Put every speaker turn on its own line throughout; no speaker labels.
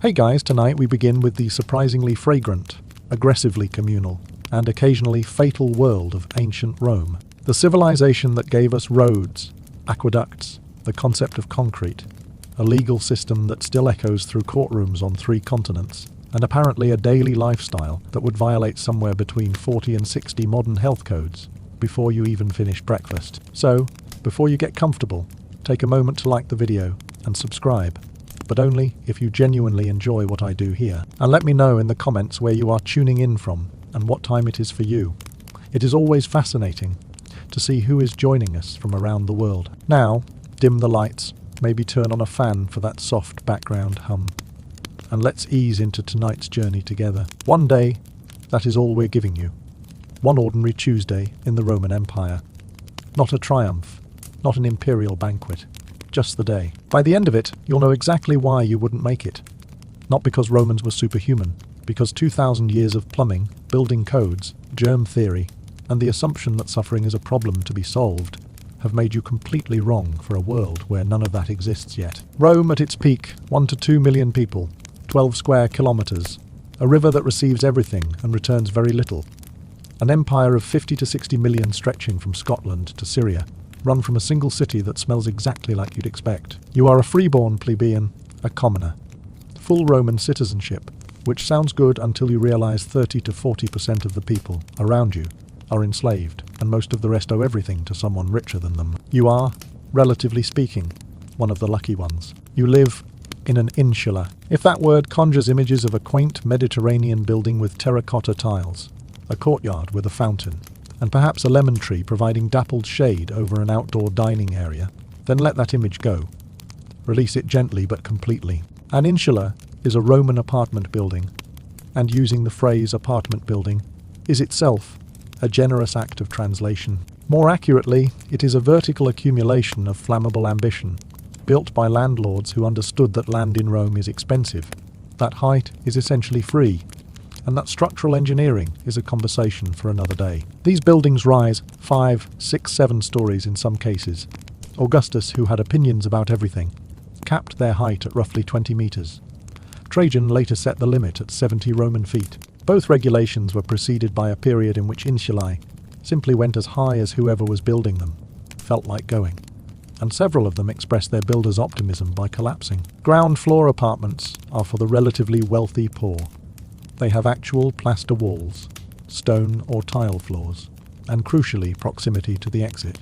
Hey guys, tonight we begin with the surprisingly fragrant, aggressively communal, and occasionally fatal world of ancient Rome. The civilization that gave us roads, aqueducts, the concept of concrete, a legal system that still echoes through courtrooms on 3 continents, and apparently a daily lifestyle that would violate somewhere between 40 and 60 modern health codes before you even finish breakfast. So, before you get comfortable, take a moment to like the video and subscribe, but only if you genuinely enjoy what I do here. And let me know in the comments where you are tuning in from and what time it is for you. It is always fascinating to see who is joining us from around the world. Now, dim the lights, maybe turn on a fan for that soft background hum, and let's ease into tonight's journey together. One day, that is all we're giving you. One ordinary Tuesday in the Roman Empire. Not a triumph, not an imperial banquet, just the day. By the end of it, you'll know exactly why you wouldn't make it. Not because Romans were superhuman, because 2,000 years of plumbing, building codes, germ theory, and the assumption that suffering is a problem to be solved have made you completely wrong for a world where none of that exists yet. Rome at its peak, 1 to 2 million people, 12 square kilometers, a river that receives everything and returns very little, an empire of 50 to 60 million stretching from Scotland to Syria, run from a single city that smells exactly like you'd expect. You are a freeborn plebeian, a commoner. Full Roman citizenship, which sounds good until you realize 30 to 40% of the people around you are enslaved, and most of the rest owe everything to someone richer than them. You are, relatively speaking, one of the lucky ones. You live in an insula. If that word conjures images of a quaint Mediterranean building with terracotta tiles, a courtyard with a fountain, and perhaps a lemon tree providing dappled shade over an outdoor dining area, then let that image go. Release it gently but completely. An insula is a Roman apartment building, and using the phrase apartment building is itself a generous act of translation. More accurately, it is a vertical accumulation of flammable ambition, built by landlords who understood that land in Rome is expensive, that height is essentially free, and that structural engineering is a conversation for another day. These buildings rise 5, 6, 7 stories in some cases. Augustus, who had opinions about everything, capped their height at roughly 20 meters. Trajan later set the limit at 70 Roman feet. Both regulations were preceded by a period in which insulae simply went as high as whoever was building them felt like going, and several of them expressed their builders' optimism by collapsing. Ground floor apartments are for the relatively wealthy poor. They have actual plaster walls, stone or tile floors, and crucially proximity to the exit.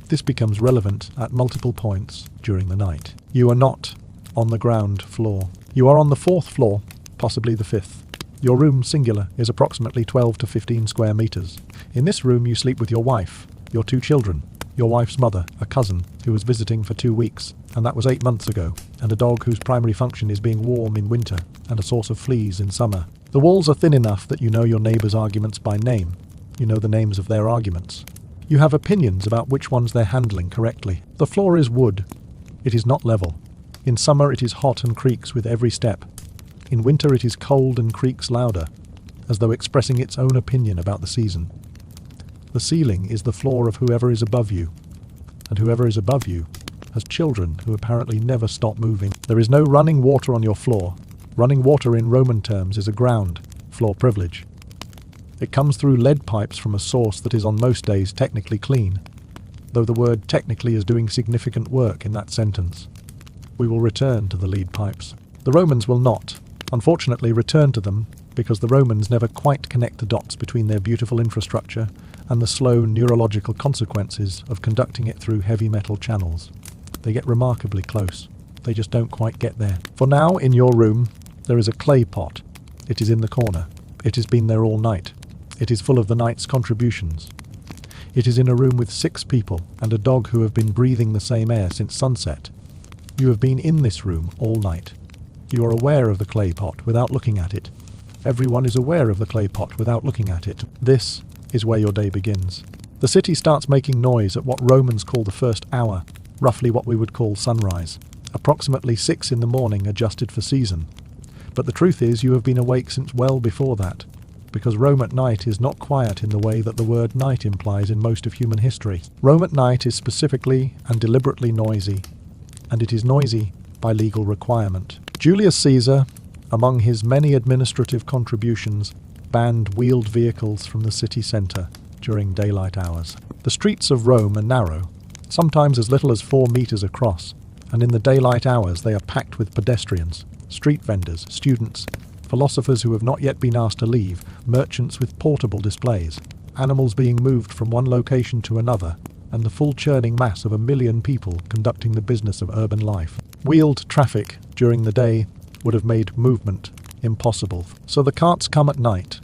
This becomes relevant at multiple points during the night. You are not on the ground floor. You are on the 4th floor, possibly the 5th. Your room, singular, is approximately 12 to 15 square meters. In this room you sleep with your wife, your 2 children, your wife's mother, a cousin who was visiting for 2 weeks, and that was 8 months ago, and a dog whose primary function is being warm in winter and a source of fleas in summer. The walls are thin enough that you know your neighbor's arguments by name. You know the names of their arguments. You have opinions about which ones they're handling correctly. The floor is wood. It is not level. In summer it is hot and creaks with every step. In winter it is cold and creaks louder, as though expressing its own opinion about the season. The ceiling is the floor of whoever is above you, and whoever is above you has children who apparently never stop moving. There is no running water on your floor. Running water in Roman terms is a ground floor privilege. It comes through lead pipes from a source that is on most days technically clean, though the word technically is doing significant work in that sentence. We will return to the lead pipes. The Romans will not, unfortunately, return to them because the Romans never quite connect the dots between their beautiful infrastructure and the slow neurological consequences of conducting it through heavy metal channels. They get remarkably close. They just don't quite get there. For now, in your room, there is a clay pot. It is in the corner. It has been there all night. It is full of the night's contributions. It is in a room with 6 people and a dog who have been breathing the same air since sunset. You have been in this room all night. You are aware of the clay pot without looking at it. Everyone is aware of the clay pot without looking at it. This is where your day begins. The city starts making noise at what Romans call the first hour, roughly what we would call sunrise, approximately 6 in the morning adjusted for season. But the truth is you have been awake since well before that, because Rome at night is not quiet in the way that the word night implies in most of human history. Rome at night is specifically and deliberately noisy, and it is noisy by legal requirement. Julius Caesar, Among his many administrative contributions, banned wheeled vehicles from the city centre during daylight hours. The streets of Rome are narrow, sometimes as little as 4 meters across, and in the daylight hours they are packed with pedestrians, street vendors, students, philosophers who have not yet been asked to leave, merchants with portable displays, animals being moved from one location to another, and the full churning mass of 1 million people conducting the business of urban life. Wheeled traffic during the day would have made movement impossible. So the carts come at night.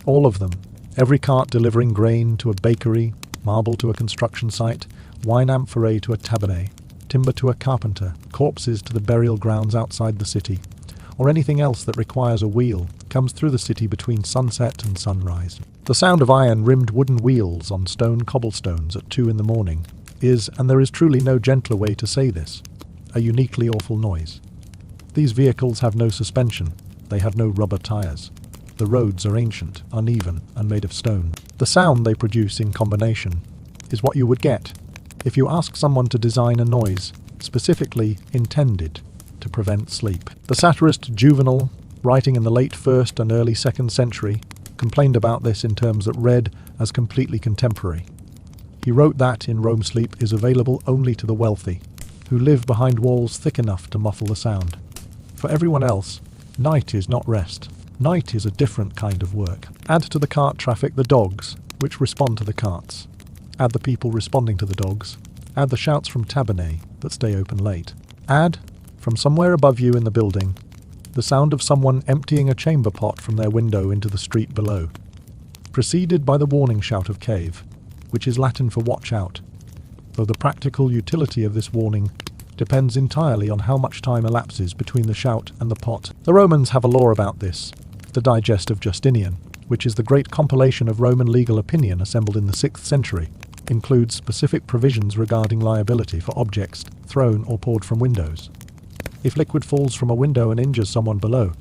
All of them. Every cart delivering grain to a bakery, marble to a construction site, wine amphorae to a tabernet, timber to a carpenter, corpses to the burial grounds outside the city, or anything else that requires a wheel, comes through the city between sunset and sunrise. The sound of iron-rimmed wooden wheels on stone cobblestones at 2 in the morning is, and there is truly no gentler way to say this, a uniquely awful noise. These vehicles have no suspension, they have no rubber tires. The roads are ancient, uneven, and made of stone. The sound they produce in combination is what you would get if you ask someone to design a noise specifically intended to prevent sleep. The satirist Juvenal, writing in the late 1st and early 2nd century, complained about this in terms that read as completely contemporary. He wrote that in Rome sleep is available only to the wealthy, who live behind walls thick enough to muffle the sound. For everyone else, night is not rest. Night is a different kind of work. Add to the cart traffic the dogs, which respond to the carts. Add the people responding to the dogs. Add the shouts from tabernet that stay open late. Add, from somewhere above you in the building, the sound of someone emptying a chamber pot from their window into the street below, preceded by the warning shout of cave, which is Latin for watch out, though the practical utility of this warning depends entirely on how much time elapses between the shout and the pot. The Romans have a law about this, the Digest of Justinian, which is the great compilation of Roman legal opinion assembled in the 6th century, includes specific provisions regarding liability for objects thrown or poured from windows. If liquid falls from a window and injures someone below,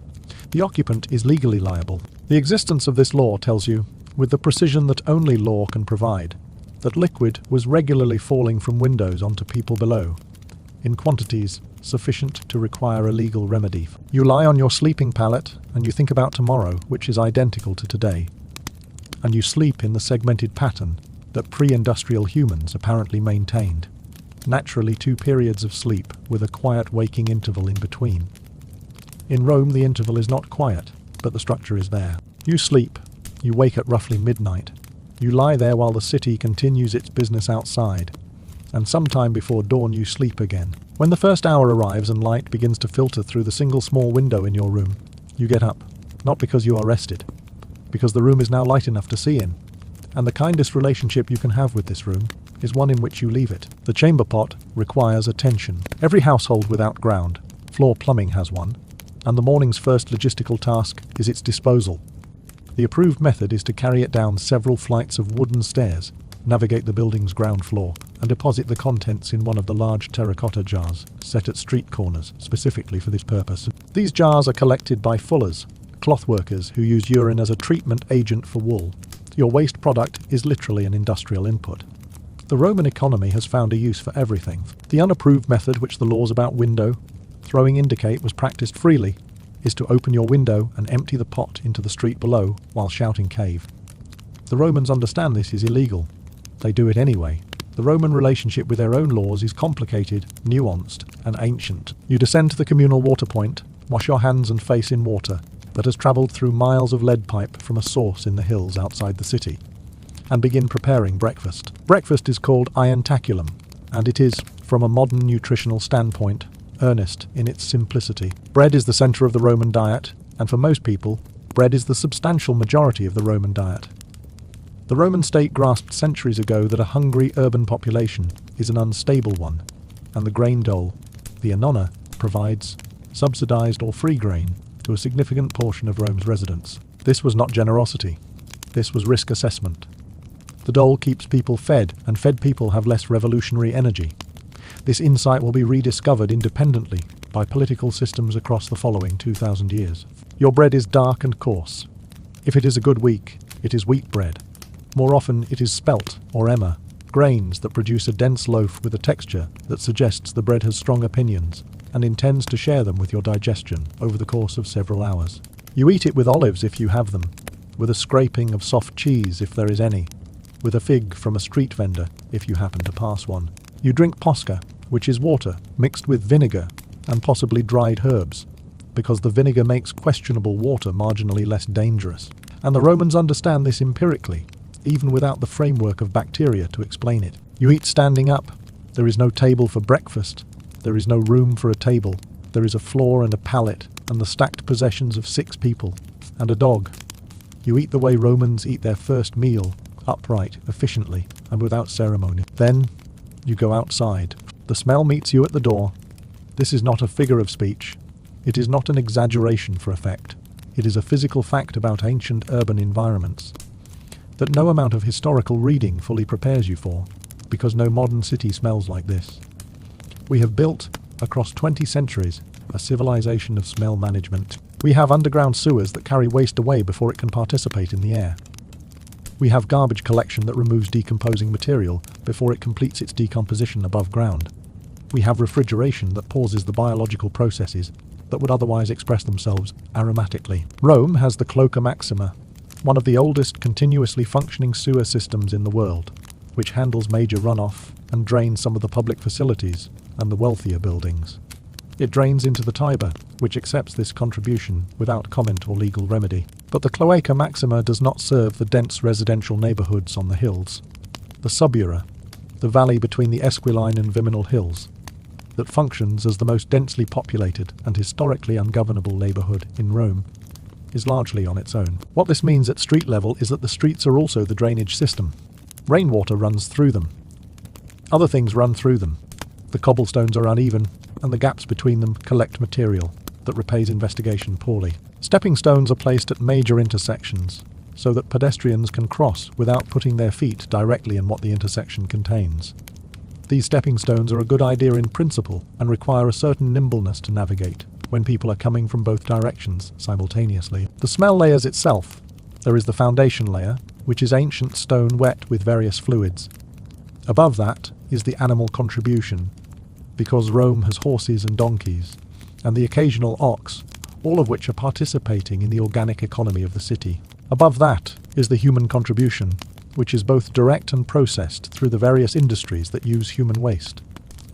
the occupant is legally liable. The existence of this law tells you, with the precision that only law can provide, that liquid was regularly falling from windows onto people below, in quantities sufficient to require a legal remedy. You lie on your sleeping pallet and you think about tomorrow, which is identical to today, and you sleep in the segmented pattern that pre-industrial humans apparently maintained. Naturally 2 periods of sleep with a quiet waking interval in between. In Rome the interval is not quiet, but the structure is there. You sleep, you wake at roughly midnight. You lie there while the city continues its business outside, and sometime before dawn you sleep again. When the first hour arrives and light begins to filter through the single small window in your room, you get up, not because you are rested, because the room is now light enough to see in, and the kindest relationship you can have with this room is one in which you leave it. The chamber pot requires attention. Every household without ground, floor plumbing has one, and the morning's first logistical task is its disposal. The approved method is to carry it down several flights of wooden stairs, navigate the building's ground floor, and deposit the contents in one of the large terracotta jars set at street corners specifically for this purpose. These jars are collected by fullers, cloth workers who use urine as a treatment agent for wool. Your waste product is literally an industrial input. The Roman economy has found a use for everything. The unapproved method which the laws about window throwing indicate was practiced freely is to open your window and empty the pot into the street below while shouting cave. The Romans understand this is illegal. They do it anyway. The Roman relationship with their own laws is complicated, nuanced, and ancient. You descend to the communal water point, wash your hands and face in water that has travelled through miles of lead pipe from a source in the hills outside the city, and begin preparing breakfast. Breakfast is called irontaculum, and it is, from a modern nutritional standpoint, earnest in its simplicity. Bread is the centre of the Roman diet, and for most people, bread is the substantial majority of the Roman diet. The Roman state grasped centuries ago that a hungry urban population is an unstable one, and the grain dole, the annona, provides subsidized or free grain to a significant portion of Rome's residents. This was not generosity. This was risk assessment. The dole keeps people fed, and fed people have less revolutionary energy. This insight will be rediscovered independently by political systems across the following 2,000 years. Your bread is dark and coarse. If it is a good week, it is wheat bread. More often it is spelt or emmer, grains that produce a dense loaf with a texture that suggests the bread has strong opinions and intends to share them with your digestion over the course of several hours. You eat it with olives if you have them, with a scraping of soft cheese if there is any, with a fig from a street vendor if you happen to pass one. You drink posca, which is water mixed with vinegar and possibly dried herbs, because the vinegar makes questionable water marginally less dangerous. And the Romans understand this empirically, even without the framework of bacteria to explain it. You eat standing up. There is no table for breakfast. There is no room for a table. There is a floor and a pallet, and the stacked possessions of 6 people, and a dog. You eat the way Romans eat their first meal, upright, efficiently, and without ceremony. Then, you go outside. The smell meets you at the door. This is not a figure of speech. It is not an exaggeration for effect. It is a physical fact about ancient urban environments that no amount of historical reading fully prepares you for, because no modern city smells like this. We have built, across 20 centuries, a civilization of smell management. We have underground sewers that carry waste away before it can participate in the air. We have garbage collection that removes decomposing material before it completes its decomposition above ground. We have refrigeration that pauses the biological processes that would otherwise express themselves aromatically. Rome has the Cloaca Maxima, one of the oldest continuously functioning sewer systems in the world, which handles major runoff and drains some of the public facilities and the wealthier buildings. It drains into the Tiber, which accepts this contribution without comment or legal remedy. But the Cloaca Maxima does not serve the dense residential neighbourhoods on the hills. The Subura, the valley between the Esquiline and Viminal hills, that functions as the most densely populated and historically ungovernable neighbourhood in Rome, is largely on its own. What this means at street level is that the streets are also the drainage system. Rainwater runs through them. Other things run through them. The cobblestones are uneven, and the gaps between them collect material that repays investigation poorly. Stepping stones are placed at major intersections, so that pedestrians can cross without putting their feet directly in what the intersection contains. These stepping stones are a good idea in principle and require a certain nimbleness to navigate when people are coming from both directions simultaneously. The smell layers itself. There is the foundation layer, which is ancient stone wet with various fluids. Above that is the animal contribution, because Rome has horses and donkeys, and the occasional ox, all of which are participating in the organic economy of the city. Above that is the human contribution, which is both direct and processed through the various industries that use human waste.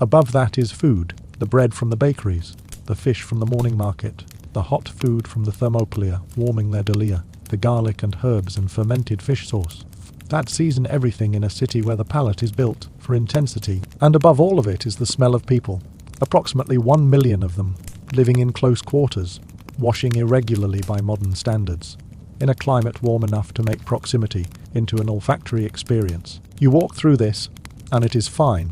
Above that is food, the bread from the bakeries, the fish from the morning market, the hot food from the thermopolia warming their delia, the garlic and herbs and fermented fish sauce that season everything in a city where the palate is built for intensity. And above all of it is the smell of people, approximately 1 million of them, living in close quarters, washing irregularly by modern standards, in a climate warm enough to make proximity into an olfactory experience. You walk through this, and it is fine,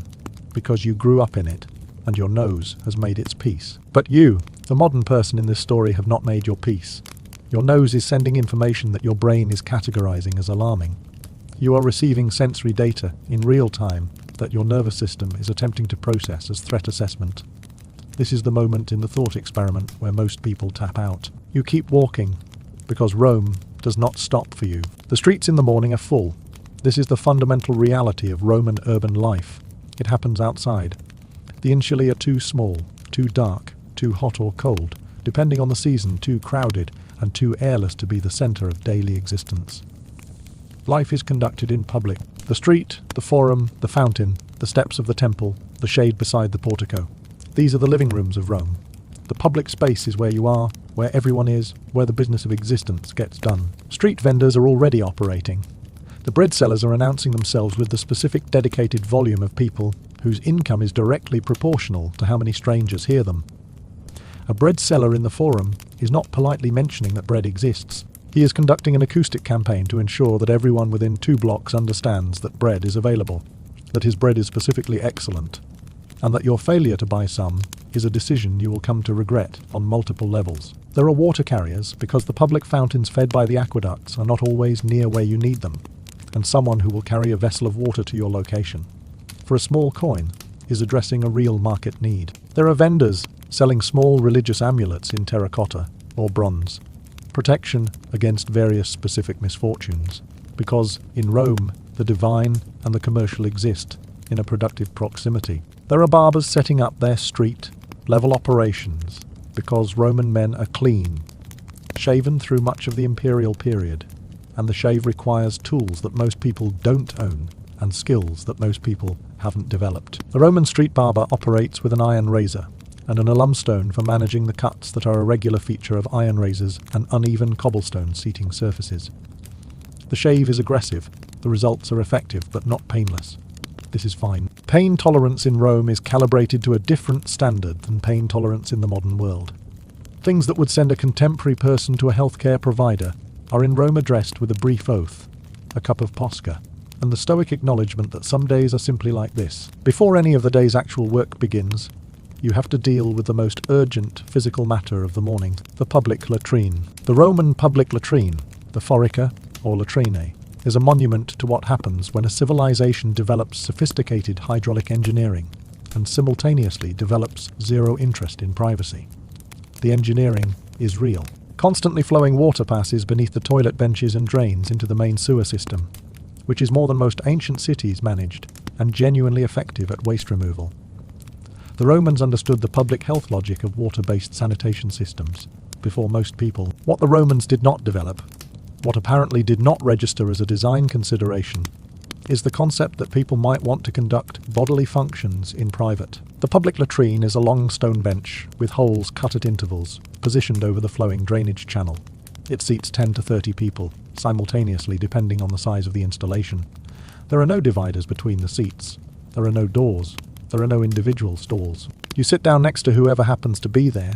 because you grew up in it, and your nose has made its peace. But you, the modern person in this story, have not made your peace. Your nose is sending information that your brain is categorizing as alarming. You are receiving sensory data in real time that your nervous system is attempting to process as threat assessment. This is the moment in the thought experiment where most people tap out. You keep walking, because Rome does not stop for you. The streets in the morning are full. This is the fundamental reality of Roman urban life. It happens outside. The insulae are too small, too dark, too hot or cold, depending on the season, too crowded, and too airless to be the centre of daily existence. Life is conducted in public. The street, the forum, the fountain, the steps of the temple, the shade beside the portico. These are the living rooms of Rome. The public space is where you are, where everyone is, where the business of existence gets done. Street vendors are already operating. The bread sellers are announcing themselves with the specific dedicated volume of people whose income is directly proportional to how many strangers hear them. A bread seller in the forum is not politely mentioning that bread exists. He is conducting an acoustic campaign to ensure that everyone within 2 blocks understands that bread is available, that his bread is specifically excellent, and that your failure to buy some is a decision you will come to regret on multiple levels. There are water carriers because the public fountains fed by the aqueducts are not always near where you need them, and someone who will carry a vessel of water to your location, for a small coin, is addressing a real market need. There are vendors selling small religious amulets in terracotta or bronze, protection against various specific misfortunes, because in Rome the divine and the commercial exist in a productive proximity. There are barbers setting up their street, Level operations, because Roman men are clean, shaven through much of the imperial period, and the shave requires tools that most people don't own and skills that most people haven't developed. The Roman street barber operates with an iron razor and an alumstone for managing the cuts that are a regular feature of iron razors and uneven cobblestone seating surfaces. The shave is aggressive, the results are effective but not painless. This is fine. Pain tolerance in Rome is calibrated to a different standard than pain tolerance in the modern world. Things that would send a contemporary person to a healthcare provider are in Rome addressed with a brief oath, a cup of posca, and the stoic acknowledgement that some days are simply like this. Before any of the day's actual work begins, you have to deal with the most urgent physical matter of the morning, the public latrine. The Roman public latrine, the forica, or latrine, is a monument to what happens when a civilization develops sophisticated hydraulic engineering and simultaneously develops zero interest in privacy. The engineering is real. Constantly flowing water passes beneath the toilet benches and drains into the main sewer system, which is more than most ancient cities managed and genuinely effective at waste removal. The Romans understood the public health logic of water-based sanitation systems before most people. What the Romans did not develop, what apparently did not register as a design consideration, is the concept that people might want to conduct bodily functions in private. The public latrine is a long stone bench with holes cut at intervals, positioned over the flowing drainage channel. It seats 10 to 30 people, simultaneously depending on the size of the installation. There are no dividers between the seats. There are no doors. There are no individual stalls. You sit down next to whoever happens to be there,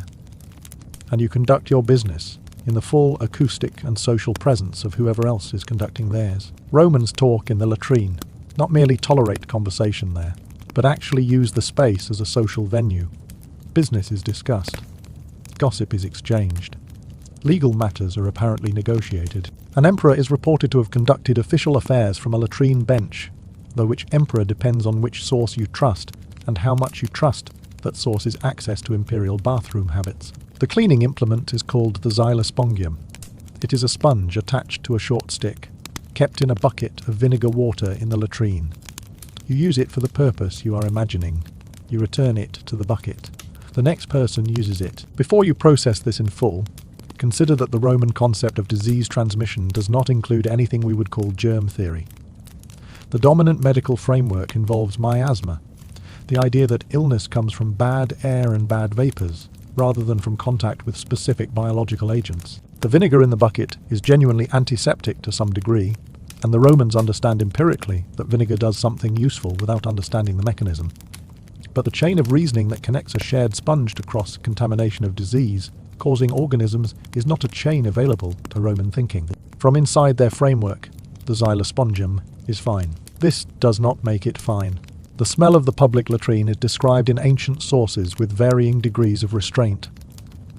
and you conduct your business in the full acoustic and social presence of whoever else is conducting theirs. Romans talk in the latrine, not merely tolerate conversation there, but actually use the space as a social venue. Business is discussed. Gossip is exchanged. Legal matters are apparently negotiated. An emperor is reported to have conducted official affairs from a latrine bench, though which emperor depends on which source you trust and how much you trust that source's access to imperial bathroom habits. The cleaning implement is called the xylospongium. It is a sponge attached to a short stick, kept in a bucket of vinegar water in the latrine. You use it for the purpose you are imagining. You return it to the bucket. The next person uses it. Before you process this in full, consider that the Roman concept of disease transmission does not include anything we would call germ theory. The dominant medical framework involves miasma, the idea that illness comes from bad air and bad vapors, rather than from contact with specific biological agents. The vinegar in the bucket is genuinely antiseptic to some degree, and the Romans understand empirically that vinegar does something useful without understanding the mechanism. But the chain of reasoning that connects a shared sponge to cross-contamination of disease causing organisms is not a chain available to Roman thinking. From inside their framework, the xylospongium is fine. This does not make it fine. The smell of the public latrine is described in ancient sources with varying degrees of restraint.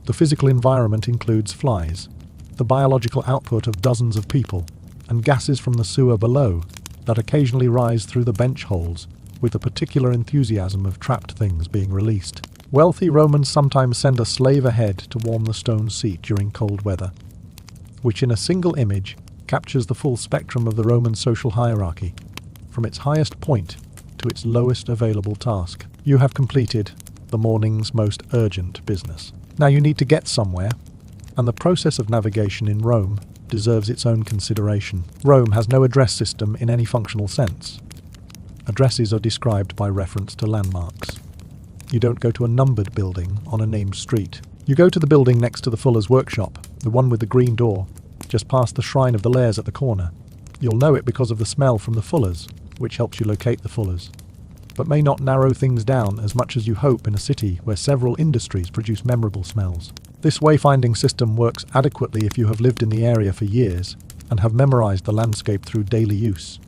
The physical environment includes flies, the biological output of dozens of people, and gases from the sewer below that occasionally rise through the bench holes with the particular enthusiasm of trapped things being released. Wealthy Romans sometimes send a slave ahead to warm the stone seat during cold weather, which in a single image captures the full spectrum of the Roman social hierarchy, from its highest point to its lowest available task. You have completed the morning's most urgent business. Now you need to get somewhere, and the process of navigation in Rome deserves its own consideration. Rome has no address system in any functional sense. Addresses are described by reference to landmarks. You don't go to a numbered building on a named street. You go to the building next to the fuller's workshop, the one with the green door, just past the Shrine of the Lares at the corner. You'll know it because of the smell from the fullers, which helps you locate the fullers, but may not narrow things down as much as you hope in a city where several industries produce memorable smells. This wayfinding system works adequately if you have lived in the area for years and have memorized the landscape through daily use.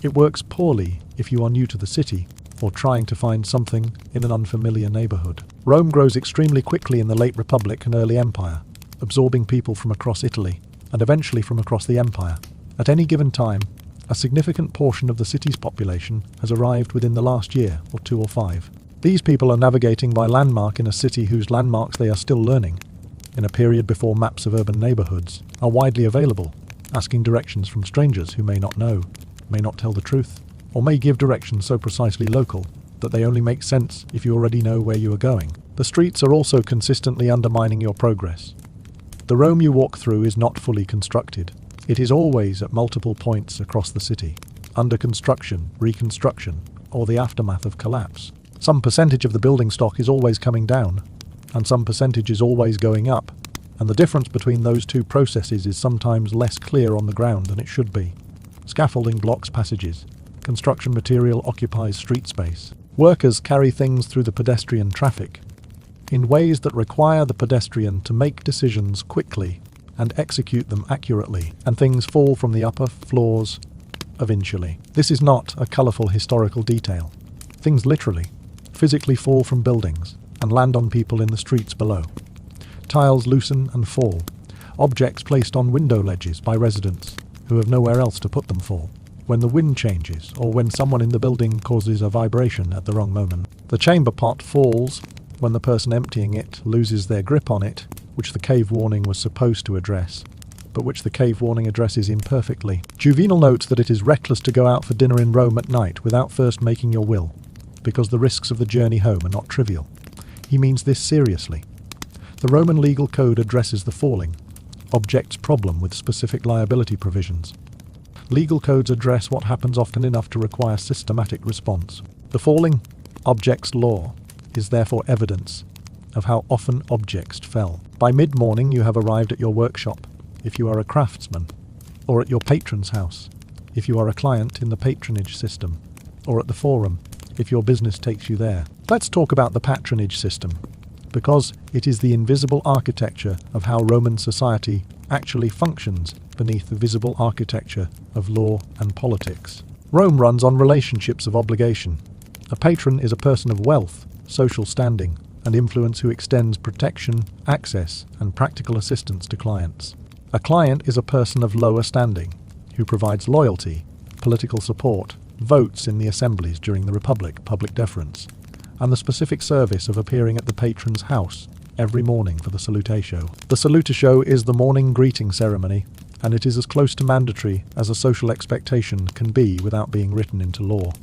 It works poorly if you are new to the city or trying to find something in an unfamiliar neighborhood. Rome grows extremely quickly in the late Republic and early Empire, absorbing people from across Italy and eventually from across the empire. At any given time, a significant portion of the city's population has arrived within the last year, or 2 or 5. These people are navigating by landmark in a city whose landmarks they are still learning, in a period before maps of urban neighborhoods are widely available, asking directions from strangers who may not know, may not tell the truth, or may give directions so precisely local that they only make sense if you already know where you are going. The streets are also consistently undermining your progress. The Rome you walk through is not fully constructed. It is always at multiple points across the city, under construction, reconstruction, or the aftermath of collapse. Some percentage of the building stock is always coming down, and some percentage is always going up, and the difference between those two processes is sometimes less clear on the ground than it should be. Scaffolding blocks passages. Construction material occupies street space. Workers carry things through the pedestrian traffic in ways that require the pedestrian to make decisions quickly and execute them accurately, and things fall from the upper floors eventually. This is not a colourful historical detail. Things literally, physically fall from buildings and land on people in the streets below. Tiles loosen and fall. Objects placed on window ledges by residents who have nowhere else to put them fall. When the wind changes, or when someone in the building causes a vibration at the wrong moment. The chamber pot falls when the person emptying it loses their grip on it, which the cave warning was supposed to address, but which the cave warning addresses imperfectly. Juvenal notes that it is reckless to go out for dinner in Rome at night without first making your will, because the risks of the journey home are not trivial. He means this seriously. The Roman legal code addresses the falling object's problem with specific liability provisions. Legal codes address what happens often enough to require systematic response. The falling object's law is therefore evidence of how often objects fell. By mid-morning you have arrived at your workshop, if you are a craftsman, or at your patron's house, if you are a client in the patronage system, or at the forum, if your business takes you there. Let's talk about the patronage system, because it is the invisible architecture of how Roman society actually functions beneath the visible architecture of law and politics. Rome runs on relationships of obligation. A patron is a person of wealth, social standing, and influence who extends protection, access, and practical assistance to clients. A client is a person of lower standing, who provides loyalty, political support, votes in the assemblies during the Republic, public deference, and the specific service of appearing at the patron's house every morning for the salutatio. The salutatio is the morning greeting ceremony, and it is as close to mandatory as a social expectation can be without being written into law.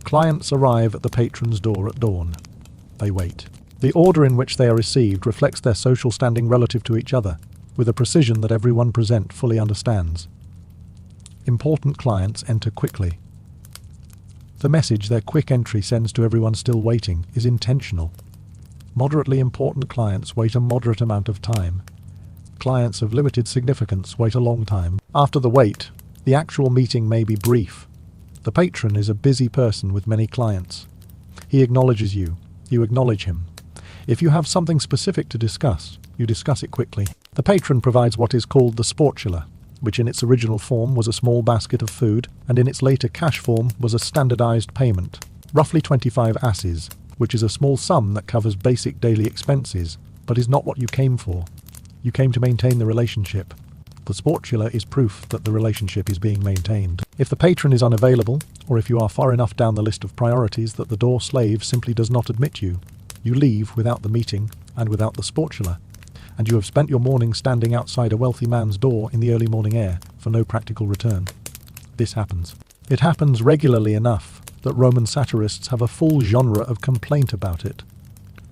Clients arrive at the patron's door at dawn. They wait. The order in which they are received reflects their social standing relative to each other, with a precision that everyone present fully understands. Important clients enter quickly. The message their quick entry sends to everyone still waiting is intentional. Moderately important clients wait a moderate amount of time. Clients of limited significance wait a long time. After the wait, the actual meeting may be brief. The patron is a busy person with many clients. He acknowledges you. You acknowledge him. If you have something specific to discuss, you discuss it quickly. The patron provides what is called the sportula, which in its original form was a small basket of food, and in its later cash form was a standardized payment, roughly 25 asses, which is a small sum that covers basic daily expenses, but is not what you came for. You came to maintain the relationship. The sportula is proof that the relationship is being maintained. If the patron is unavailable, or if you are far enough down the list of priorities that the door slave simply does not admit you, you leave without the meeting and without the sportula, and you have spent your morning standing outside a wealthy man's door in the early morning air for no practical return. This happens. It happens regularly enough that Roman satirists have a full genre of complaint about it.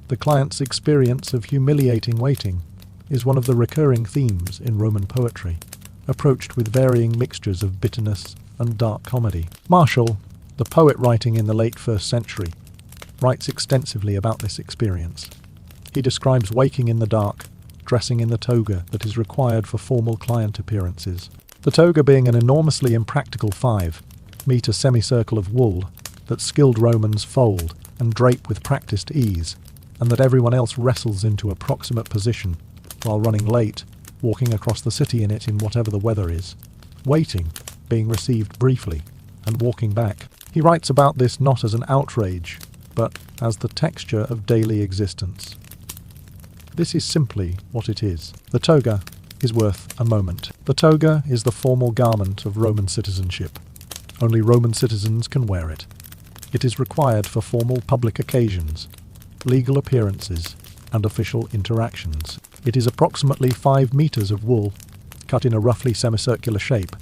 The client's experience of humiliating waiting is one of the recurring themes in Roman poetry, approached with varying mixtures of bitterness and dark comedy. Martial, the poet writing in the late 1st century, writes extensively about this experience. He describes waking in the dark, dressing in the toga that is required for formal client appearances. The toga being an enormously impractical 5-meter semicircle of wool that skilled Romans fold and drape with practiced ease, and that everyone else wrestles into a proximate position while running late, walking across the city in it in whatever the weather is, waiting, being received briefly, and walking back. He writes about this not as an outrage, but as the texture of daily existence. This is simply what it is. The toga is worth a moment. The toga is the formal garment of Roman citizenship. Only Roman citizens can wear it. It is required for formal public occasions, legal appearances, and official interactions. It is approximately 5 meters of wool, cut in a roughly semicircular shape,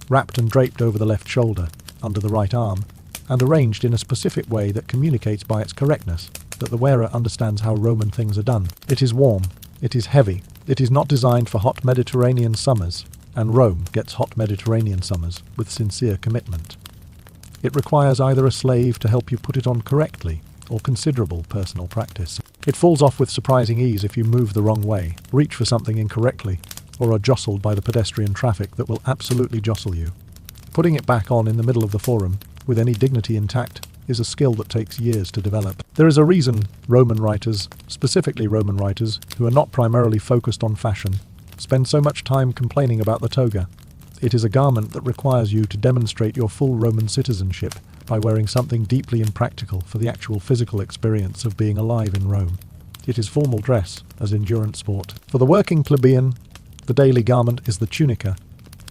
wrapped and draped over the left shoulder, under the right arm, and arranged in a specific way that communicates by its correctness that the wearer understands how Roman things are done. It is warm. It is heavy. It is not designed for hot Mediterranean summers, and Rome gets hot Mediterranean summers with sincere commitment. It requires either a slave to help you put it on correctly, or considerable personal practice. It falls off with surprising ease if you move the wrong way, reach for something incorrectly, or are jostled by the pedestrian traffic that will absolutely jostle you. Putting it back on in the middle of the forum, with any dignity intact, is a skill that takes years to develop. There is a reason Roman writers, specifically Roman writers, who are not primarily focused on fashion, spend so much time complaining about the toga. It is a garment that requires you to demonstrate your full Roman citizenship by wearing something deeply impractical for the actual physical experience of being alive in Rome. It is formal dress, as endurance sport. For the working plebeian, the daily garment is the tunica,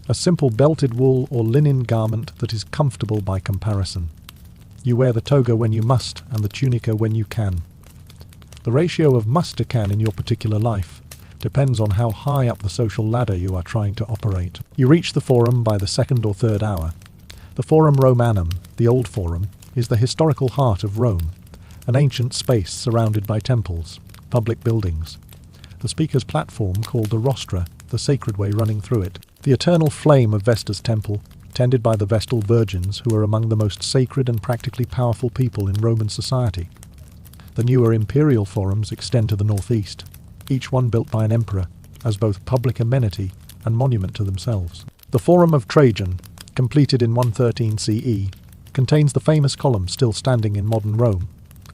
a simple belted wool or linen garment that is comfortable by comparison. You wear the toga when you must and the tunica when you can. The ratio of must to can in your particular life depends on how high up the social ladder you are trying to operate. You reach the forum by the second or third hour. The Forum Romanum, the Old Forum, is the historical heart of Rome, an ancient space surrounded by temples, public buildings. The speaker's platform called the rostra, the sacred way running through it. The eternal flame of Vesta's temple, tended by the Vestal virgins who are among the most sacred and practically powerful people in Roman society. The newer imperial forums extend to the northeast, each one built by an emperor, as both public amenity and monument to themselves. The Forum of Trajan, completed in 113 CE, contains the famous column still standing in modern Rome,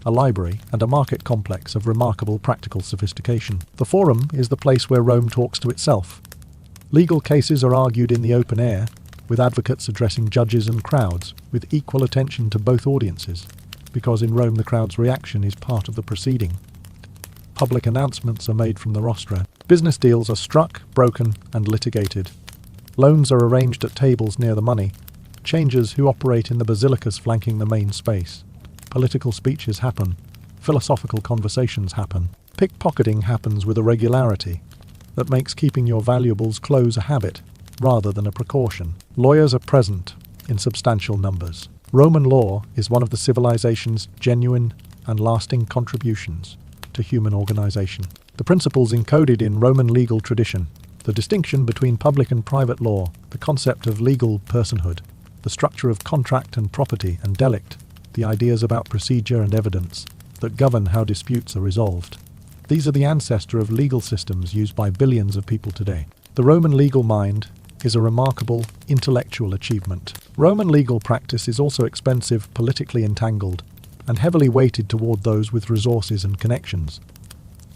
a library and a market complex of remarkable practical sophistication. The Forum is the place where Rome talks to itself. Legal cases are argued in the open air, with advocates addressing judges and crowds with equal attention to both audiences, because in Rome the crowd's reaction is part of the proceeding. Public announcements are made from the rostra. Business deals are struck, broken, and litigated. Loans are arranged at tables near the money. Changers who operate in the basilicas flanking the main space. Political speeches happen. Philosophical conversations happen. Pickpocketing happens with a regularity that makes keeping your valuables close a habit rather than a precaution. Lawyers are present in substantial numbers. Roman law is one of the civilization's genuine and lasting contributions to human organization. The principles encoded in Roman legal tradition, the distinction between public and private law, the concept of legal personhood, the structure of contract and property and delict, the ideas about procedure and evidence that govern how disputes are resolved. These are the ancestor of legal systems used by billions of people today. The Roman legal mind is a remarkable intellectual achievement. Roman legal practice is also expensive, politically entangled, and heavily weighted toward those with resources and connections.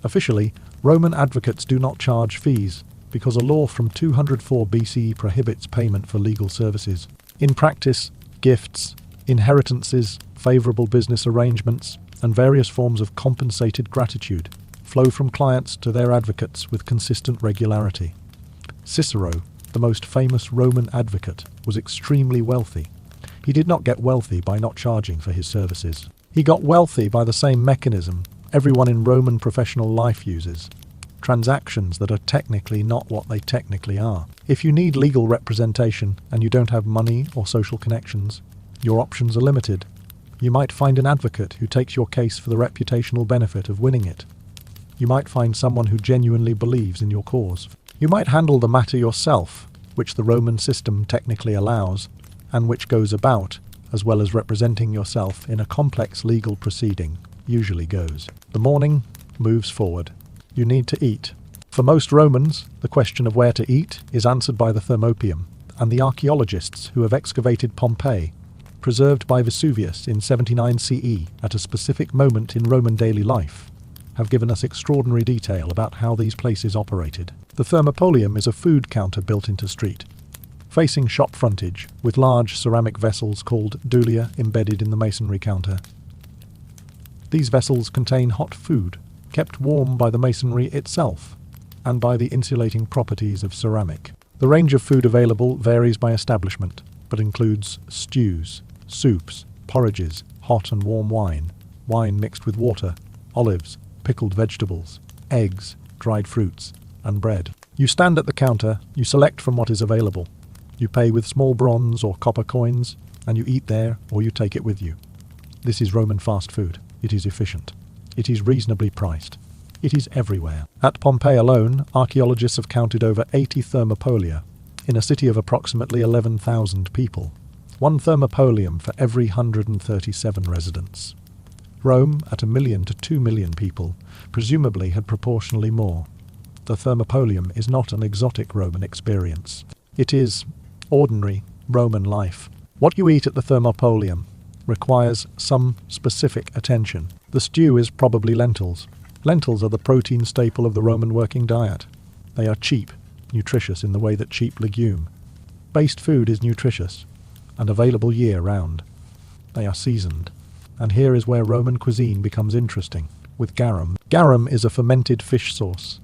Officially, Roman advocates do not charge fees, because a law from 204 BCE prohibits payment for legal services. In practice, gifts, inheritances, favorable business arrangements, and various forms of compensated gratitude flow from clients to their advocates with consistent regularity. Cicero, the most famous Roman advocate, was extremely wealthy. He did not get wealthy by not charging for his services. He got wealthy by the same mechanism everyone in Roman professional life uses. Transactions that are technically not what they technically are. If you need legal representation and you don't have money or social connections, your options are limited. You might find an advocate who takes your case for the reputational benefit of winning it. You might find someone who genuinely believes in your cause. You might handle the matter yourself, which the Roman system technically allows, and which goes about, as well as representing yourself in a complex legal proceeding, usually goes. The morning moves forward. You need to eat. For most Romans, the question of where to eat is answered by the Thermopium, and the archaeologists who have excavated Pompeii, preserved by Vesuvius in 79 CE at a specific moment in Roman daily life, have given us extraordinary detail about how these places operated. The Thermopolium is a food counter built into street, facing shop frontage, with large ceramic vessels called dulia embedded in the masonry counter. These vessels contain hot food, kept warm by the masonry itself, and by the insulating properties of ceramic. The range of food available varies by establishment, but includes stews, soups, porridges, hot and warm wine, wine mixed with water, olives, pickled vegetables, eggs, dried fruits, and bread. You stand at the counter, you select from what is available. You pay with small bronze or copper coins, and you eat there or you take it with you. This is Roman fast food. It is efficient. It is reasonably priced. It is everywhere. At Pompeii alone, archaeologists have counted over 80 thermopolia in a city of approximately 11,000 people. One thermopolium for every 137 residents. Rome, at 1 million to 2 million people, presumably had proportionally more. The thermopolium is not an exotic Roman experience. It is ordinary Roman life. What you eat at the thermopolium requires some specific attention. The stew is probably lentils. Lentils are the protein staple of the Roman working diet. They are cheap, nutritious in the way that cheap legume-based food is nutritious, and available year-round. They are seasoned. And here is where Roman cuisine becomes interesting, with garum. Garum is a fermented fish sauce,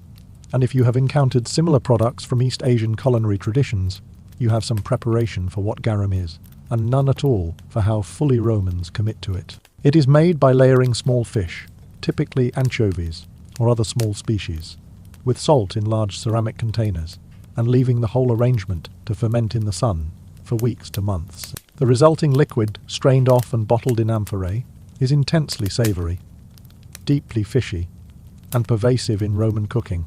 and if you have encountered similar products from East Asian culinary traditions, you have some preparation for what garum is, and none at all for how fully Romans commit to it. It is made by layering small fish, typically anchovies or other small species, with salt in large ceramic containers, and leaving the whole arrangement to ferment in the sun for weeks to months. The resulting liquid, strained off and bottled in amphorae, is intensely savoury, deeply fishy, and pervasive in Roman cooking,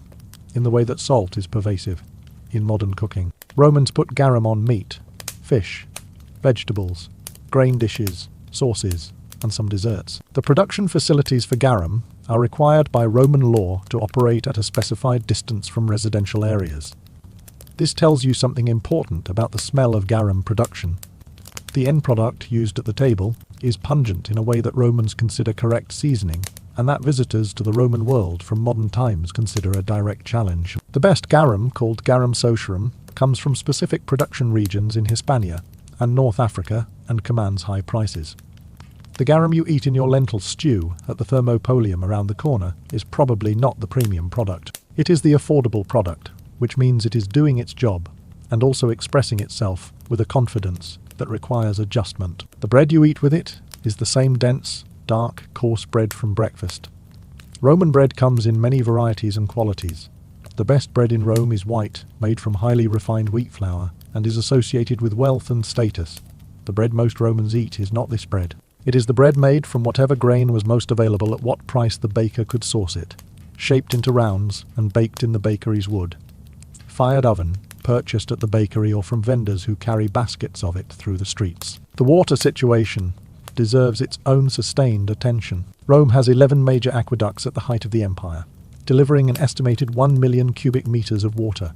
in the way that salt is pervasive in modern cooking. Romans put garum on meat, fish, vegetables, grain dishes, sauces, and some desserts. The production facilities for garum are required by Roman law to operate at a specified distance from residential areas. This tells you something important about the smell of garum production. The end product used at the table is pungent in a way that Romans consider correct seasoning, and that visitors to the Roman world from modern times consider a direct challenge. The best garum, called garum sociorum, comes from specific production regions in Hispania and North Africa and commands high prices. The garum you eat in your lentil stew at the thermopolium around the corner is probably not the premium product. It is the affordable product, which means it is doing its job and also expressing itself with a confidence that requires adjustment. The bread you eat with it is the same dense, dark, coarse bread from breakfast. Roman bread comes in many varieties and qualities. The best bread in Rome is white, made from highly refined wheat flour, and is associated with wealth and status. The bread most Romans eat is not this bread. It is the bread made from whatever grain was most available at what price the baker could source it, shaped into rounds and baked in the bakery's wood. Fired oven, purchased at the bakery or from vendors who carry baskets of it through the streets. The water situation deserves its own sustained attention. Rome has 11 major aqueducts at the height of the empire, delivering an estimated 1 million cubic meters of water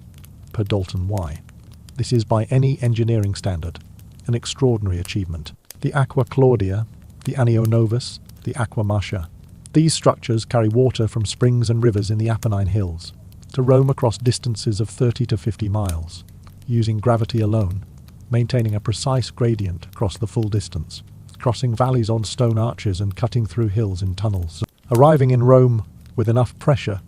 per Dalton Y. This is, by any engineering standard, an extraordinary achievement. The Aqua Claudia, the Anio Novus, the Aqua Marcia. These structures carry water from springs and rivers in the Apennine Hills to Rome across distances of 30 to 50 miles, using gravity alone, maintaining a precise gradient across the full distance, crossing valleys on stone arches and cutting through hills in tunnels, arriving in Rome with enough pressure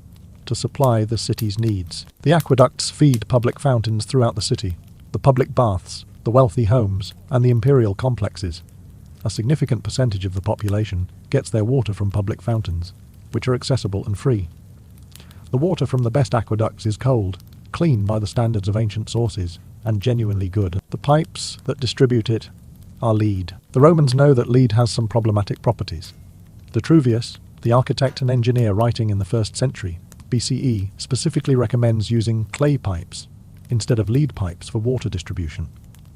to supply the city's needs. The aqueducts feed public fountains throughout the city, the public baths, the wealthy homes, and the imperial complexes. A significant percentage of the population gets their water from public fountains, which are accessible and free. The water from the best aqueducts is cold, clean by the standards of ancient sources, and genuinely good. The pipes that distribute it are lead. The Romans know that lead has some problematic properties. Vitruvius, the architect and engineer writing in the 1st century BCE, specifically recommends using clay pipes instead of lead pipes for water distribution,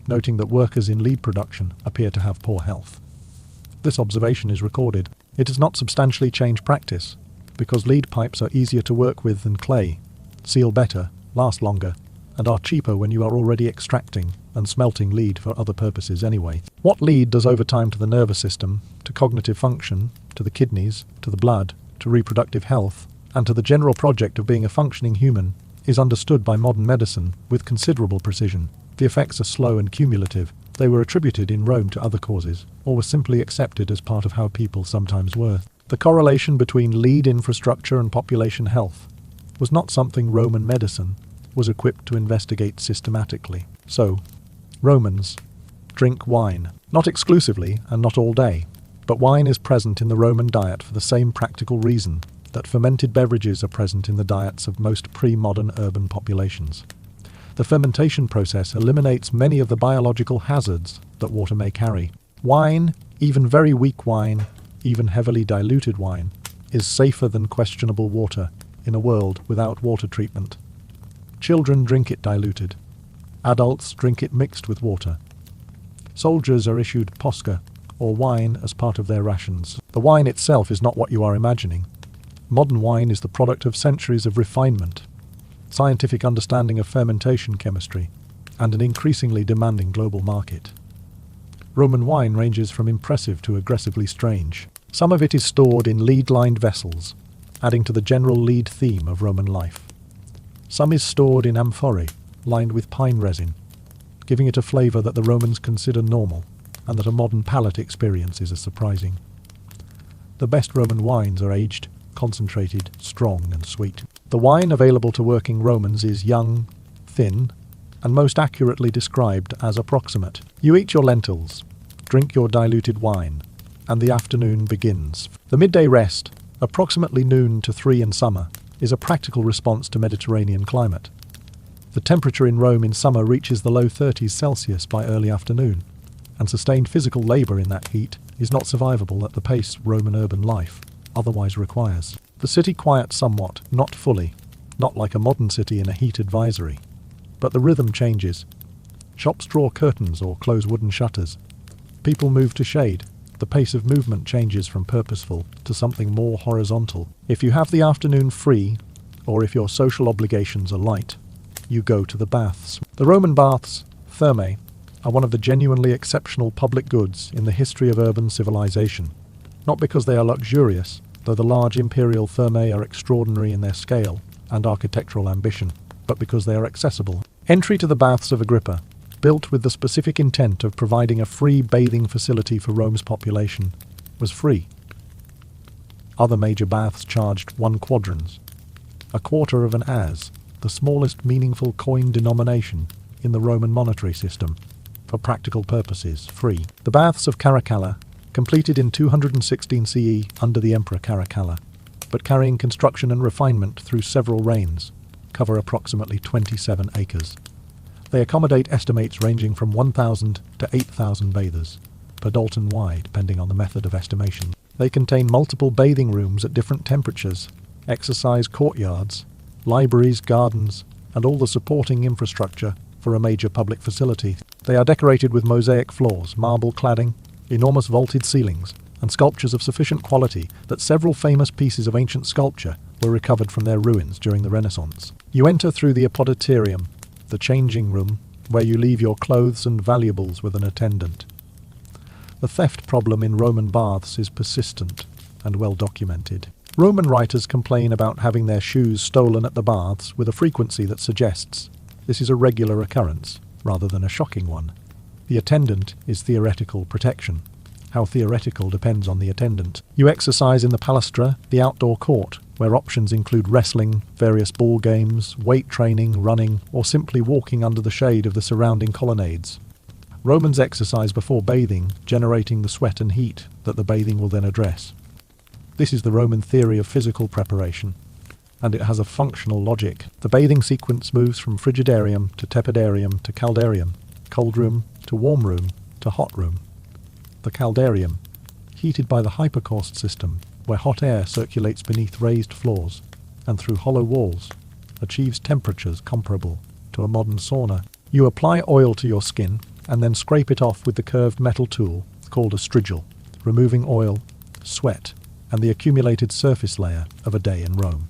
noting that workers in lead production appear to have poor health. This observation is recorded. It does not substantially change practice, because lead pipes are easier to work with than clay, seal better, last longer, and are cheaper when you are already extracting and smelting lead for other purposes anyway. What lead does over time to the nervous system, to cognitive function, to the kidneys, to the blood, to reproductive health, and to the general project of being a functioning human, is understood by modern medicine with considerable precision. The effects are slow and cumulative. They were attributed in Rome to other causes, or were simply accepted as part of how people sometimes were. The correlation between lead infrastructure and population health was not something Roman medicine was equipped to investigate systematically. So, Romans drink wine, not exclusively and not all day, but wine is present in the Roman diet for the same practical reason that fermented beverages are present in the diets of most pre-modern urban populations. The fermentation process eliminates many of the biological hazards that water may carry. Wine, even very weak wine, even heavily diluted wine, is safer than questionable water in a world without water treatment. Children drink it diluted. Adults drink it mixed with water. Soldiers are issued posca, or wine, as part of their rations. The wine itself is not what you are imagining. Modern wine is the product of centuries of refinement, scientific understanding of fermentation chemistry, and an increasingly demanding global market. Roman wine ranges from impressive to aggressively strange. Some of it is stored in lead-lined vessels, adding to the general lead theme of Roman life. Some is stored in amphorae, lined with pine resin, giving it a flavour that the Romans consider normal, and that a modern palate experiences as surprising. The best Roman wines are aged, concentrated, strong and sweet. The wine available to working Romans is young, thin, and most accurately described as approximate. You eat your lentils, drink your diluted wine, and the afternoon begins. The midday rest, approximately noon to 3 in summer, is a practical response to Mediterranean climate. The temperature in Rome in summer reaches the low 30s Celsius by early afternoon, and sustained physical labour in that heat is not survivable at the pace Roman urban life otherwise requires. The city quiets somewhat, not fully, not like a modern city in a heat advisory. But the rhythm changes. Shops draw curtains or close wooden shutters. People move to shade. The pace of movement changes from purposeful to something more horizontal. If you have the afternoon free, or if your social obligations are light, you go to the baths. The Roman baths, thermae, are one of the genuinely exceptional public goods in the history of urban civilization. Not because they are luxurious, though the large imperial thermae are extraordinary in their scale and architectural ambition, but because they are accessible. Entry to the baths of Agrippa, built with the specific intent of providing a free bathing facility for Rome's population, was free. Other major baths charged 1 quadrans, a quarter of an as, the smallest meaningful coin denomination in the Roman monetary system, for practical purposes, free. The baths of Caracalla, completed in 216 CE under the Emperor Caracalla, but carrying construction and refinement through several reigns, cover approximately 27 acres. They accommodate estimates ranging from 1,000 to 8,000 bathers, per Dalton wide, depending on the method of estimation. They contain multiple bathing rooms at different temperatures, exercise courtyards, libraries, gardens, and all the supporting infrastructure for a major public facility. They are decorated with mosaic floors, marble cladding, enormous vaulted ceilings, and sculptures of sufficient quality that several famous pieces of ancient sculpture were recovered from their ruins during the Renaissance. You enter through the apodyterium, the changing room, where you leave your clothes and valuables with an attendant. The theft problem in Roman baths is persistent and well documented. Roman writers complain about having their shoes stolen at the baths with a frequency that suggests this is a regular occurrence, rather than a shocking one. The attendant is theoretical protection. How theoretical depends on the attendant. You exercise in the palastra, the outdoor court, where options include wrestling, various ball games, weight training, running, or simply walking under the shade of the surrounding colonnades. Romans exercise before bathing, generating the sweat and heat that the bathing will then address. This is the Roman theory of physical preparation, and it has a functional logic. The bathing sequence moves from frigidarium to tepidarium to caldarium, cold room to warm room to hot room. The caldarium, heated by the hypercaust system, where hot air circulates beneath raised floors and through hollow walls, achieves temperatures comparable to a modern sauna. You apply oil to your skin and then scrape it off with the curved metal tool called a strigil, removing oil, sweat, and the accumulated surface layer of a day in Rome.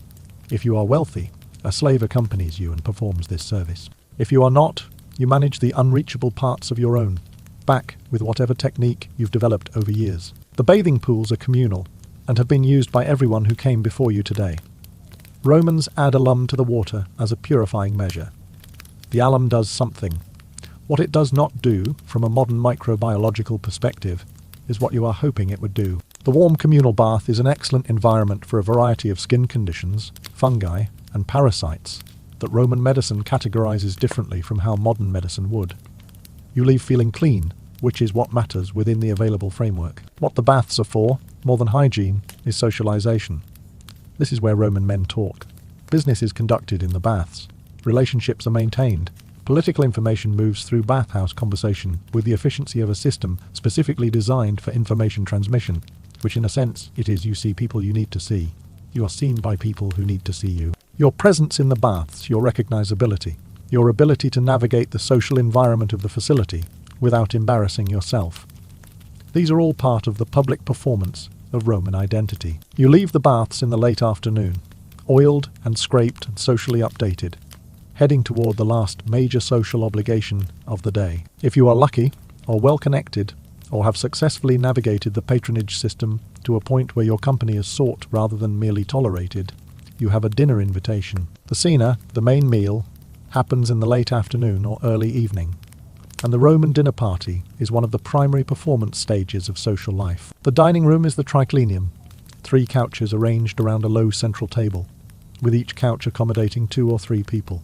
If you are wealthy, a slave accompanies you and performs this service. If you are not, you manage the unreachable parts of your own, back with whatever technique you've developed over years. The bathing pools are communal and have been used by everyone who came before you today. Romans add alum to the water as a purifying measure. The alum does something. What it does not do, from a modern microbiological perspective, is what you are hoping it would do. The warm communal bath is an excellent environment for a variety of skin conditions, fungi, and parasites that Roman medicine categorizes differently from how modern medicine would. You leave feeling clean, which is what matters within the available framework. What the baths are for, more than hygiene, is socialization. This is where Roman men talk. Business is conducted in the baths. Relationships are maintained. Political information moves through bathhouse conversation with the efficiency of a system specifically designed for information transmission. which in a sense it is. You see people you need to see. You are seen by people who need to see you. Your presence in the baths, your recognizability, your ability to navigate the social environment of the facility without embarrassing yourself. These are all part of the public performance of Roman identity. You leave the baths in the late afternoon, oiled and scraped and socially updated, heading toward the last major social obligation of the day. If you are lucky, or well connected, or have successfully navigated the patronage system to a point where your company is sought rather than merely tolerated, you have a dinner invitation. The cena, the main meal, happens in the late afternoon or early evening, and the Roman dinner party is one of the primary performance stages of social life. The dining room is the triclinium, 3 couches arranged around a low central table, with each couch accommodating 2 or 3 people.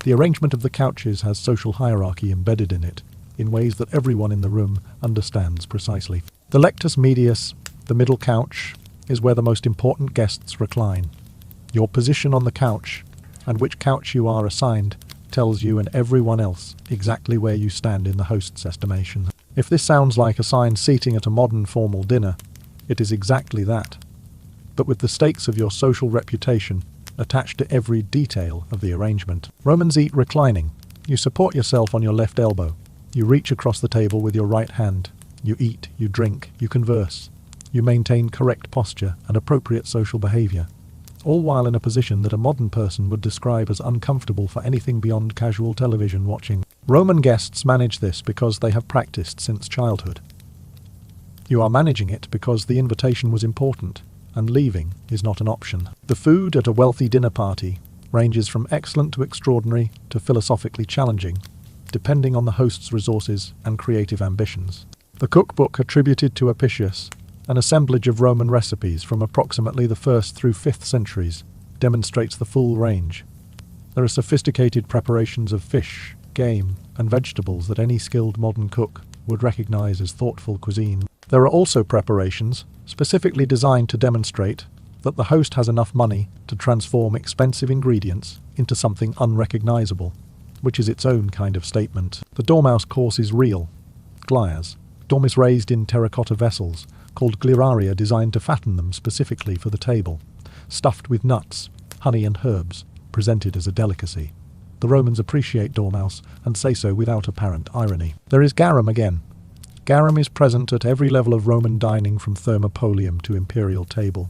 The arrangement of the couches has social hierarchy embedded in it, in ways that everyone in the room understands precisely. The lectus medius, the middle couch, is where the most important guests recline. Your position on the couch, and which couch you are assigned, tells you and everyone else exactly where you stand in the host's estimation. If this sounds like assigned seating at a modern formal dinner, it is exactly that, but with the stakes of your social reputation attached to every detail of the arrangement. Romans eat reclining. You support yourself on your left elbow. You reach across the table with your right hand. You eat, you drink, you converse. You maintain correct posture and appropriate social behavior, all while in a position that a modern person would describe as uncomfortable for anything beyond casual television watching. Roman guests manage this because they have practiced since childhood. You are managing it because the invitation was important, and leaving is not an option. The food at a wealthy dinner party ranges from excellent to extraordinary to philosophically challenging, depending on the host's resources and creative ambitions. The cookbook attributed to Apicius, an assemblage of Roman recipes from approximately the 1st through 5th centuries, demonstrates the full range. There are sophisticated preparations of fish, game, and vegetables that any skilled modern cook would recognize as thoughtful cuisine. There are also preparations specifically designed to demonstrate that the host has enough money to transform expensive ingredients into something unrecognizable, which is its own kind of statement. The dormouse course is real. Glyas. Dormice raised in terracotta vessels, called gliraria, designed to fatten them specifically for the table, stuffed with nuts, honey and herbs, presented as a delicacy. The Romans appreciate dormouse and say so without apparent irony. There is garum again. Garum is present at every level of Roman dining from thermopolium to imperial table.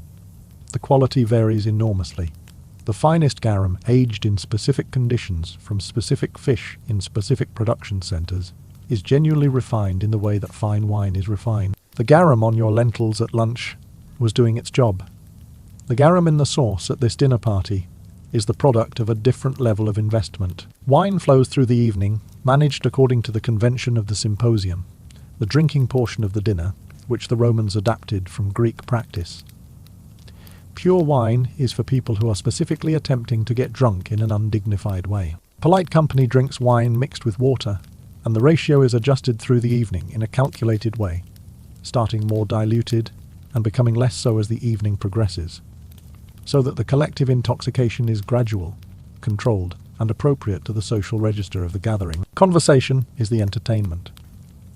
The quality varies enormously. The finest garum, aged in specific conditions from specific fish in specific production centres, is genuinely refined in the way that fine wine is refined. The garum on your lentils at lunch was doing its job. The garum in the sauce at this dinner party is the product of a different level of investment. Wine flows through the evening, managed according to the convention of the symposium, the drinking portion of the dinner, which the Romans adapted from Greek practice. Pure wine is for people who are specifically attempting to get drunk in an undignified way. Polite company drinks wine mixed with water, and the ratio is adjusted through the evening in a calculated way, starting more diluted and becoming less so as the evening progresses, so that the collective intoxication is gradual, controlled, and appropriate to the social register of the gathering. Conversation is the entertainment.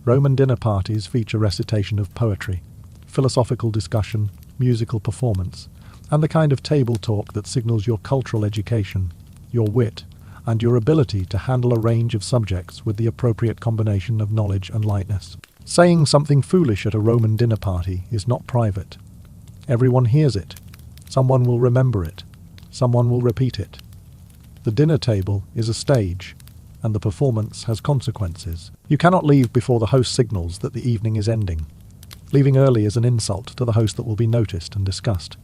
Roman dinner parties feature recitation of poetry, philosophical discussion, musical performance, and the kind of table talk that signals your cultural education, your wit, and your ability to handle a range of subjects with the appropriate combination of knowledge and lightness. Saying something foolish at a Roman dinner party is not private. Everyone hears it. Someone will remember it. Someone will repeat it. The dinner table is a stage, and the performance has consequences. You cannot leave before the host signals that the evening is ending. Leaving early is an insult to the host that will be noticed and discussed.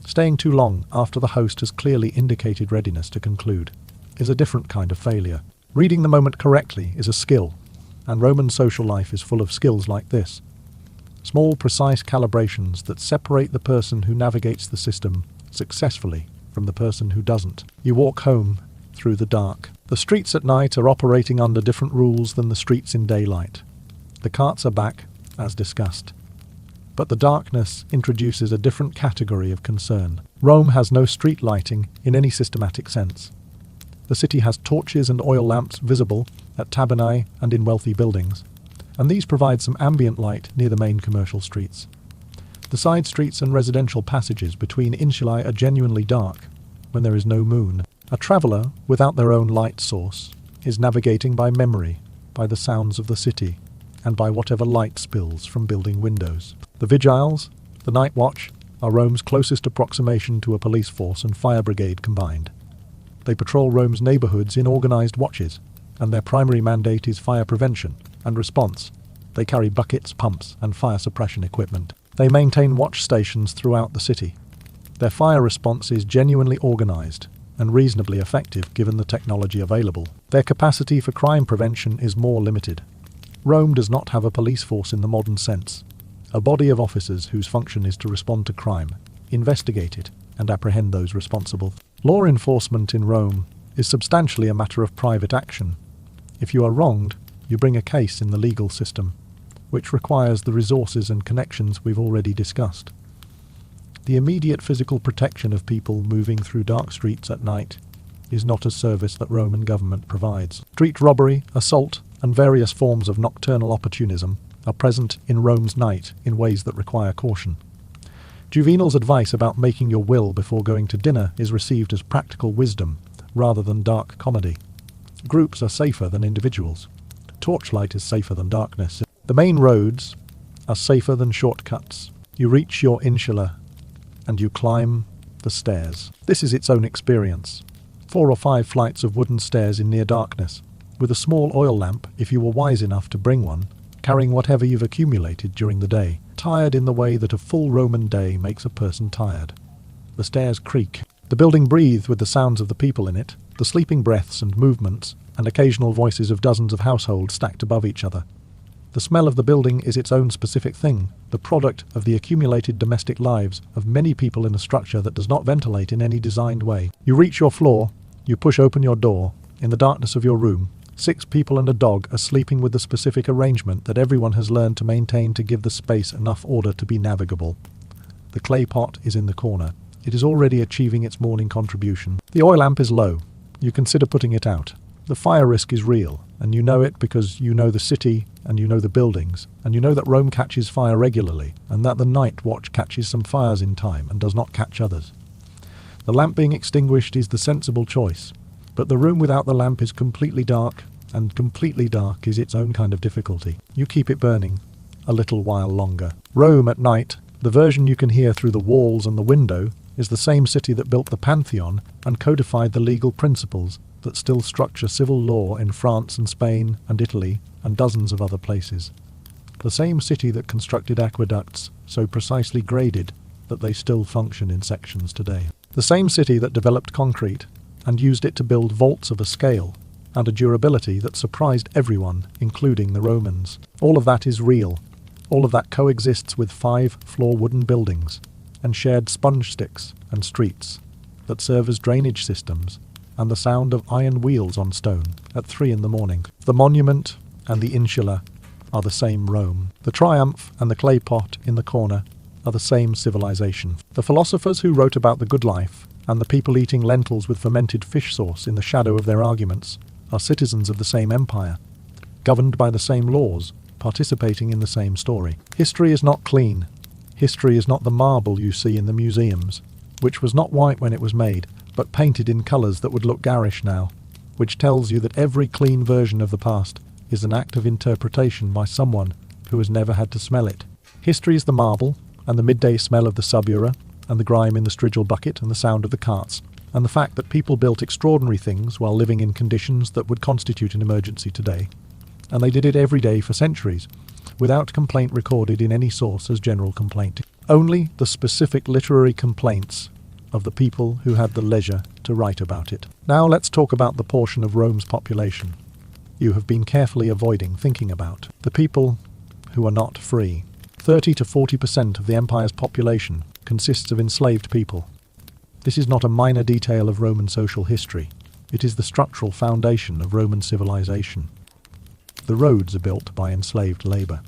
Staying too long after the host has clearly indicated readiness to conclude is a different kind of failure. Reading the moment correctly is a skill, and Roman social life is full of skills like this. Small, precise calibrations that separate the person who navigates the system successfully from the person who doesn't. You walk home through the dark. The streets at night are operating under different rules than the streets in daylight. The carts are back, as discussed. But the darkness introduces a different category of concern. Rome has no street lighting in any systematic sense. The city has torches and oil lamps visible at tabernae and in wealthy buildings, and these provide some ambient light near the main commercial streets. The side streets and residential passages between insulae are genuinely dark when there is no moon. A traveller, without their own light source, is navigating by memory, by the sounds of the city, and by whatever light spills from building windows. The vigiles, the night watch, are Rome's closest approximation to a police force and fire brigade combined. They patrol Rome's neighbourhoods in organised watches, and their primary mandate is fire prevention and response. They carry buckets, pumps, and fire suppression equipment. They maintain watch stations throughout the city. Their fire response is genuinely organised and reasonably effective given the technology available. Their capacity for crime prevention is more limited. Rome does not have a police force in the modern sense, a body of officers whose function is to respond to crime, investigate it, and apprehend those responsible. Law enforcement in Rome is substantially a matter of private action. If you are wronged, you bring a case in the legal system, which requires the resources and connections we've already discussed. The immediate physical protection of people moving through dark streets at night is not a service that Roman government provides. Street robbery, assault, and various forms of nocturnal opportunism are present in Rome's night in ways that require caution. Juvenal's advice about making your will before going to dinner is received as practical wisdom rather than dark comedy. Groups are safer than individuals. Torchlight is safer than darkness. The main roads are safer than shortcuts. You reach your insula and you climb the stairs. This is its own experience. 4 or 5 flights of wooden stairs in near darkness, with a small oil lamp if you were wise enough to bring one, carrying whatever you've accumulated during the day. Tired in the way that a full Roman day makes a person tired. The stairs creak. The building breathes with the sounds of the people in it, the sleeping breaths and movements, and occasional voices of dozens of households stacked above each other. The smell of the building is its own specific thing, the product of the accumulated domestic lives of many people in a structure that does not ventilate in any designed way. You reach your floor, you push open your door. In the darkness of your room, 6 people and a dog are sleeping with the specific arrangement that everyone has learned to maintain to give the space enough order to be navigable. The clay pot is in the corner. It is already achieving its morning contribution. The oil lamp is low. You consider putting it out. The fire risk is real, and you know it because you know the city and you know the buildings, and you know that Rome catches fire regularly, and that the night watch catches some fires in time and does not catch others. The lamp being extinguished is the sensible choice, but the room without the lamp is completely dark, and completely dark is its own kind of difficulty. You keep it burning a little while longer. Rome at night, the version you can hear through the walls and the window, is the same city that built the Pantheon and codified the legal principles that still structure civil law in France and Spain and Italy and dozens of other places. The same city that constructed aqueducts so precisely graded that they still function in sections today. The same city that developed concrete and used it to build vaults of a scale and a durability that surprised everyone, including the Romans. All of that is real. All of that coexists with 5-floor wooden buildings and shared sponge sticks and streets that serve as drainage systems, and the sound of iron wheels on stone at 3 in the morning. The monument and the insula are the same Rome. The triumph and the clay pot in the corner are the same civilization. The philosophers who wrote about the good life and the people eating lentils with fermented fish sauce in the shadow of their arguments are citizens of the same empire, governed by the same laws, participating in the same story. History is not clean. History is not the marble you see in the museums, which was not white when it was made, but painted in colours that would look garish now, which tells you that every clean version of the past is an act of interpretation by someone who has never had to smell it. History is the marble, and the midday smell of the subura, and the grime in the strigil bucket, and the sound of the carts, and the fact that people built extraordinary things while living in conditions that would constitute an emergency today. And they did it every day for centuries, without complaint recorded in any source as general complaint. Only the specific literary complaints of the people who had the leisure to write about it. Now let's talk about the portion of Rome's population you have been carefully avoiding thinking about. The people who are not free. 30 to 40% of the empire's population consists of enslaved people. This is not a minor detail of Roman social history. It is the structural foundation of Roman civilization. The roads are built by enslaved labour.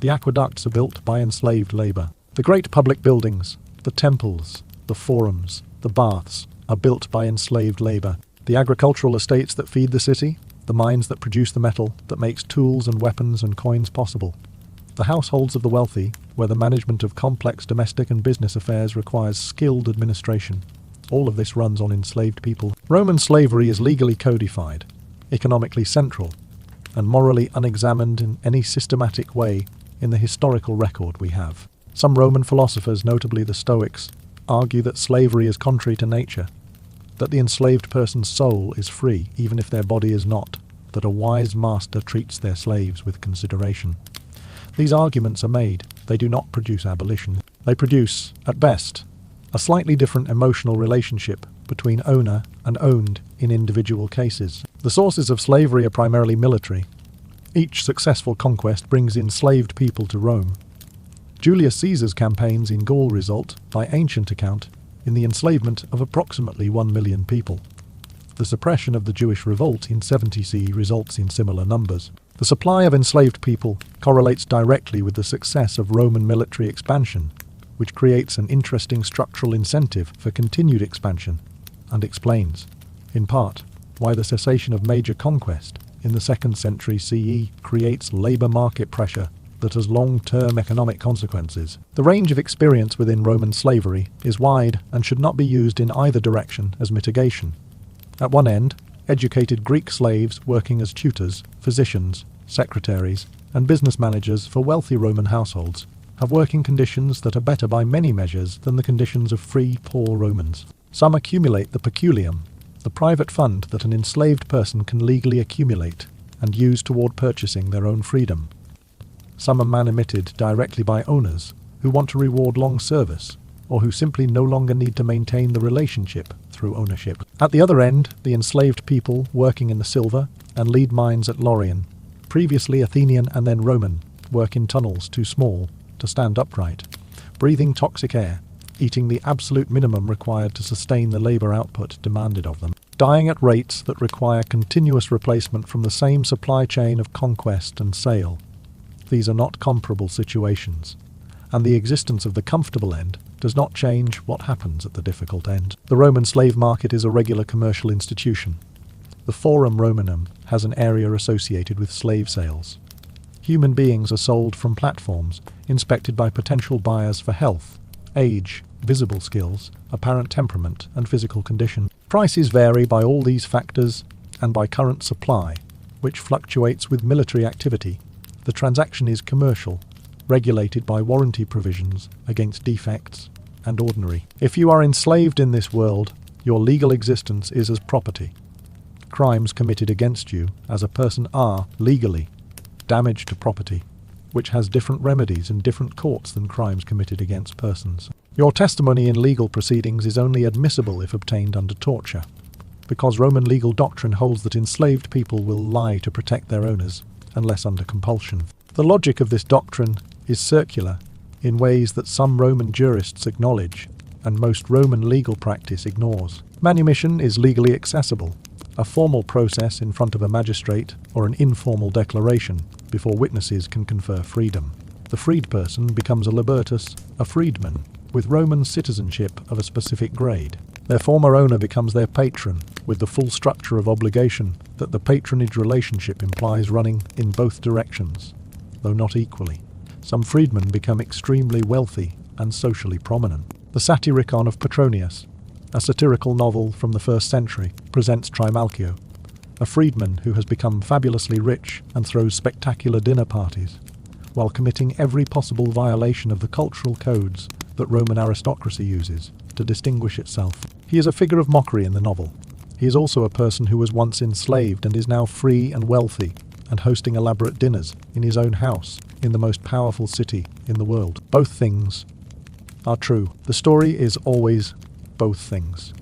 The aqueducts are built by enslaved labour. The great public buildings, the temples, the forums, the baths, are built by enslaved labour. The agricultural estates that feed the city, the mines that produce the metal that makes tools and weapons and coins possible. The households of the wealthy where the management of complex domestic and business affairs requires skilled administration. All of this runs on enslaved people. Roman slavery is legally codified, economically central, and morally unexamined in any systematic way in the historical record we have. Some Roman philosophers, notably the Stoics, argue that slavery is contrary to nature, that the enslaved person's soul is free even if their body is not, that a wise master treats their slaves with consideration. These arguments are made. They do not produce abolition. They produce, at best, a slightly different emotional relationship between owner and owned in individual cases. The sources of slavery are primarily military. Each successful conquest brings enslaved people to Rome. Julius Caesar's campaigns in Gaul result, by ancient account, in the enslavement of approximately 1 million people. The suppression of the Jewish revolt in 70 CE results in similar numbers. The supply of enslaved people correlates directly with the success of Roman military expansion, which creates an interesting structural incentive for continued expansion, and explains, in part, why the cessation of major conquest in the 2nd century CE creates labour market pressure that has long-term economic consequences. The range of experience within Roman slavery is wide and should not be used in either direction as mitigation. At one end, educated Greek slaves working as tutors, physicians, secretaries, and business managers for wealthy Roman households have working conditions that are better by many measures than the conditions of free, poor Romans. Some accumulate the peculium, the private fund that an enslaved person can legally accumulate and use toward purchasing their own freedom. Some are manumitted directly by owners who want to reward long service, or who simply no longer need to maintain the relationship through ownership. At the other end, the enslaved people working in the silver and lead mines at Lorien, previously Athenian and then Roman, work in tunnels too small to stand upright, breathing toxic air, eating the absolute minimum required to sustain the labour output demanded of them, dying at rates that require continuous replacement from the same supply chain of conquest and sale. These are not comparable situations, and the existence of the comfortable end does not change what happens at the difficult end. The Roman slave market is a regular commercial institution. The Forum Romanum has an area associated with slave sales. Human beings are sold from platforms inspected by potential buyers for health, age, visible skills, apparent temperament, and physical condition. Prices vary by all these factors and by current supply, which fluctuates with military activity. The transaction is commercial, regulated by warranty provisions against defects, and ordinary. If you are enslaved in this world, your legal existence is as property. Crimes committed against you as a person are, legally, damage to property, which has different remedies in different courts than crimes committed against persons. Your testimony in legal proceedings is only admissible if obtained under torture, because Roman legal doctrine holds that enslaved people will lie to protect their owners, unless under compulsion. The logic of this doctrine is circular in ways that some Roman jurists acknowledge and most Roman legal practice ignores. Manumission is legally accessible, a formal process in front of a magistrate or an informal declaration before witnesses can confer freedom. The freed person becomes a libertus, a freedman, with Roman citizenship of a specific grade. Their former owner becomes their patron, with the full structure of obligation that the patronage relationship implies running in both directions, though not equally. Some freedmen become extremely wealthy and socially prominent. The Satyricon of Petronius, a satirical novel from the 1st century, presents Trimalchio, a freedman who has become fabulously rich and throws spectacular dinner parties, while committing every possible violation of the cultural codes that Roman aristocracy uses to distinguish itself. He is a figure of mockery in the novel. He is also a person who was once enslaved and is now free and wealthy and hosting elaborate dinners in his own house in the most powerful city in the world. Both things are true. The story is always both things.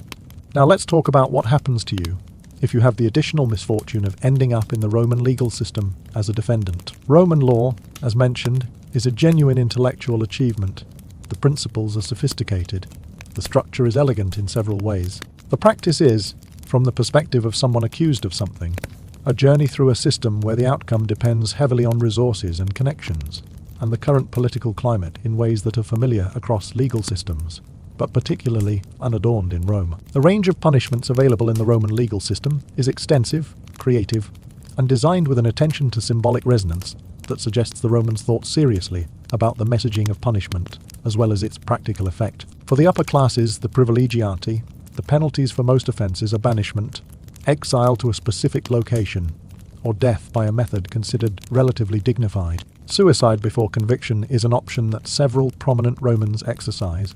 Now let's talk about what happens to you if you have the additional misfortune of ending up in the Roman legal system as a defendant. Roman law, as mentioned, is a genuine intellectual achievement. The principles are sophisticated. The structure is elegant in several ways. The practice is, from the perspective of someone accused of something, a journey through a system where the outcome depends heavily on resources and connections, and the current political climate in ways that are familiar across legal systems, but particularly unadorned in Rome. The range of punishments available in the Roman legal system is extensive, creative, and designed with an attention to symbolic resonance that suggests the Romans thought seriously about the messaging of punishment, as well as its practical effect. For the upper classes, the privilegiati, the penalties for most offences are banishment, exile to a specific location, or death by a method considered relatively dignified. Suicide before conviction is an option that several prominent Romans exercise,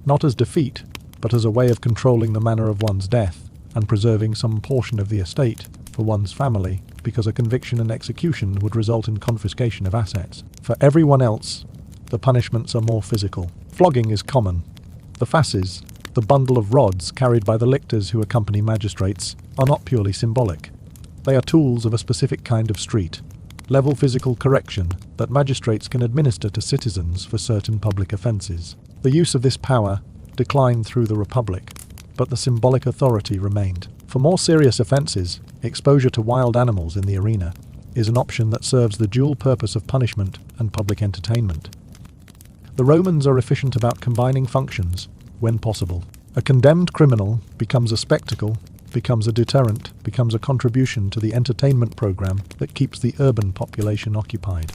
not as defeat, but as a way of controlling the manner of one's death and preserving some portion of the estate for one's family, because a conviction and execution would result in confiscation of assets. For everyone else, the punishments are more physical. Flogging is common. The fasces, the bundle of rods carried by the lictors who accompany magistrates, are not purely symbolic. They are tools of a specific kind of street, level physical correction that magistrates can administer to citizens for certain public offences. The use of this power declined through the Republic, but the symbolic authority remained. For more serious offences, exposure to wild animals in the arena is an option that serves the dual purpose of punishment and public entertainment. The Romans are efficient about combining functions when possible. A condemned criminal becomes a spectacle, becomes a deterrent, becomes a contribution to the entertainment program that keeps the urban population occupied.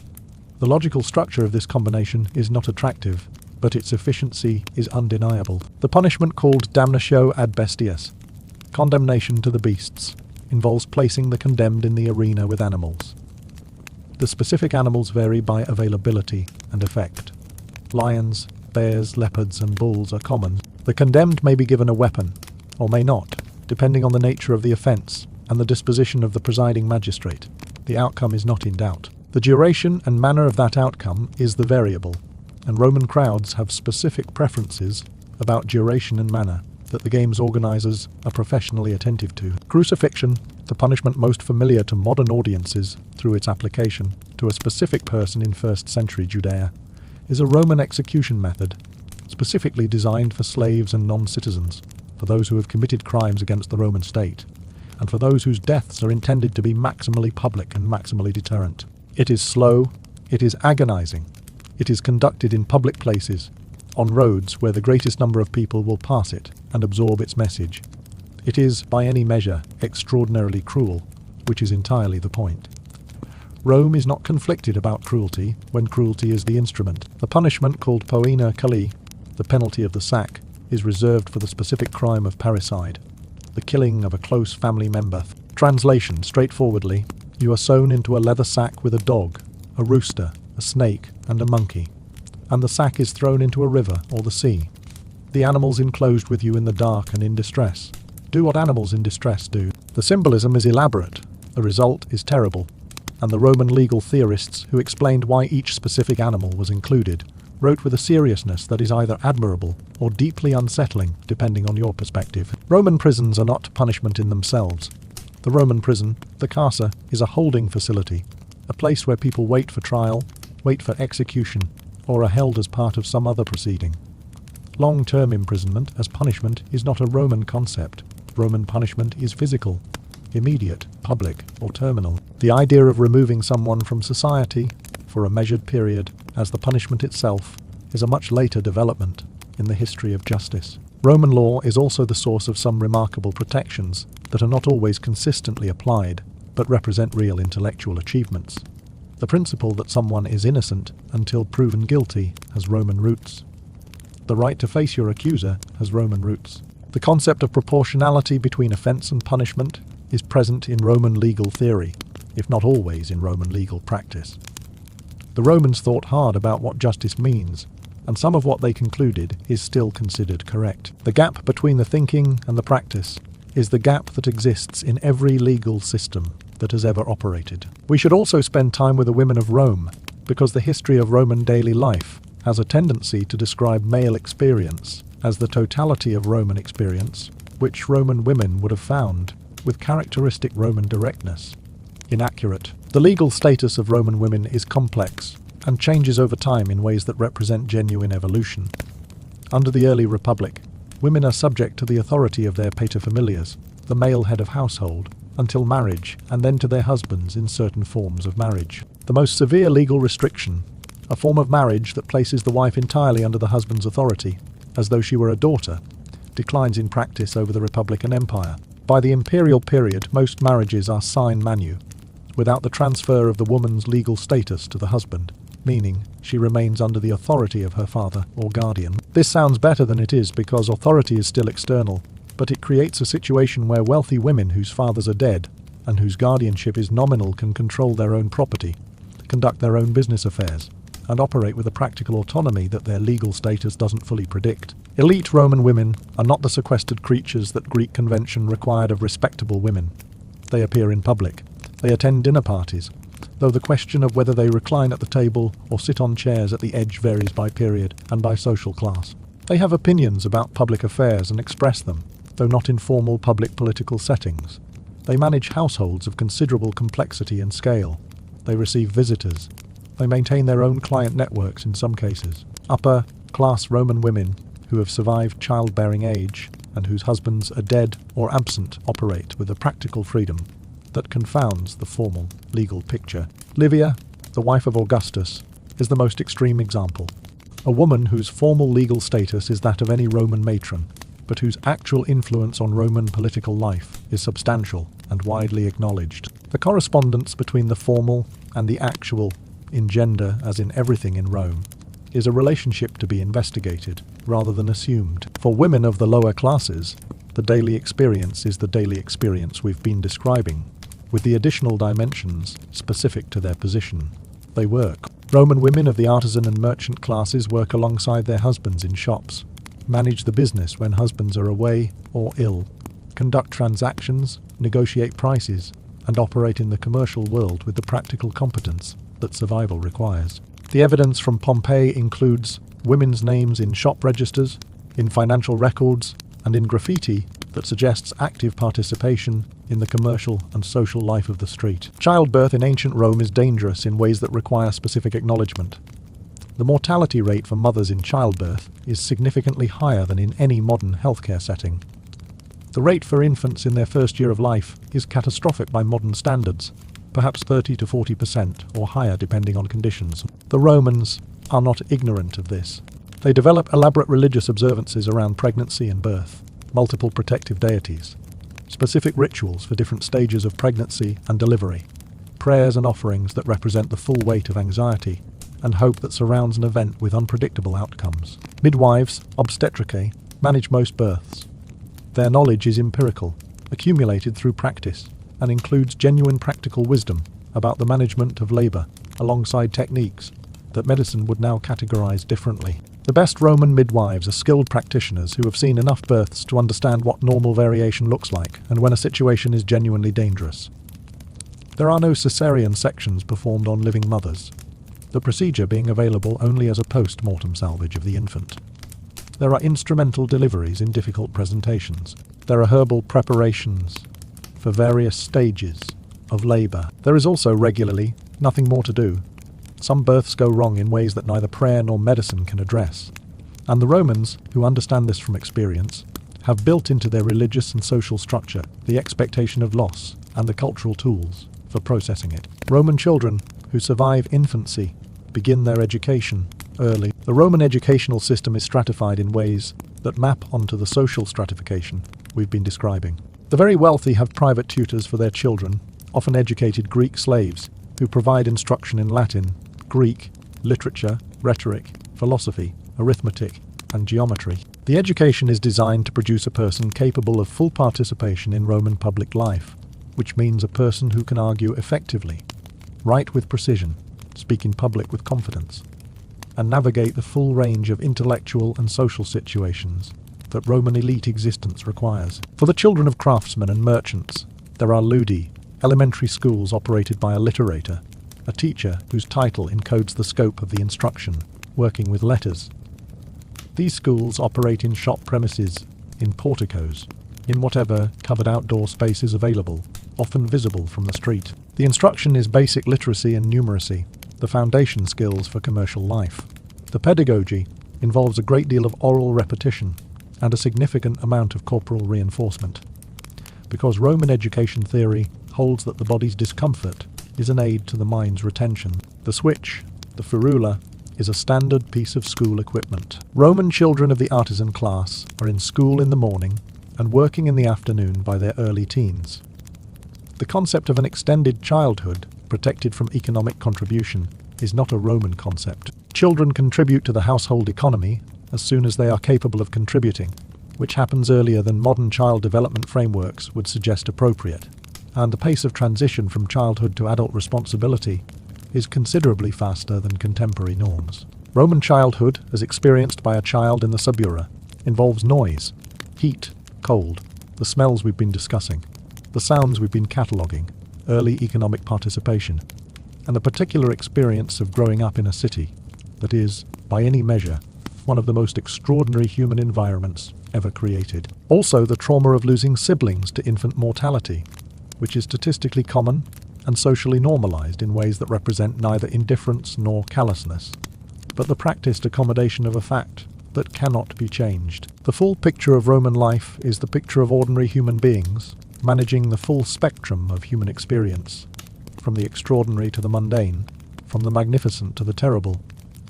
The logical structure of this combination is not attractive, but its efficiency is undeniable. The punishment called damnatio ad bestias, condemnation to the beasts, involves placing the condemned in the arena with animals. The specific animals vary by availability and effect. Lions, bears, leopards, and bulls are common. The condemned may be given a weapon, or may not, depending on the nature of the offence and the disposition of the presiding magistrate. The outcome is not in doubt. The duration and manner of that outcome is the variable, and Roman crowds have specific preferences about duration and manner that the game's organisers are professionally attentive to. Crucifixion, the punishment most familiar to modern audiences through its application to a specific person in 1st century Judea, is a Roman execution method specifically designed for slaves and non-citizens, for those who have committed crimes against the Roman state, and for those whose deaths are intended to be maximally public and maximally deterrent. It is slow, it is agonizing, it is conducted in public places, on roads where the greatest number of people will pass it and absorb its message. It is, by any measure, extraordinarily cruel, which is entirely the point. Rome is not conflicted about cruelty when cruelty is the instrument. The punishment called poena cali, the penalty of the sack, is reserved for the specific crime of parricide, the killing of a close family member. Translation, straightforwardly, you are sewn into a leather sack with a dog, a rooster, a snake, and a monkey, and the sack is thrown into a river or the sea. The animals enclosed with you in the dark and in distress. Do what animals in distress do. The symbolism is elaborate, the result is terrible, and the Roman legal theorists who explained why each specific animal was included wrote with a seriousness that is either admirable or deeply unsettling, depending on your perspective. Roman prisons are not punishment in themselves. The Roman prison, the carcer, is a holding facility, a place where people wait for trial, wait for execution, or are held as part of some other proceeding. Long-term imprisonment as punishment is not a Roman concept. Roman punishment is physical, immediate, public, or terminal. The idea of removing someone from society for a measured period as the punishment itself is a much later development in the history of justice. Roman law is also the source of some remarkable protections that are not always consistently applied, but represent real intellectual achievements. The principle that someone is innocent until proven guilty has Roman roots. The right to face your accuser has Roman roots. The concept of proportionality between offence and punishment is present in Roman legal theory, if not always in Roman legal practice. The Romans thought hard about what justice means, and some of what they concluded is still considered correct. The gap between the thinking and the practice is the gap that exists in every legal system that has ever operated. We should also spend time with the women of Rome, because the history of Roman daily life has a tendency to describe male experience as the totality of Roman experience, which Roman women would have found, with characteristic Roman directness, inaccurate. The legal status of Roman women is complex and changes over time in ways that represent genuine evolution. Under the early Republic, women are subject to the authority of their paterfamilias, the male head of household, until marriage, and then to their husbands in certain forms of marriage. The most severe legal restriction, a form of marriage that places the wife entirely under the husband's authority, as though she were a daughter, declines in practice over the Republican Empire. By the imperial period, most marriages are sine manu, without the transfer of the woman's legal status to the husband, meaning she remains under the authority of her father or guardian. This sounds better than it is because authority is still external, but it creates a situation where wealthy women whose fathers are dead and whose guardianship is nominal can control their own property, conduct their own business affairs, and operate with a practical autonomy that their legal status doesn't fully predict. Elite Roman women are not the sequestered creatures that Greek convention required of respectable women. They appear in public. They attend dinner parties, though the question of whether they recline at the table or sit on chairs at the edge varies by period and by social class. They have opinions about public affairs and express them, though not in formal public political settings. They manage households of considerable complexity and scale. They receive visitors. They maintain their own client networks in some cases. Upper-class Roman women who have survived childbearing age and whose husbands are dead or absent operate with a practical freedom that confounds the formal legal picture. Livia, the wife of Augustus, is the most extreme example. A woman whose formal legal status is that of any Roman matron, but whose actual influence on Roman political life is substantial and widely acknowledged. The correspondence between the formal and the actual, in gender as in everything in Rome, is a relationship to be investigated rather than assumed. For women of the lower classes, the daily experience is the daily experience we've been describing, with the additional dimensions specific to their position. They work. Roman women of the artisan and merchant classes work alongside their husbands in shops, manage the business when husbands are away or ill, conduct transactions, negotiate prices, and operate in the commercial world with the practical competence that survival requires. The evidence from Pompeii includes women's names in shop registers, in financial records, and in graffiti that suggests active participation in the commercial and social life of the street. Childbirth in ancient Rome is dangerous in ways that require specific acknowledgement. The mortality rate for mothers in childbirth is significantly higher than in any modern healthcare setting. The rate for infants in their first year of life is catastrophic by modern standards, perhaps 30 to 40% or higher depending on conditions. The Romans are not ignorant of this. They develop elaborate religious observances around pregnancy and birth, multiple protective deities, specific rituals for different stages of pregnancy and delivery, prayers and offerings that represent the full weight of anxiety and hope that surrounds an event with unpredictable outcomes. Midwives, obstetricae, manage most births. Their knowledge is empirical, accumulated through practice, and includes genuine practical wisdom about the management of labor, alongside techniques that medicine would now categorize differently. The best Roman midwives are skilled practitioners who have seen enough births to understand what normal variation looks like and when a situation is genuinely dangerous. There are no cesarean sections performed on living mothers, the procedure being available only as a post-mortem salvage of the infant. There are instrumental deliveries in difficult presentations. There are herbal preparations for various stages of labor. There is also regularly nothing more to do. Some births go wrong in ways that neither prayer nor medicine can address. And the Romans, who understand this from experience, have built into their religious and social structure the expectation of loss and the cultural tools for processing it. Roman children who survive infancy begin their education early. The Roman educational system is stratified in ways that map onto the social stratification we've been describing. The very wealthy have private tutors for their children, often educated Greek slaves, who provide instruction in Latin, Greek, literature, rhetoric, philosophy, arithmetic, and geometry. The education is designed to produce a person capable of full participation in Roman public life, which means a person who can argue effectively, write with precision, speak in public with confidence, and navigate the full range of intellectual and social situations that Roman elite existence requires. For the children of craftsmen and merchants, there are ludi, elementary schools operated by a literator, a teacher whose title encodes the scope of the instruction, working with letters. These schools operate in shop premises, in porticos, in whatever covered outdoor space is available, often visible from the street. The instruction is basic literacy and numeracy, the foundation skills for commercial life. The pedagogy involves a great deal of oral repetition and a significant amount of corporal reinforcement, because Roman education theory holds that the body's discomfort is an aid to the mind's retention. The switch, the ferula, is a standard piece of school equipment. Roman children of the artisan class are in school in the morning and working in the afternoon by their early teens. The concept of an extended childhood, protected from economic contribution, is not a Roman concept. Children contribute to the household economy as soon as they are capable of contributing, which happens earlier than modern child development frameworks would suggest appropriate. And the pace of transition from childhood to adult responsibility is considerably faster than contemporary norms. Roman childhood, as experienced by a child in the subura, involves noise, heat, cold, the smells we've been discussing, the sounds we've been cataloguing, early economic participation, and the particular experience of growing up in a city that is, by any measure, one of the most extraordinary human environments ever created. Also, the trauma of losing siblings to infant mortality, which is statistically common and socially normalized in ways that represent neither indifference nor callousness, but the practiced accommodation of a fact that cannot be changed. The full picture of Roman life is the picture of ordinary human beings managing the full spectrum of human experience, from the extraordinary to the mundane, from the magnificent to the terrible,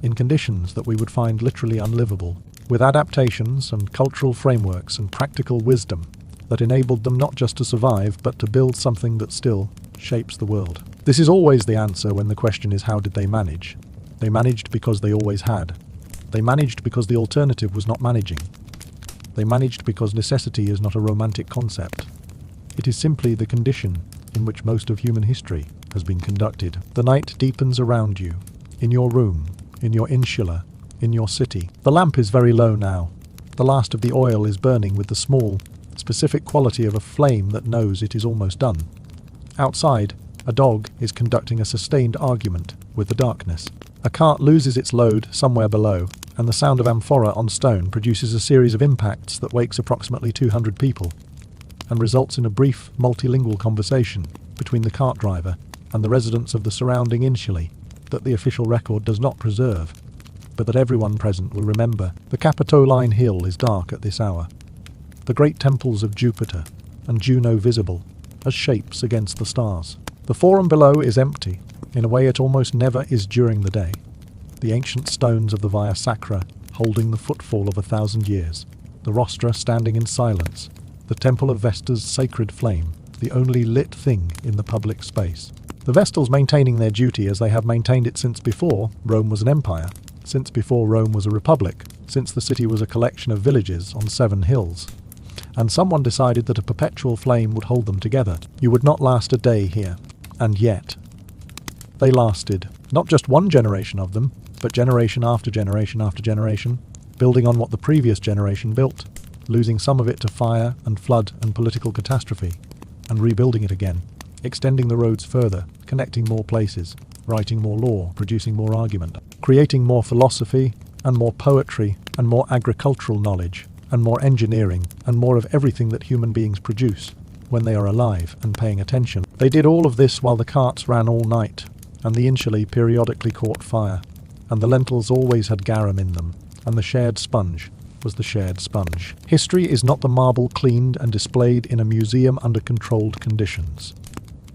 in conditions that we would find literally unlivable, with adaptations and cultural frameworks and practical wisdom that enabled them not just to survive, but to build something that still shapes the world. This is always the answer when the question is, how did they manage? They managed because they always had. They managed because the alternative was not managing. They managed because necessity is not a romantic concept. It is simply the condition in which most of human history has been conducted. The night deepens around you, in your room, in your insula, in your city. The lamp is very low now. The last of the oil is burning with the small, specific quality of a flame that knows it is almost done. Outside, a dog is conducting a sustained argument with the darkness. A cart loses its load somewhere below, and the sound of amphora on stone produces a series of impacts that wakes approximately 200 people, and results in a brief, multilingual conversation between the cart driver and the residents of the surrounding insulae that the official record does not preserve, but that everyone present will remember. The Capitoline Hill is dark at this hour. The great temples of Jupiter and Juno visible as shapes against the stars. The forum below is empty, in a way it almost never is during the day. The ancient stones of the Via Sacra holding the footfall of 1,000 years, the rostra standing in silence, the Temple of Vesta's sacred flame, the only lit thing in the public space. The Vestals maintaining their duty as they have maintained it since before Rome was an empire, since before Rome was a republic, since the city was a collection of villages on 7 hills. And someone decided that a perpetual flame would hold them together. You would not last a day here. And yet, they lasted. Not just one generation of them, but generation after generation after generation, building on what the previous generation built, losing some of it to fire and flood and political catastrophe, and rebuilding it again, extending the roads further, connecting more places, writing more law, producing more argument, creating more philosophy and more poetry and more agricultural knowledge and more engineering and more of everything that human beings produce when they are alive and paying attention. They did all of this while the carts ran all night, and the insulae periodically caught fire, and the lentils always had garum in them, and the shared sponge was the shared sponge. History is not the marble cleaned and displayed in a museum under controlled conditions.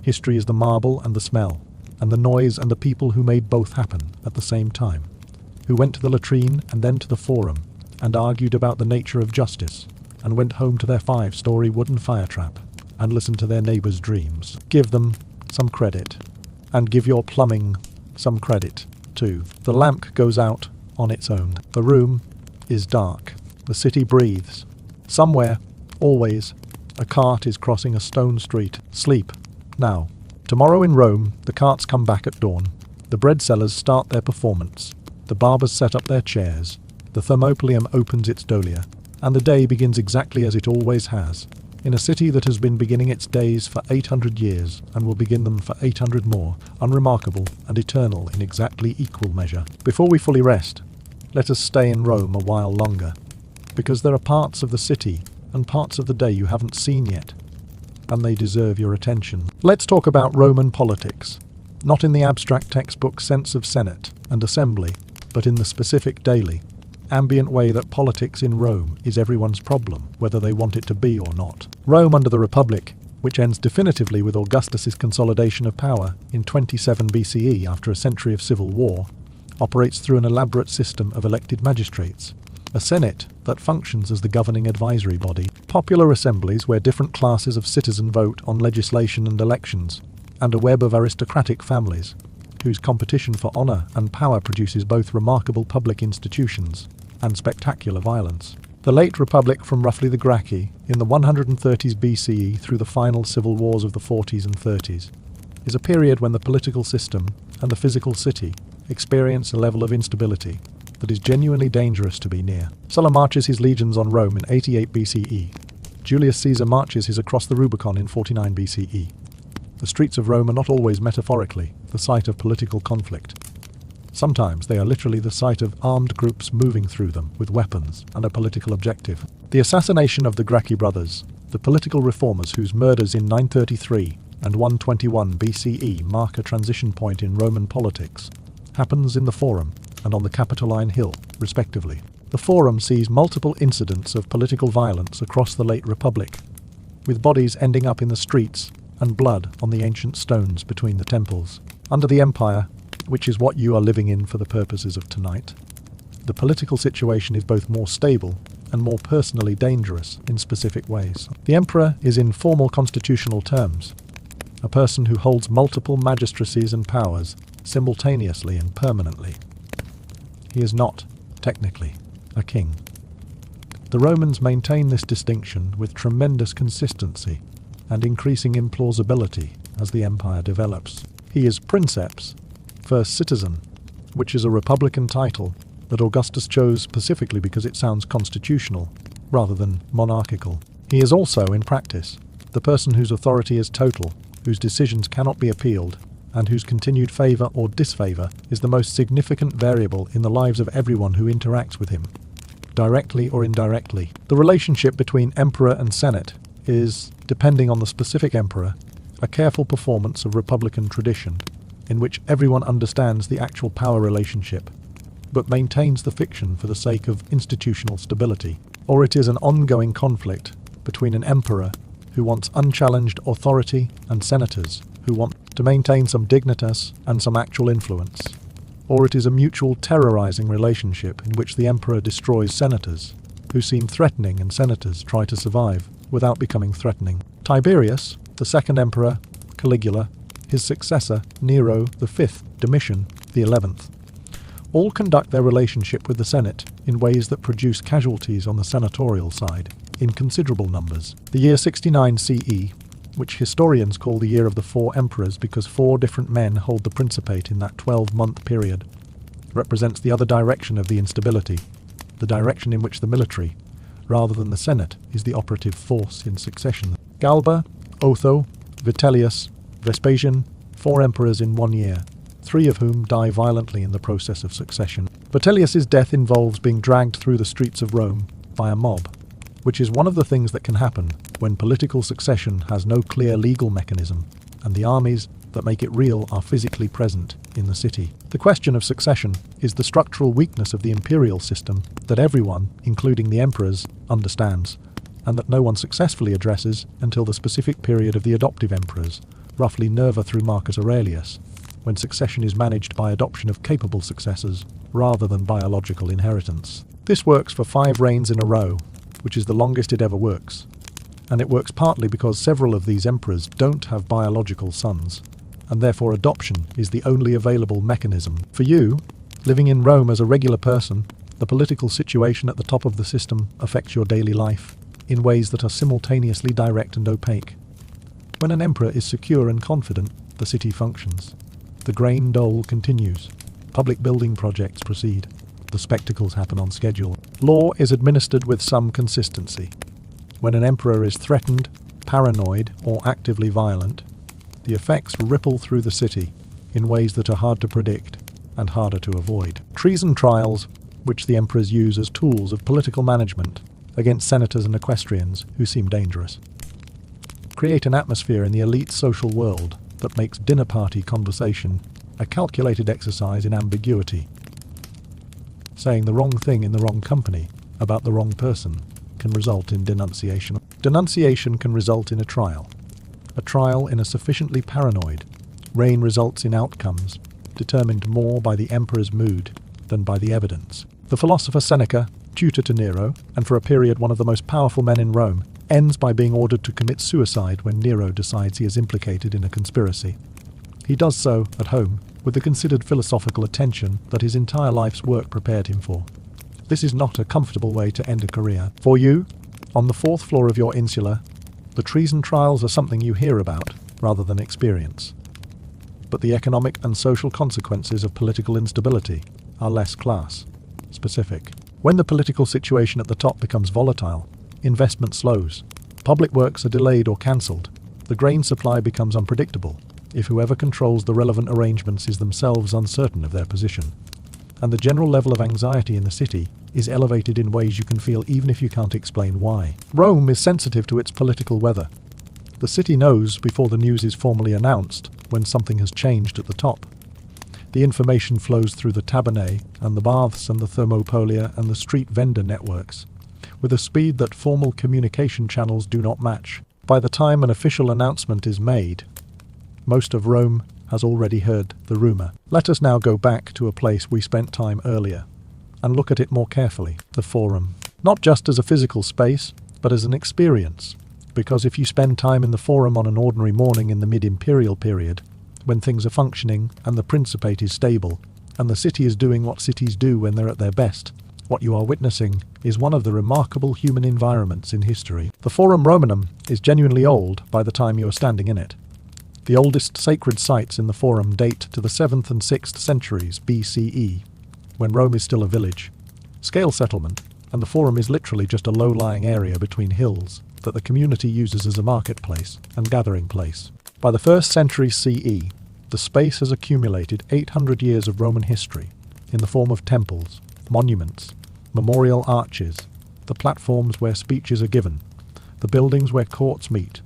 History is the marble and the smell, and the noise and the people who made both happen at the same time, who went to the latrine and then to the forum, and argued about the nature of justice, and went home to their 5-story wooden fire trap, and listened to their neighbours' dreams. Give them some credit, and give your plumbing some credit, too. The lamp goes out on its own. The room is dark. The city breathes. Somewhere, always, a cart is crossing a stone street. Sleep, now. Tomorrow in Rome, the carts come back at dawn. The bread sellers start their performance. The barbers set up their chairs. The Thermopylaeum opens its dolia. And the day begins exactly as it always has, in a city that has been beginning its days for 800 years and will begin them for 800 more, unremarkable and eternal in exactly equal measure. Before we fully rest, let us stay in Rome a while longer, because there are parts of the city and parts of the day you haven't seen yet, and they deserve your attention. Let's talk about Roman politics, not in the abstract textbook sense of Senate and Assembly, but in the specific daily, ambient way that politics in Rome is everyone's problem, whether they want it to be or not. Rome under the Republic, which ends definitively with Augustus's consolidation of power in 27 BCE after a century of civil war, operates through an elaborate system of elected magistrates, a senate that functions as the governing advisory body, popular assemblies where different classes of citizen vote on legislation and elections, and a web of aristocratic families, whose competition for honour and power produces both remarkable public institutions and spectacular violence. The late Republic from roughly the Gracchi, in the 130s BCE through the final civil wars of the 40s and 30s, is a period when the political system and the physical city experience a level of instability that is genuinely dangerous to be near. Sulla marches his legions on Rome in 88 BCE. Julius Caesar marches his across the Rubicon in 49 BCE. The streets of Rome are not always metaphorically the site of political conflict. Sometimes they are literally the site of armed groups moving through them with weapons and a political objective. The assassination of the Gracchi brothers, the political reformers whose murders in 933 and 121 BCE mark a transition point in Roman politics, happens in the Forum and on the Capitoline Hill, respectively. The Forum sees multiple incidents of political violence across the late Republic, with bodies ending up in the streets and blood on the ancient stones between the temples. Under the Empire, which is what you are living in for the purposes of tonight, the political situation is both more stable and more personally dangerous in specific ways. The Emperor is, in formal constitutional terms, a person who holds multiple magistracies and powers simultaneously and permanently. He is not, technically, a king. The Romans maintain this distinction with tremendous consistency and increasing implausibility as the empire develops. He is princeps, first citizen, which is a republican title that Augustus chose specifically because it sounds constitutional rather than monarchical. He is also, in practice, the person whose authority is total, whose decisions cannot be appealed, and whose continued favour or disfavour is the most significant variable in the lives of everyone who interacts with him, directly or indirectly. The relationship between emperor and senate is, depending on the specific emperor, a careful performance of republican tradition, in which everyone understands the actual power relationship, but maintains the fiction for the sake of institutional stability. Or it is an ongoing conflict between an emperor who wants unchallenged authority and senators who want to maintain some dignitas and some actual influence. Or it is a mutual terrorizing relationship in which the emperor destroys senators who seem threatening and senators try to survive without becoming threatening. Tiberius, the second emperor, Caligula, his successor, Nero the fifth, Domitian the 11th, all conduct their relationship with the Senate in ways that produce casualties on the senatorial side in considerable numbers. The year 69 CE, which historians call the year of the four emperors because 4 different men hold the principate in that 12-month period, represents the other direction of the instability, the direction in which the military, rather than the Senate, is the operative force in succession. Galba, Otho, Vitellius, Vespasian, 4 emperors in 1 year, 3 of whom die violently in the process of succession. Vitellius's death involves being dragged through the streets of Rome by a mob, which is one of the things that can happen when political succession has no clear legal mechanism and the armies that make it real are physically present in the city. The question of succession is the structural weakness of the imperial system that everyone, including the emperors, understands, and that no one successfully addresses until the specific period of the adoptive emperors, roughly Nerva through Marcus Aurelius, when succession is managed by adoption of capable successors rather than biological inheritance. This works for 5 reigns in a row, which is the longest it ever works, and it works partly because several of these emperors don't have biological sons, and therefore adoption is the only available mechanism. For you, living in Rome as a regular person, the political situation at the top of the system affects your daily life in ways that are simultaneously direct and opaque. When an emperor is secure and confident, the city functions. The grain dole continues. Public building projects proceed. The spectacles happen on schedule. Law is administered with some consistency. When an emperor is threatened, paranoid, or actively violent, the effects ripple through the city in ways that are hard to predict and harder to avoid. Treason trials, which the emperors use as tools of political management against senators and equestrians who seem dangerous, create an atmosphere in the elite social world that makes dinner party conversation a calculated exercise in ambiguity. Saying the wrong thing in the wrong company about the wrong person can result in denunciation. Denunciation can result in a trial. A trial in a sufficiently paranoid reign results in outcomes determined more by the emperor's mood than by the evidence. The philosopher Seneca tutor to Nero, and for a period one of the most powerful men in Rome, ends by being ordered to commit suicide when Nero decides he is implicated in a conspiracy. He does so, at home, with the considered philosophical attention that his entire life's work prepared him for. This is not a comfortable way to end a career. For you, on the 4th floor of your insula, the treason trials are something you hear about, rather than experience. But the economic and social consequences of political instability are less class-specific. When the political situation at the top becomes volatile, investment slows, public works are delayed or cancelled, the grain supply becomes unpredictable, if whoever controls the relevant arrangements is themselves uncertain of their position. And the general level of anxiety in the city is elevated in ways you can feel even if you can't explain why. Rome is sensitive to its political weather. The city knows before the news is formally announced when something has changed at the top. The information flows through the tabernae and the baths and the thermopolia and the street vendor networks, with a speed that formal communication channels do not match. By the time an official announcement is made, most of Rome has already heard the rumour. Let us now go back to a place we spent time earlier, and look at it more carefully, the Forum. Not just as a physical space, but as an experience. Because if you spend time in the Forum on an ordinary morning in the mid-imperial period, when things are functioning and the Principate is stable, and the city is doing what cities do when they're at their best, what you are witnessing is one of the remarkable human environments in history. The Forum Romanum is genuinely old by the time you are standing in it. The oldest sacred sites in the Forum date to the 7th and 6th centuries BCE, when Rome is still a village, scale settlement, and the Forum is literally just a low-lying area between hills that the community uses as a marketplace and gathering place. By the 1st century CE, the space has accumulated 800 years of Roman history in the form of temples, monuments, memorial arches, the platforms where speeches are given, the buildings where courts meet,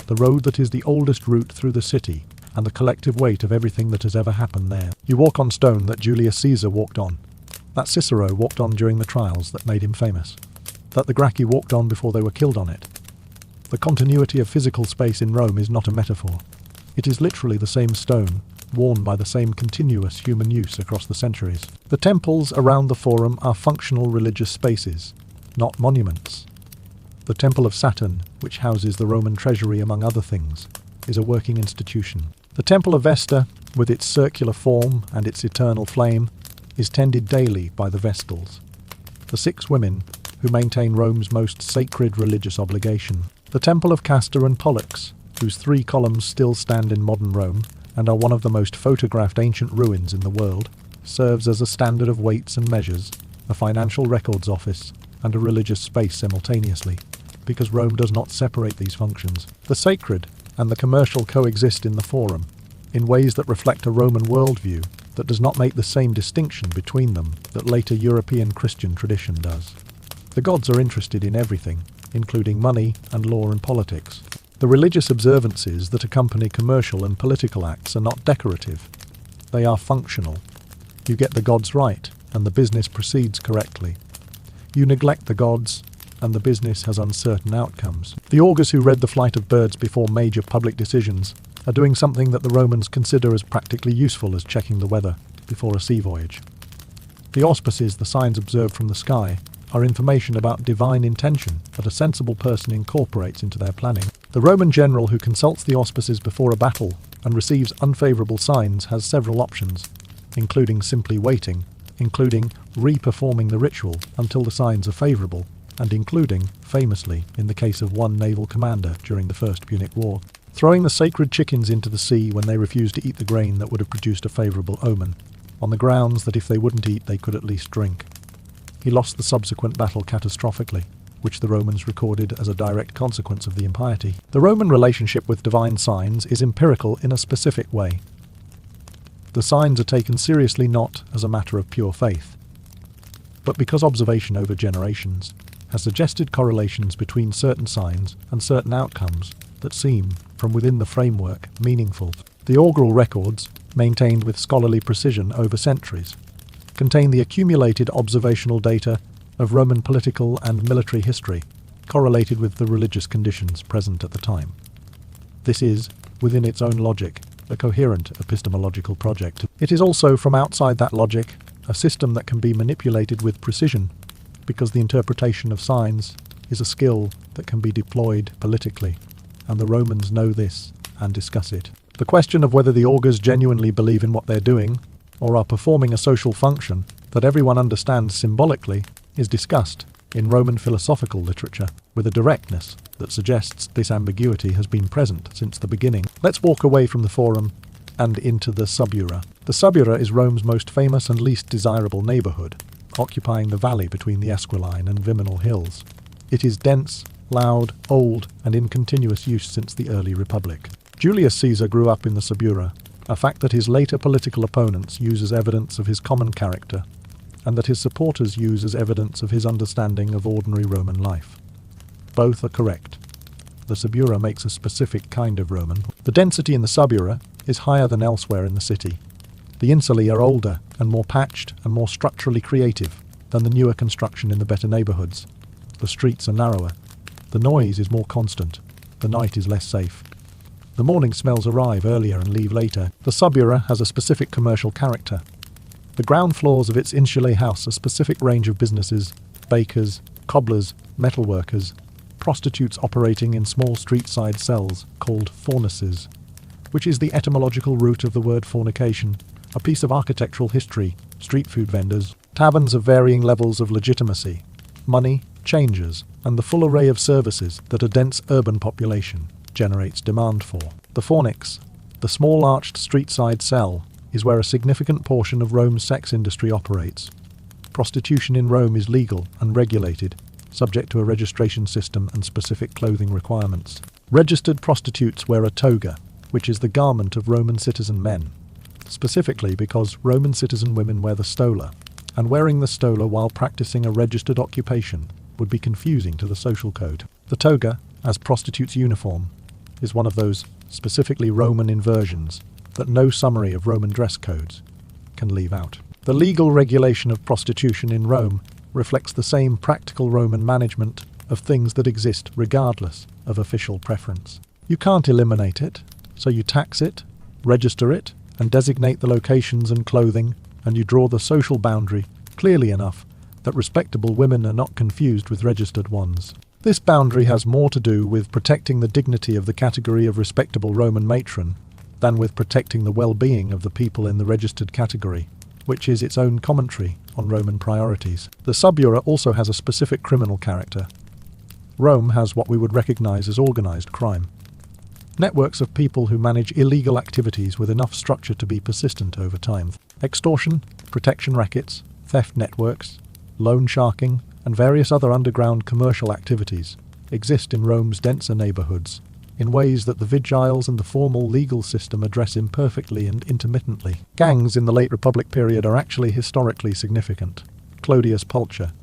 the road that is the oldest route through the city, and the collective weight of everything that has ever happened there. You walk on stone that Julius Caesar walked on, that Cicero walked on during the trials that made him famous, that the Gracchi walked on before they were killed on it. The continuity of physical space in Rome is not a metaphor. It is literally the same stone, worn by the same continuous human use across the centuries. The temples around the Forum are functional religious spaces, not monuments. The Temple of Saturn, which houses the Roman treasury among other things, is a working institution. The Temple of Vesta, with its circular form and its eternal flame, is tended daily by the Vestals, the 6 women who maintain Rome's most sacred religious obligation. The Temple of Castor and Pollux, whose 3 columns still stand in modern Rome and are one of the most photographed ancient ruins in the world, serves as a standard of weights and measures, a financial records office, and a religious space simultaneously, because Rome does not separate these functions. The sacred and the commercial coexist in the Forum, in ways that reflect a Roman worldview that does not make the same distinction between them that later European Christian tradition does. The gods are interested in everything, including money and law and politics. The religious observances that accompany commercial and political acts are not decorative. They are functional. You get the gods right, and the business proceeds correctly. You neglect the gods, and the business has uncertain outcomes. The augurs who read the flight of birds before major public decisions are doing something that the Romans consider as practically useful as checking the weather before a sea voyage. The auspices, the signs observed from the sky, are information about divine intention that a sensible person incorporates into their planning. The Roman general who consults the auspices before a battle and receives unfavourable signs has several options, including simply waiting, including re-performing the ritual until the signs are favourable, and including, famously, in the case of one naval commander during the First Punic War, throwing the sacred chickens into the sea when they refused to eat the grain that would have produced a favourable omen, on the grounds that if they wouldn't eat they could at least drink. He lost the subsequent battle catastrophically, which the Romans recorded as a direct consequence of the impiety. The Roman relationship with divine signs is empirical in a specific way. The signs are taken seriously not as a matter of pure faith, but because observation over generations has suggested correlations between certain signs and certain outcomes that seem, from within the framework, meaningful. The augural records, maintained with scholarly precision over centuries, contain the accumulated observational data of Roman political and military history, correlated with the religious conditions present at the time. This is, within its own logic, a coherent epistemological project. It is also, from outside that logic, a system that can be manipulated with precision, because the interpretation of signs is a skill that can be deployed politically, and the Romans know this and discuss it. The question of whether the augurs genuinely believe in what they're doing, or are performing a social function that everyone understands symbolically, is discussed in Roman philosophical literature with a directness that suggests this ambiguity has been present since the beginning. Let's walk away from the forum and into the subura. The subura is Rome's most famous and least desirable neighbourhood, occupying the valley between the Esquiline and Viminal hills. It is dense, loud, old, and in continuous use since the early Republic. Julius Caesar grew up in the subura, a fact that his later political opponents use as evidence of his common character, and that his supporters use as evidence of his understanding of ordinary Roman life. Both are correct. The subura makes a specific kind of Roman. The density in the subura is higher than elsewhere in the city. The insulae are older and more patched and more structurally creative than the newer construction in the better neighbourhoods. The streets are narrower. The noise is more constant. The night is less safe. The morning smells arrive earlier and leave later. The subura has a specific commercial character. The ground floors of its insulae house a specific range of businesses: bakers, cobblers, metalworkers, prostitutes operating in small street-side cells called fornaces, which is the etymological root of the word fornication, a piece of architectural history, street food vendors, taverns of varying levels of legitimacy, money, changers, and the full array of services that a dense urban population generates demand for. The fornix, the small arched street-side cell, is where a significant portion of Rome's sex industry operates. Prostitution in Rome is legal and regulated, subject to a registration system and specific clothing requirements. Registered prostitutes wear a toga, which is the garment of Roman citizen men, specifically because Roman citizen women wear the stola, and wearing the stola while practicing a registered occupation would be confusing to the social code. The toga, as prostitute's uniform, is one of those specifically Roman inversions that no summary of Roman dress codes can leave out. The legal regulation of prostitution in Rome reflects the same practical Roman management of things that exist regardless of official preference. You can't eliminate it, so you tax it, register it, and designate the locations and clothing, and you draw the social boundary clearly enough that respectable women are not confused with registered ones. This boundary has more to do with protecting the dignity of the category of respectable Roman matron than with protecting the well-being of the people in the registered category, which is its own commentary on Roman priorities. The subura also has a specific criminal character. Rome has what we would recognize as organized crime. Networks of people who manage illegal activities with enough structure to be persistent over time. Extortion, protection rackets, theft networks, loan sharking, and various other underground commercial activities exist in Rome's denser neighborhoods in ways that the vigiles and the formal legal system address imperfectly and intermittently. Gangs in the late Republic period are actually historically significant. Clodius Pulcher,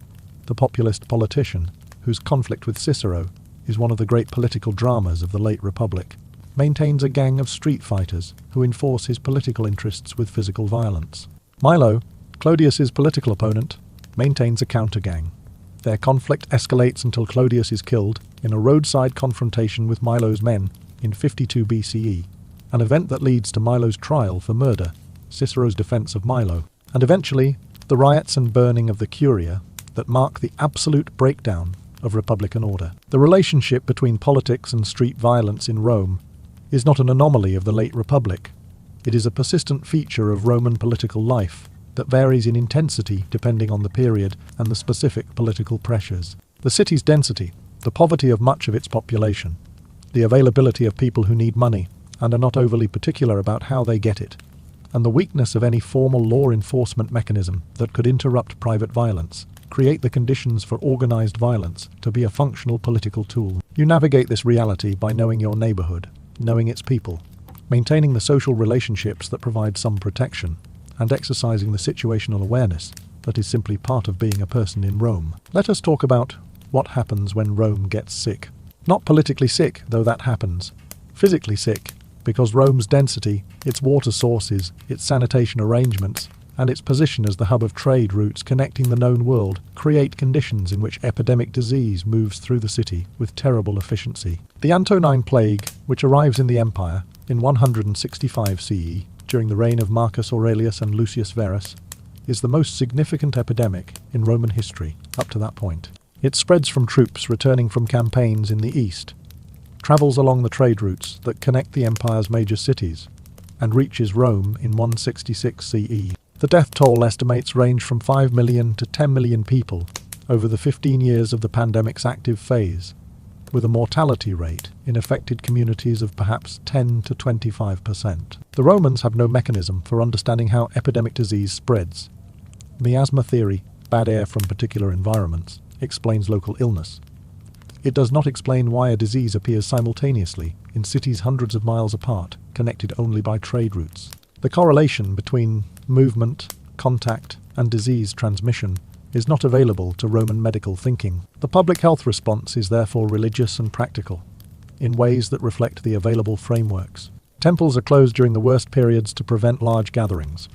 the populist politician whose conflict with Cicero is one of the great political dramas of the late Republic, maintains a gang of street fighters who enforce his political interests with physical violence. Milo, Clodius's political opponent, maintains a counter-gang. Their conflict escalates until Clodius is killed in a roadside confrontation with Milo's men in 52 BCE, an event that leads to Milo's trial for murder, Cicero's defense of Milo, and eventually the riots and burning of the Curia that mark the absolute breakdown of Republican order. The relationship between politics and street violence in Rome is not an anomaly of the late Republic. It is a persistent feature of Roman political life that varies in intensity depending on the period and the specific political pressures. The city's density, the poverty of much of its population, the availability of people who need money and are not overly particular about how they get it, and the weakness of any formal law enforcement mechanism that could interrupt private violence, create the conditions for organized violence to be a functional political tool. You navigate this reality by knowing your neighborhood, knowing its people, maintaining the social relationships that provide some protection, and exercising the situational awareness that is simply part of being a person in Rome. Let us talk about what happens when Rome gets sick. Not politically sick, though that happens. Physically sick, because Rome's density, its water sources, its sanitation arrangements, and its position as the hub of trade routes connecting the known world create conditions in which epidemic disease moves through the city with terrible efficiency. The Antonine Plague, which arrives in the empire in 165 CE, during the reign of Marcus Aurelius and Lucius Verus, is the most significant epidemic in Roman history up to that point. It spreads from troops returning from campaigns in the east, travels along the trade routes that connect the empire's major cities, and reaches Rome in 166 CE. The death toll estimates range from 5 million to 10 million people over the 15 years of the pandemic's active phase, with a mortality rate in affected communities of perhaps 10 to 25%. The Romans have no mechanism for understanding how epidemic disease spreads. Miasma theory, bad air from particular environments, explains local illness. It does not explain why a disease appears simultaneously in cities hundreds of miles apart, connected only by trade routes. The correlation between movement, contact, and disease transmission is not available to Roman medical thinking. The public health response is therefore religious and practical, in ways that reflect the available frameworks. Temples are closed during the worst periods to prevent large gatherings,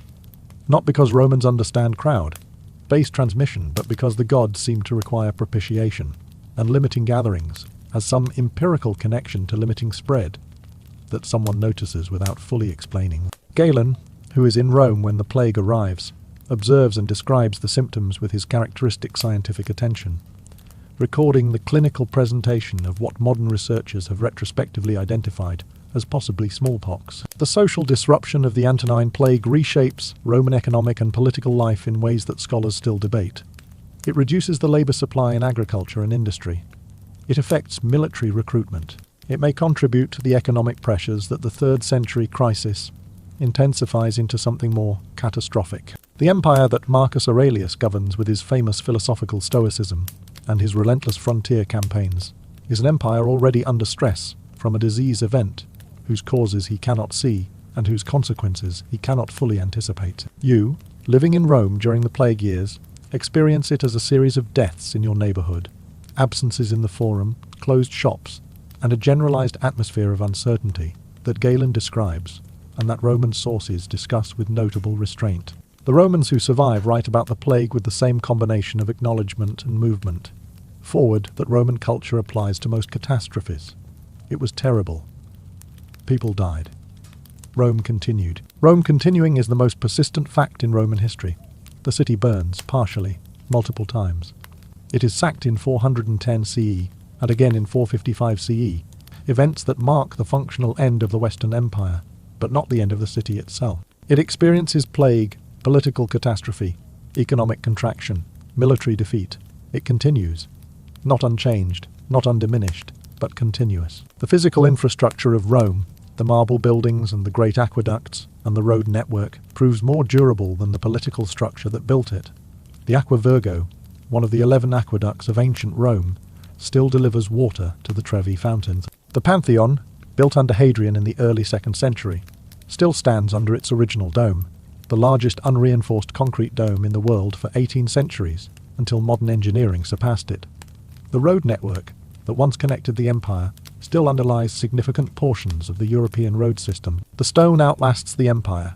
not because Romans understand crowd-based transmission, but because the gods seem to require propitiation, and limiting gatherings has some empirical connection to limiting spread that someone notices without fully explaining. Galen, who is in Rome when the plague arrives, observes and describes the symptoms with his characteristic scientific attention, recording the clinical presentation of what modern researchers have retrospectively identified as possibly smallpox. The social disruption of the Antonine Plague reshapes Roman economic and political life in ways that scholars still debate. It reduces the labor supply in agriculture and industry. It affects military recruitment. It may contribute to the economic pressures that the 3rd century crisis intensifies into something more catastrophic. The empire that Marcus Aurelius governs with his famous philosophical stoicism and his relentless frontier campaigns is an empire already under stress from a disease event whose causes he cannot see and whose consequences he cannot fully anticipate. You, living in Rome during the plague years, experience it as a series of deaths in your neighborhood, absences in the forum, closed shops, and a generalized atmosphere of uncertainty that Galen describes and that Roman sources discuss with notable restraint. The Romans who survive write about the plague with the same combination of acknowledgement and movement forward that Roman culture applies to most catastrophes. It was terrible. People died. Rome continued. Rome continuing is the most persistent fact in Roman history. The city burns, partially, multiple times. It is sacked in 410 CE, and again in 455 CE, events that mark the functional end of the Western Empire, but not the end of the city itself. It experiences plague, political catastrophe, economic contraction, military defeat. It continues, not unchanged, not undiminished, but continuous. The physical infrastructure of Rome, the marble buildings and the great aqueducts and the road network, proves more durable than the political structure that built it. The Aqua Virgo, one of the 11 aqueducts of ancient Rome, still delivers water to the Trevi fountains. The Pantheon, built under Hadrian in the early 2nd century, still stands under its original dome, the largest unreinforced concrete dome in the world for 18 centuries, until modern engineering surpassed it. The road network that once connected the empire still underlies significant portions of the European road system. The stone outlasts the empire.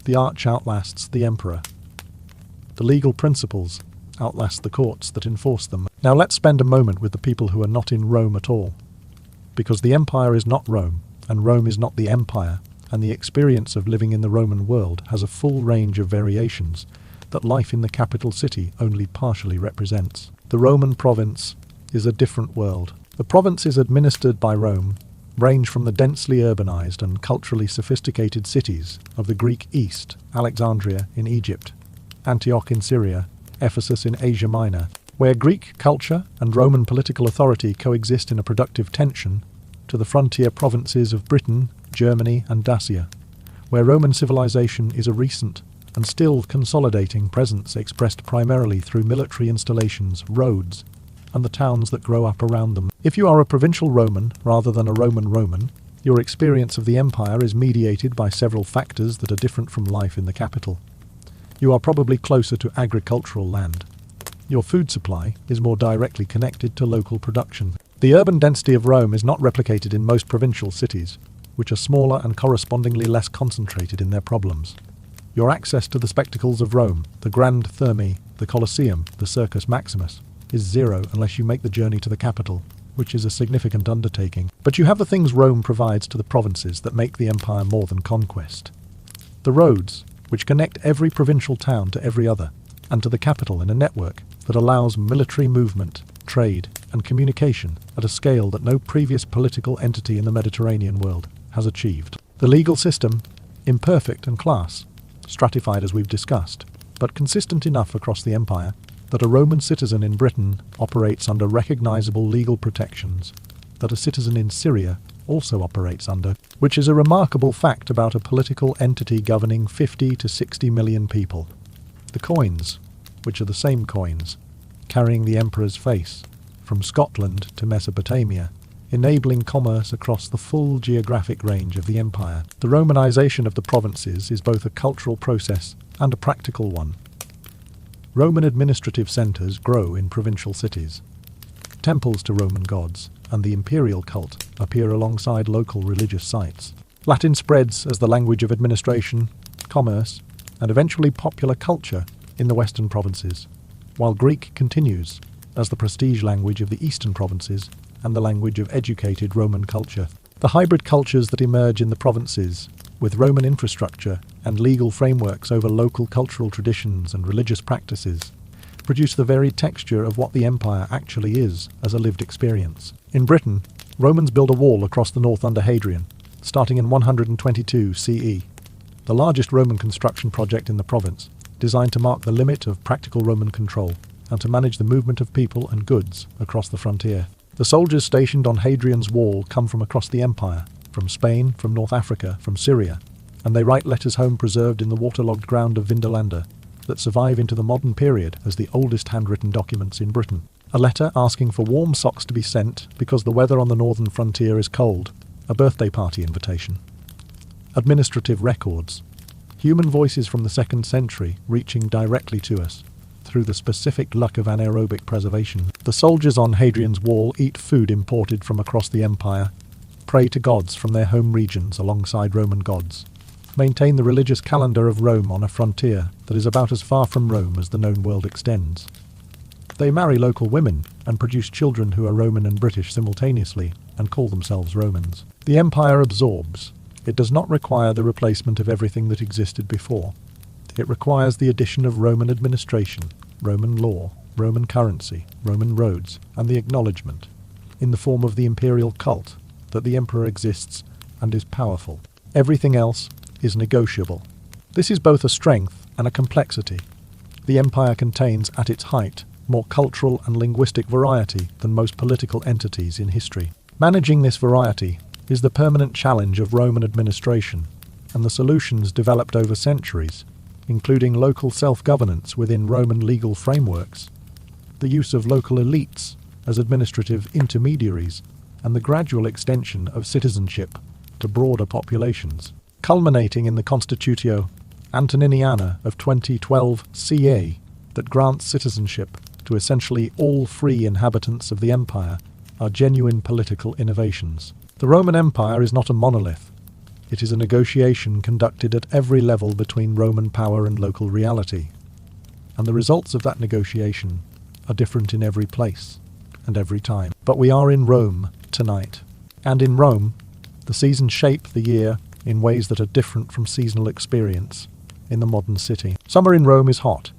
The arch outlasts the emperor. The legal principles outlast the courts that enforce them. Now let's spend a moment with the people who are not in Rome at all. Because the empire is not Rome, and Rome is not the empire, and the experience of living in the Roman world has a full range of variations that life in the capital city only partially represents. The Roman province is a different world. The provinces administered by Rome range from the densely urbanized and culturally sophisticated cities of the Greek East, Alexandria in Egypt, Antioch in Syria, Ephesus in Asia Minor, where Greek culture and Roman political authority coexist in a productive tension, to the frontier provinces of Britain, Germany and Dacia, where Roman civilization is a recent and still consolidating presence expressed primarily through military installations, roads, and the towns that grow up around them. If you are a provincial Roman rather than a Roman, your experience of the empire is mediated by several factors that are different from life in the capital. You are probably closer to agricultural land. Your food supply is more directly connected to local production. The urban density of Rome is not replicated in most provincial cities, which are smaller and correspondingly less concentrated in their problems. Your access to the spectacles of Rome, the Grand Thermae, the Colosseum, the Circus Maximus, is zero unless you make the journey to the capital, which is a significant undertaking. But you have the things Rome provides to the provinces that make the empire more than conquest. The roads, which connect every provincial town to every other, and to the capital in a network that allows military movement, trade, and communication at a scale that no previous political entity in the Mediterranean world has achieved. The legal system, imperfect and class, stratified as we've discussed, but consistent enough across the empire that a Roman citizen in Britain operates under recognizable legal protections that a citizen in Syria also operates under, which is a remarkable fact about a political entity governing 50 to 60 million people. The coins, which are the same coins, carrying the emperor's face, from Scotland to Mesopotamia, enabling commerce across the full geographic range of the empire. The Romanization of the provinces is both a cultural process and a practical one. Roman administrative centers grow in provincial cities. Temples to Roman gods and the imperial cult appear alongside local religious sites. Latin spreads as the language of administration, commerce, and eventually popular culture in the western provinces, while Greek continues as the prestige language of the eastern provinces and the language of educated Roman culture. The hybrid cultures that emerge in the provinces, with Roman infrastructure and legal frameworks over local cultural traditions and religious practices, produce the very texture of what the empire actually is as a lived experience. In Britain, Romans build a wall across the north under Hadrian, starting in 122 CE, the largest Roman construction project in the province, designed to mark the limit of practical Roman control and to manage the movement of people and goods across the frontier. The soldiers stationed on Hadrian's wall come from across the empire, from Spain, from North Africa, from Syria, and they write letters home preserved in the waterlogged ground of Vindolanda that survive into the modern period as the oldest handwritten documents in Britain. A letter asking for warm socks to be sent because the weather on the northern frontier is cold, a birthday party invitation. Administrative records, human voices from the 2nd century reaching directly to us through the specific luck of anaerobic preservation. The soldiers on Hadrian's wall eat food imported from across the empire, pray to gods from their home regions alongside Roman gods, maintain the religious calendar of Rome on a frontier that is about as far from Rome as the known world extends. They marry local women and produce children who are Roman and British simultaneously and call themselves Romans. The empire absorbs. It does not require the replacement of everything that existed before. It requires the addition of Roman administration, Roman law, Roman currency, Roman roads, and the acknowledgement, in the form of the imperial cult, that the emperor exists and is powerful. Everything else is negotiable. This is both a strength and a complexity. The empire contains, at its height, more cultural and linguistic variety than most political entities in history. Managing this variety is the permanent challenge of Roman administration, and the solutions developed over centuries, including local self-governance within Roman legal frameworks, the use of local elites as administrative intermediaries, and the gradual extension of citizenship to broader populations, culminating in the Constitutio Antoniniana of 2012 CA that grants citizenship to essentially all free inhabitants of the empire, are genuine political innovations. The Roman Empire is not a monolith. It is a negotiation conducted at every level between Roman power and local reality, and the results of that negotiation are different in every place and every time. But we are in Rome tonight, and in Rome, the seasons shape the year in ways that are different from seasonal experience in the modern city. Summer in Rome is hot.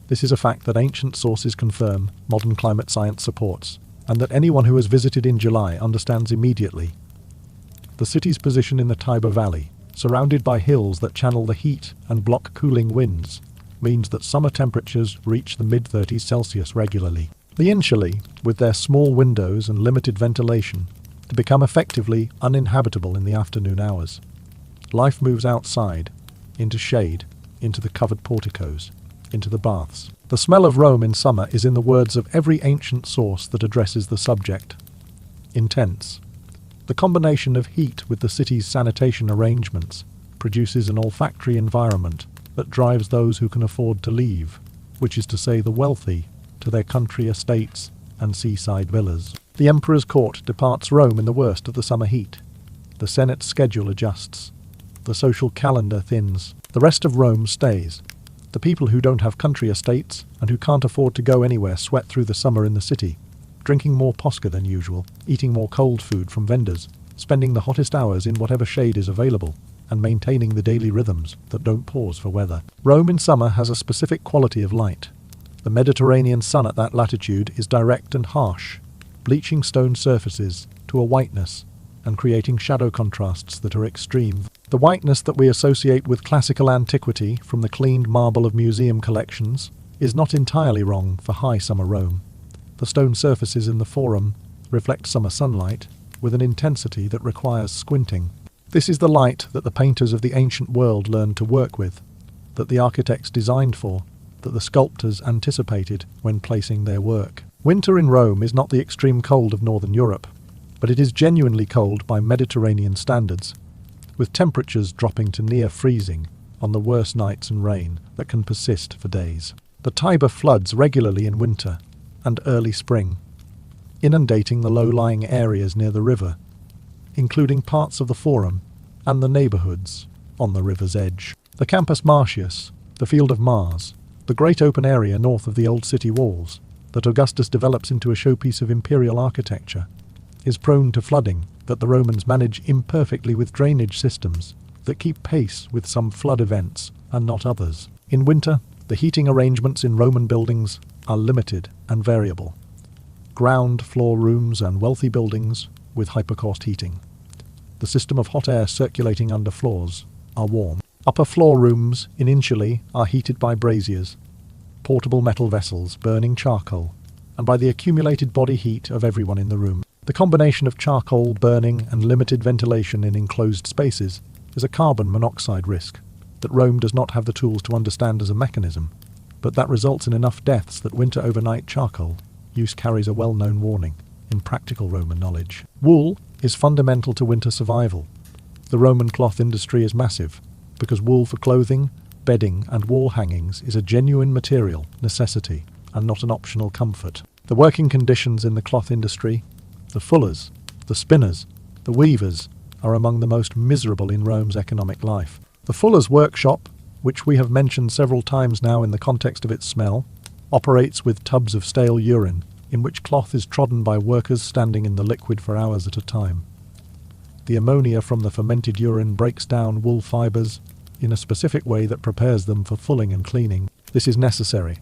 This is a fact that ancient sources confirm, modern climate science supports, and that anyone who has visited in July understands immediately. The city's position in the Tiber Valley, surrounded by hills that channel the heat and block cooling winds, means that summer temperatures reach the mid-30s Celsius regularly. The Insulae, with their small windows and limited ventilation, to become effectively uninhabitable in the afternoon hours. Life moves outside, into shade, into the covered porticos, into the baths. The smell of Rome in summer is in the words of every ancient source that addresses the subject. Intense. The combination of heat with the city's sanitation arrangements produces an olfactory environment that drives those who can afford to leave, which is to say the wealthy, to their country estates and seaside villas. The emperor's court departs Rome in the worst of the summer heat. The Senate's schedule adjusts. The social calendar thins. The rest of Rome stays. The people who don't have country estates and who can't afford to go anywhere sweat through the summer in the city, drinking more Posca than usual, eating more cold food from vendors, spending the hottest hours in whatever shade is available, and maintaining the daily rhythms that don't pause for weather. Rome in summer has a specific quality of light. The Mediterranean sun at that latitude is direct and harsh, bleaching stone surfaces to a whiteness and creating shadow contrasts that are extreme. The whiteness that we associate with classical antiquity from the cleaned marble of museum collections is not entirely wrong for high summer Rome. The stone surfaces in the Forum reflect summer sunlight with an intensity that requires squinting. This is the light that the painters of the ancient world learned to work with, that the architects designed for, that the sculptors anticipated when placing their work. Winter in Rome is not the extreme cold of northern Europe, but it is genuinely cold by Mediterranean standards, with temperatures dropping to near freezing on the worst nights and rain that can persist for days. The Tiber floods regularly in winter and early spring, inundating the low-lying areas near the river, including parts of the Forum and the neighbourhoods on the river's edge. The Campus Martius, the Field of Mars, the great open area north of the old city walls that Augustus develops into a showpiece of imperial architecture, is prone to flooding that the Romans manage imperfectly with drainage systems that keep pace with some flood events and not others. In winter, the heating arrangements in Roman buildings are limited and variable. Ground floor rooms and wealthy buildings with hypercost heating. The system of hot air circulating under floors are warm. Upper floor rooms in insulae are heated by braziers, portable metal vessels burning charcoal, and by the accumulated body heat of everyone in the room. The combination of charcoal burning and limited ventilation in enclosed spaces is a carbon monoxide risk that Rome does not have the tools to understand as a mechanism, but that results in enough deaths that winter overnight charcoal use carries a well-known warning in practical Roman knowledge. Wool is fundamental to winter survival. The Roman cloth industry is massive, because wool for clothing, bedding and wall hangings is a genuine material necessity and not an optional comfort. The working conditions in the cloth industry, the fullers, the spinners, the weavers, are among the most miserable in Rome's economic life. The fuller's workshop, which we have mentioned several times now in the context of its smell, operates with tubs of stale urine, in which cloth is trodden by workers standing in the liquid for hours at a time. The ammonia from the fermented urine breaks down wool fibres in a specific way that prepares them for fulling and cleaning. This is necessary.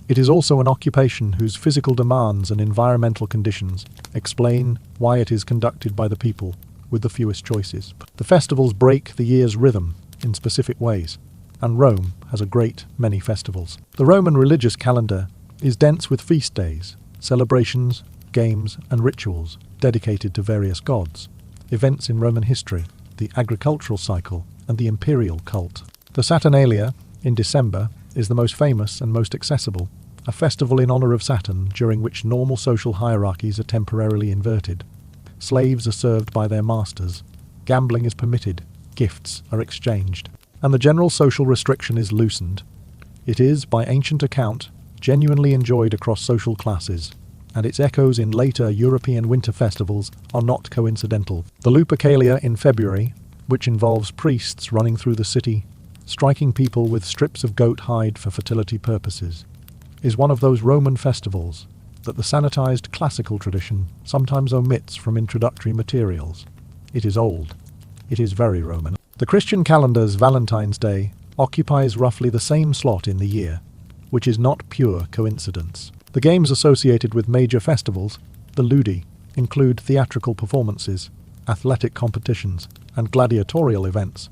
It is also an occupation whose physical demands and environmental conditions explain why it is conducted by the people with the fewest choices. The festivals break the year's rhythm in specific ways, and Rome has a great many festivals. The Roman religious calendar is dense with feast days, celebrations, games, and rituals dedicated to various gods, events in Roman history, the agricultural cycle, and the imperial cult. The Saturnalia, in December, is the most famous and most accessible, a festival in honor of Saturn during which normal social hierarchies are temporarily inverted. Slaves are served by their masters, gambling is permitted, gifts are exchanged, and the general social restriction is loosened. It is, by ancient account, genuinely enjoyed across social classes, and its echoes in later European winter festivals are not coincidental. The Lupercalia in February, which involves priests running through the city, striking people with strips of goat hide for fertility purposes, is one of those Roman festivals that the sanitized classical tradition sometimes omits from introductory materials. It is old. It is very Roman. The Christian calendar's Valentine's Day occupies roughly the same slot in the year, which is not pure coincidence. The games associated with major festivals, the ludi, include theatrical performances, athletic competitions, and gladiatorial events,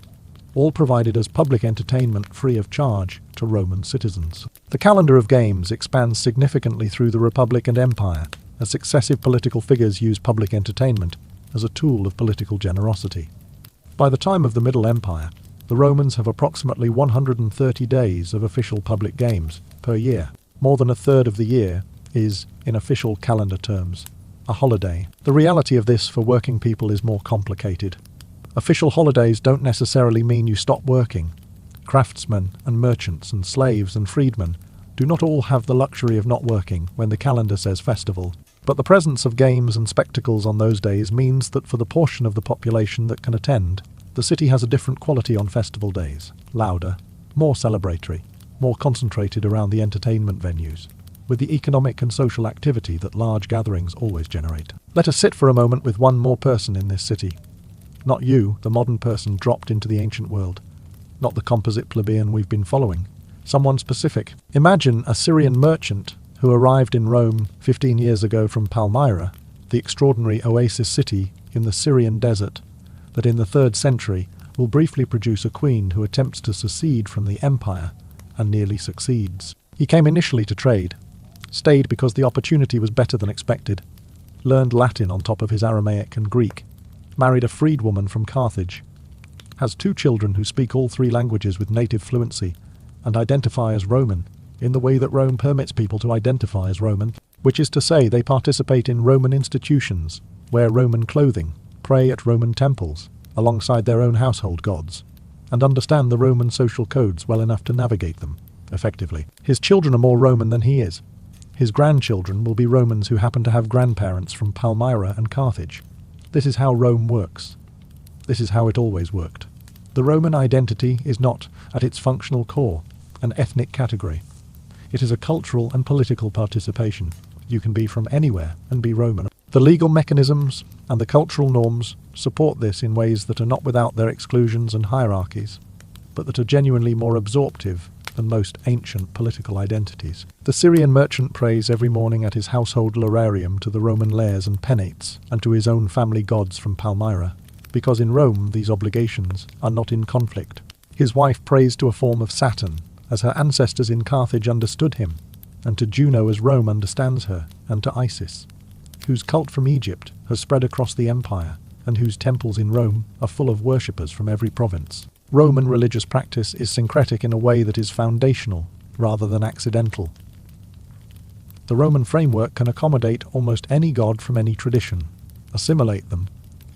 all provided as public entertainment free of charge to Roman citizens. The calendar of games expands significantly through the Republic and Empire, as successive political figures use public entertainment as a tool of political generosity. By the time of the Middle Empire, the Romans have approximately 130 days of official public games per year. More than a third of the year is, in official calendar terms, a holiday. The reality of this for working people is more complicated. Official holidays don't necessarily mean you stop working. Craftsmen and merchants and slaves and freedmen do not all have the luxury of not working when the calendar says festival. But the presence of games and spectacles on those days means that for the portion of the population that can attend, the city has a different quality on festival days, louder, more celebratory, more concentrated around the entertainment venues, with the economic and social activity that large gatherings always generate. Let us sit for a moment with one more person in this city. Not you, the modern person dropped into the ancient world. Not the composite plebeian we've been following. Someone specific. Imagine a Syrian merchant who arrived in Rome 15 years ago from Palmyra, the extraordinary oasis city in the Syrian desert that in the 3rd century will briefly produce a queen who attempts to secede from the empire and nearly succeeds. He came initially to trade, stayed because the opportunity was better than expected, learned Latin on top of his Aramaic and Greek, married a freedwoman from Carthage, has 2 children who speak all 3 languages with native fluency and identify as Roman in the way that Rome permits people to identify as Roman, which is to say they participate in Roman institutions, wear Roman clothing, pray at Roman temples alongside their own household gods, and understand the Roman social codes well enough to navigate them effectively. His children are more Roman than he is. His grandchildren will be Romans who happen to have grandparents from Palmyra and Carthage. This is how Rome works. This is how it always worked. The Roman identity is not, at its functional core, an ethnic category. It is a cultural and political participation. You can be from anywhere and be Roman. The legal mechanisms and the cultural norms support this in ways that are not without their exclusions and hierarchies, but that are genuinely more absorptive than most ancient political identities. The Syrian merchant prays every morning at his household lararium to the Roman lares and penates and to his own family gods from Palmyra, because in Rome these obligations are not in conflict. His wife prays to a form of Saturn, as her ancestors in Carthage understood him, and to Juno as Rome understands her, and to Isis, whose cult from Egypt has spread across the empire, and whose temples in Rome are full of worshippers from every province. Roman religious practice is syncretic in a way that is foundational, rather than accidental. The Roman framework can accommodate almost any god from any tradition, assimilate them,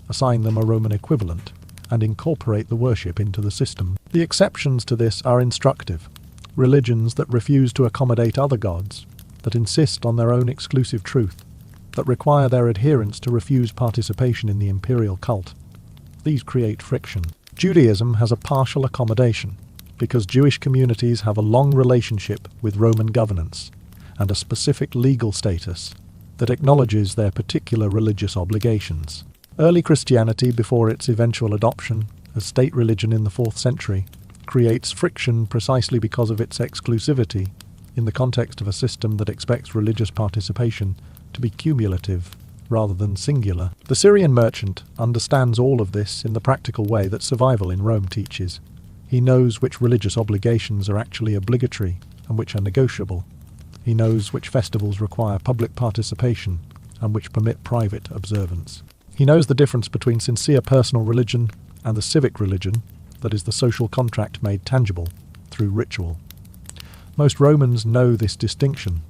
assign them a Roman equivalent, and incorporate the worship into the system. The exceptions to this are instructive. Religions that refuse to accommodate other gods, that insist on their own exclusive truth, that require their adherents to refuse participation in the imperial cult. These create friction. Judaism has a partial accommodation, because Jewish communities have a long relationship with Roman governance, and a specific legal status that acknowledges their particular religious obligations. Early Christianity, before its eventual adoption as state religion in the 4th century, creates friction precisely because of its exclusivity in the context of a system that expects religious participation to be cumulative rather than singular. The Syrian merchant understands all of this in the practical way that survival in Rome teaches. He knows which religious obligations are actually obligatory and which are negotiable. He knows which festivals require public participation and which permit private observance. He knows the difference between sincere personal religion and the civic religion, that is the social contract made tangible through ritual. Most Romans know this distinction.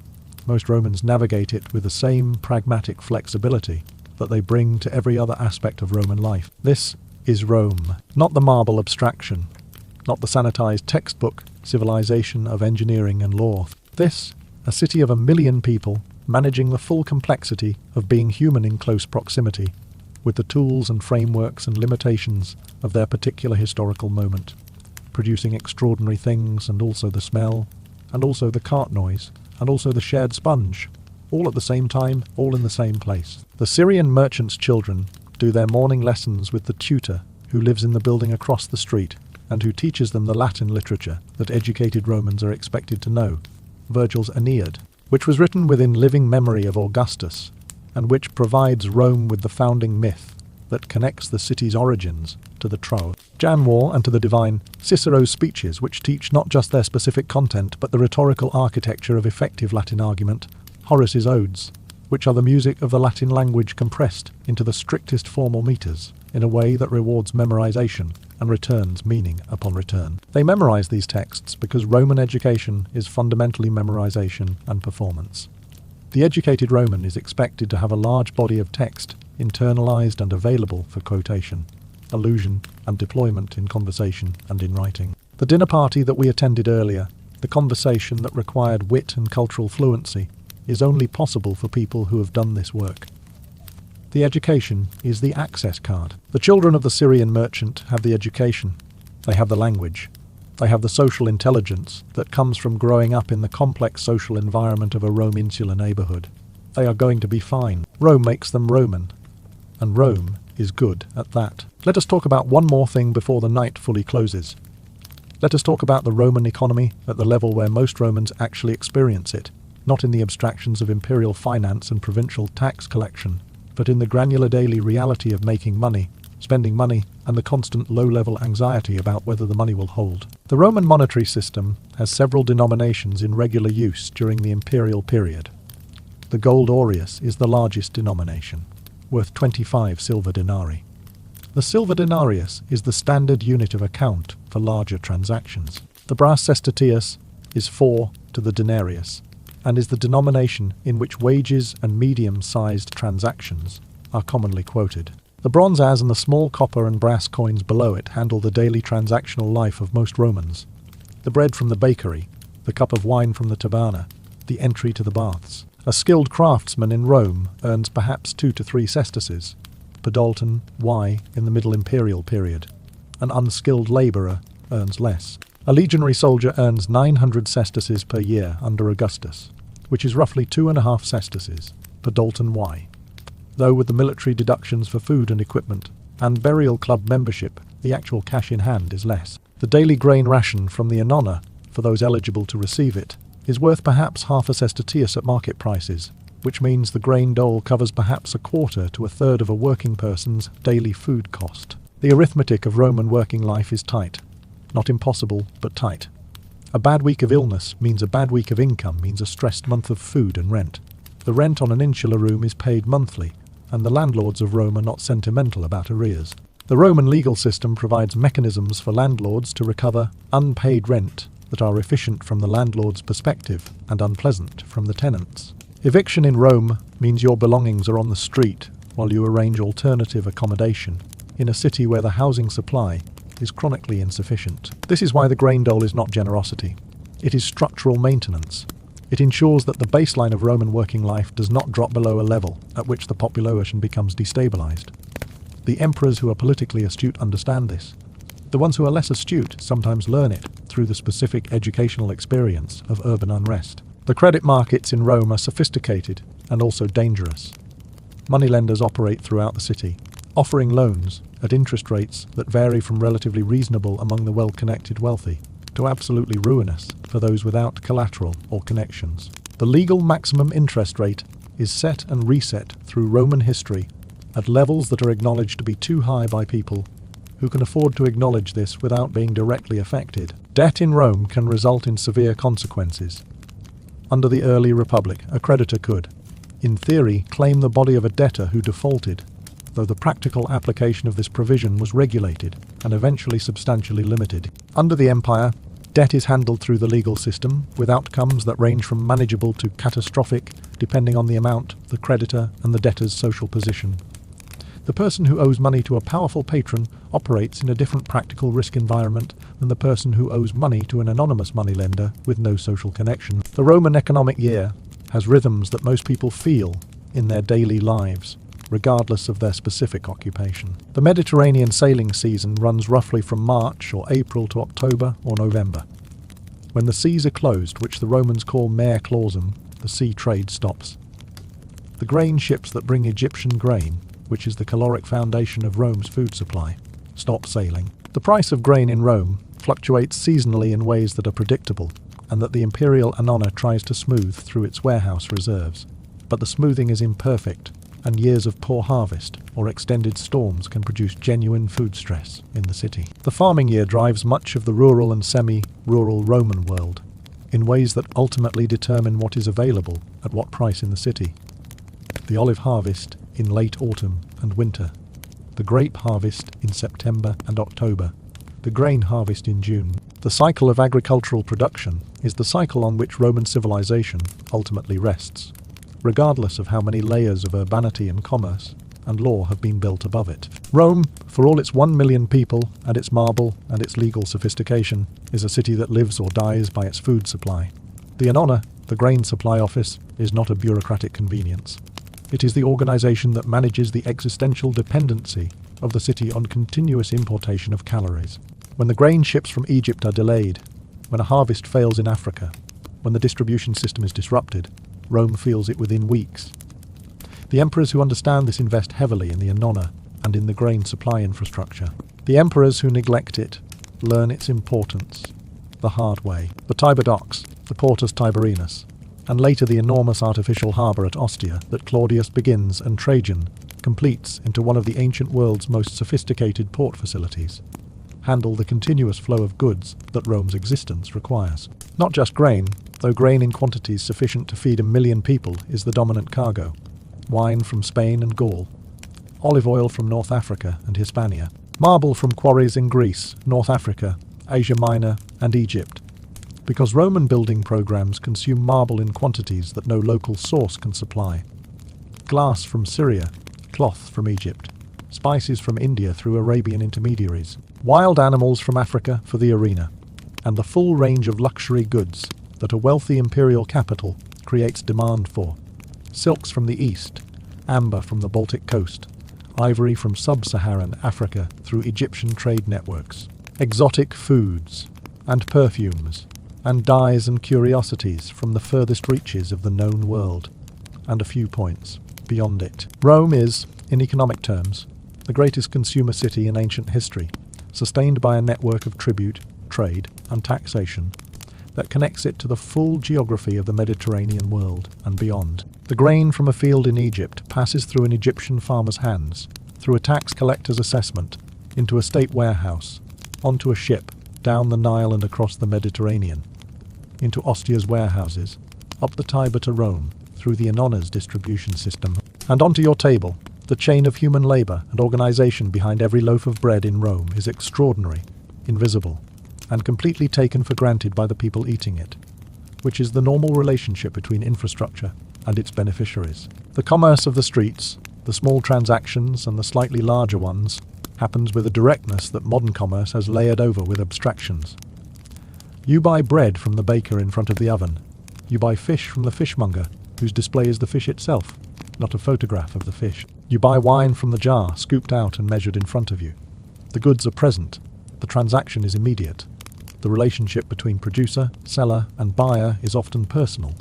Most Romans navigate it with the same pragmatic flexibility that they bring to every other aspect of Roman life. This is Rome, not the marble abstraction, not the sanitized textbook civilization of engineering and law. This, a city of 1 million people, managing the full complexity of being human in close proximity, with the tools and frameworks and limitations of their particular historical moment, producing extraordinary things and also the smell, and also the cart noise, and also the shared sponge, all at the same time, all in the same place. The Syrian merchant's children do their morning lessons with the tutor who lives in the building across the street and who teaches them the Latin literature that educated Romans are expected to know, Virgil's Aeneid, which was written within living memory of Augustus, and which provides Rome with the founding myth that connects the city's origins to the Trojan War and to the divine Cicero's speeches, which teach not just their specific content but the rhetorical architecture of effective Latin argument, Horace's Odes, which are the music of the Latin language compressed into the strictest formal meters in a way that rewards memorization and returns meaning upon return. They memorize these texts because Roman education is fundamentally memorization and performance. The educated Roman is expected to have a large body of text internalized and available for quotation, allusion, and deployment in conversation and in writing. The dinner party that we attended earlier, the conversation that required wit and cultural fluency, is only possible for people who have done this work. The education is the access card. The children of the Syrian merchant have the education. They have the language. They have the social intelligence that comes from growing up in the complex social environment of a Rome insular neighborhood. They are going to be fine. Rome makes them Roman, and Rome is good at that. Let us talk about one more thing before the night fully closes. Let us talk about the Roman economy at the level where most Romans actually experience it, not in the abstractions of imperial finance and provincial tax collection, but in the granular daily reality of making money, spending money, and the constant low-level anxiety about whether the money will hold. The Roman monetary system has several denominations in regular use during the imperial period. The gold aureus is the largest denomination, worth 25 silver denarii. The silver denarius is the standard unit of account for larger transactions. The brass sestertius is 4 to the denarius, and is the denomination in which wages and medium-sized transactions are commonly quoted. The bronze as and the small copper and brass coins below it handle the daily transactional life of most Romans. The bread from the bakery, the cup of wine from the taberna, the entry to the baths. A skilled craftsman in Rome earns perhaps 2 to 3 sesterces, Podolton, Y in the Middle Imperial period. An unskilled labourer earns less. A legionary soldier earns 900 sesterces per year under Augustus, which is roughly 2.5 sesterces, Podolton Y. Though with the military deductions for food and equipment and burial club membership, the actual cash in hand is less. The daily grain ration from the annona, for those eligible to receive it, is worth perhaps half a sestertius at market prices, which means the grain dole covers perhaps 1/4 to 1/3 of a working person's daily food cost. The arithmetic of Roman working life is tight. Not impossible, but tight. A bad week of illness means a bad week of income means a stressed month of food and rent. The rent on an insular room is paid monthly, and the landlords of Rome are not sentimental about arrears. The Roman legal system provides mechanisms for landlords to recover unpaid rent that are efficient from the landlord's perspective and unpleasant from the tenant's. Eviction in Rome means your belongings are on the street while you arrange alternative accommodation in a city where the housing supply is chronically insufficient. This is why the grain dole is not generosity. It is structural maintenance. It ensures that the baseline of Roman working life does not drop below a level at which the population becomes destabilized. The emperors who are politically astute understand this. The ones who are less astute sometimes learn it through the specific educational experience of urban unrest. The credit markets in Rome are sophisticated and also dangerous. Moneylenders operate throughout the city, offering loans at interest rates that vary from relatively reasonable among the well-connected wealthy to absolutely ruinous for those without collateral or connections. The legal maximum interest rate is set and reset through Roman history at levels that are acknowledged to be too high by people who can afford to acknowledge this without being directly affected. Debt in Rome can result in severe consequences. Under the early Republic, a creditor could, in theory, claim the body of a debtor who defaulted, though the practical application of this provision was regulated and eventually substantially limited. Under the Empire, debt is handled through the legal system, with outcomes that range from manageable to catastrophic, depending on the amount, the creditor, and the debtor's social position. The person who owes money to a powerful patron operates in a different practical risk environment than the person who owes money to an anonymous moneylender with no social connection. The Roman economic year has rhythms that most people feel in their daily lives, regardless of their specific occupation. The Mediterranean sailing season runs roughly from March or April to October or November. When the seas are closed, which the Romans call mare clausum, the sea trade stops. The grain ships that bring Egyptian grain, which is the caloric foundation of Rome's food supply, stop sailing. The price of grain in Rome fluctuates seasonally in ways that are predictable, and that the imperial annona tries to smooth through its warehouse reserves. But the smoothing is imperfect, and years of poor harvest or extended storms can produce genuine food stress in the city. The farming year drives much of the rural and semi-rural Roman world in ways that ultimately determine what is available at what price in the city. The olive harvest in late autumn and winter, the grape harvest in September and October, the grain harvest in June. The cycle of agricultural production is the cycle on which Roman civilization ultimately rests, regardless of how many layers of urbanity and commerce and law have been built above it. Rome, for all its 1 million people and its marble and its legal sophistication, is a city that lives or dies by its food supply. The annona, the grain supply office, is not a bureaucratic convenience. It is the organization that manages the existential dependency of the city on continuous importation of calories. When the grain ships from Egypt are delayed, when a harvest fails in Africa, when the distribution system is disrupted, Rome feels it within weeks. The emperors who understand this invest heavily in the annona and in the grain supply infrastructure. The emperors who neglect it learn its importance the hard way. The Tiber docks, the Portus Tiberinus, and later the enormous artificial harbour at Ostia that Claudius begins and Trajan completes into one of the ancient world's most sophisticated port facilities, handle the continuous flow of goods that Rome's existence requires. Not just grain, though grain in quantities sufficient to feed 1 million people is the dominant cargo. Wine from Spain and Gaul, olive oil from North Africa and Hispania, marble from quarries in Greece, North Africa, Asia Minor, and Egypt. Because Roman building programs consume marble in quantities that no local source can supply. Glass from Syria, cloth from Egypt, spices from India through Arabian intermediaries, wild animals from Africa for the arena, and the full range of luxury goods that a wealthy imperial capital creates demand for. Silks from the east, amber from the Baltic coast, ivory from sub-Saharan Africa through Egyptian trade networks, exotic foods and perfumes, and dyes and curiosities from the furthest reaches of the known world, and a few points beyond it. Rome is, in economic terms, the greatest consumer city in ancient history, sustained by a network of tribute, trade, and taxation that connects it to the full geography of the Mediterranean world and beyond. The grain from a field in Egypt passes through an Egyptian farmer's hands, through a tax collector's assessment, into a state warehouse, onto a ship, down the Nile and across the Mediterranean, into Ostia's warehouses, up the Tiber to Rome, through the Anona's distribution system, and onto your table. The chain of human labour and organisation behind every loaf of bread in Rome is extraordinary, invisible, and completely taken for granted by the people eating it, which is the normal relationship between infrastructure and its beneficiaries. The commerce of the streets, the small transactions and the slightly larger ones, happens with a directness that modern commerce has layered over with abstractions. You buy bread from the baker in front of the oven. You buy fish from the fishmonger, whose display is the fish itself, not a photograph of the fish. You buy wine from the jar, scooped out and measured in front of you. The goods are present. The transaction is immediate. The relationship between producer, seller, and buyer is often personal,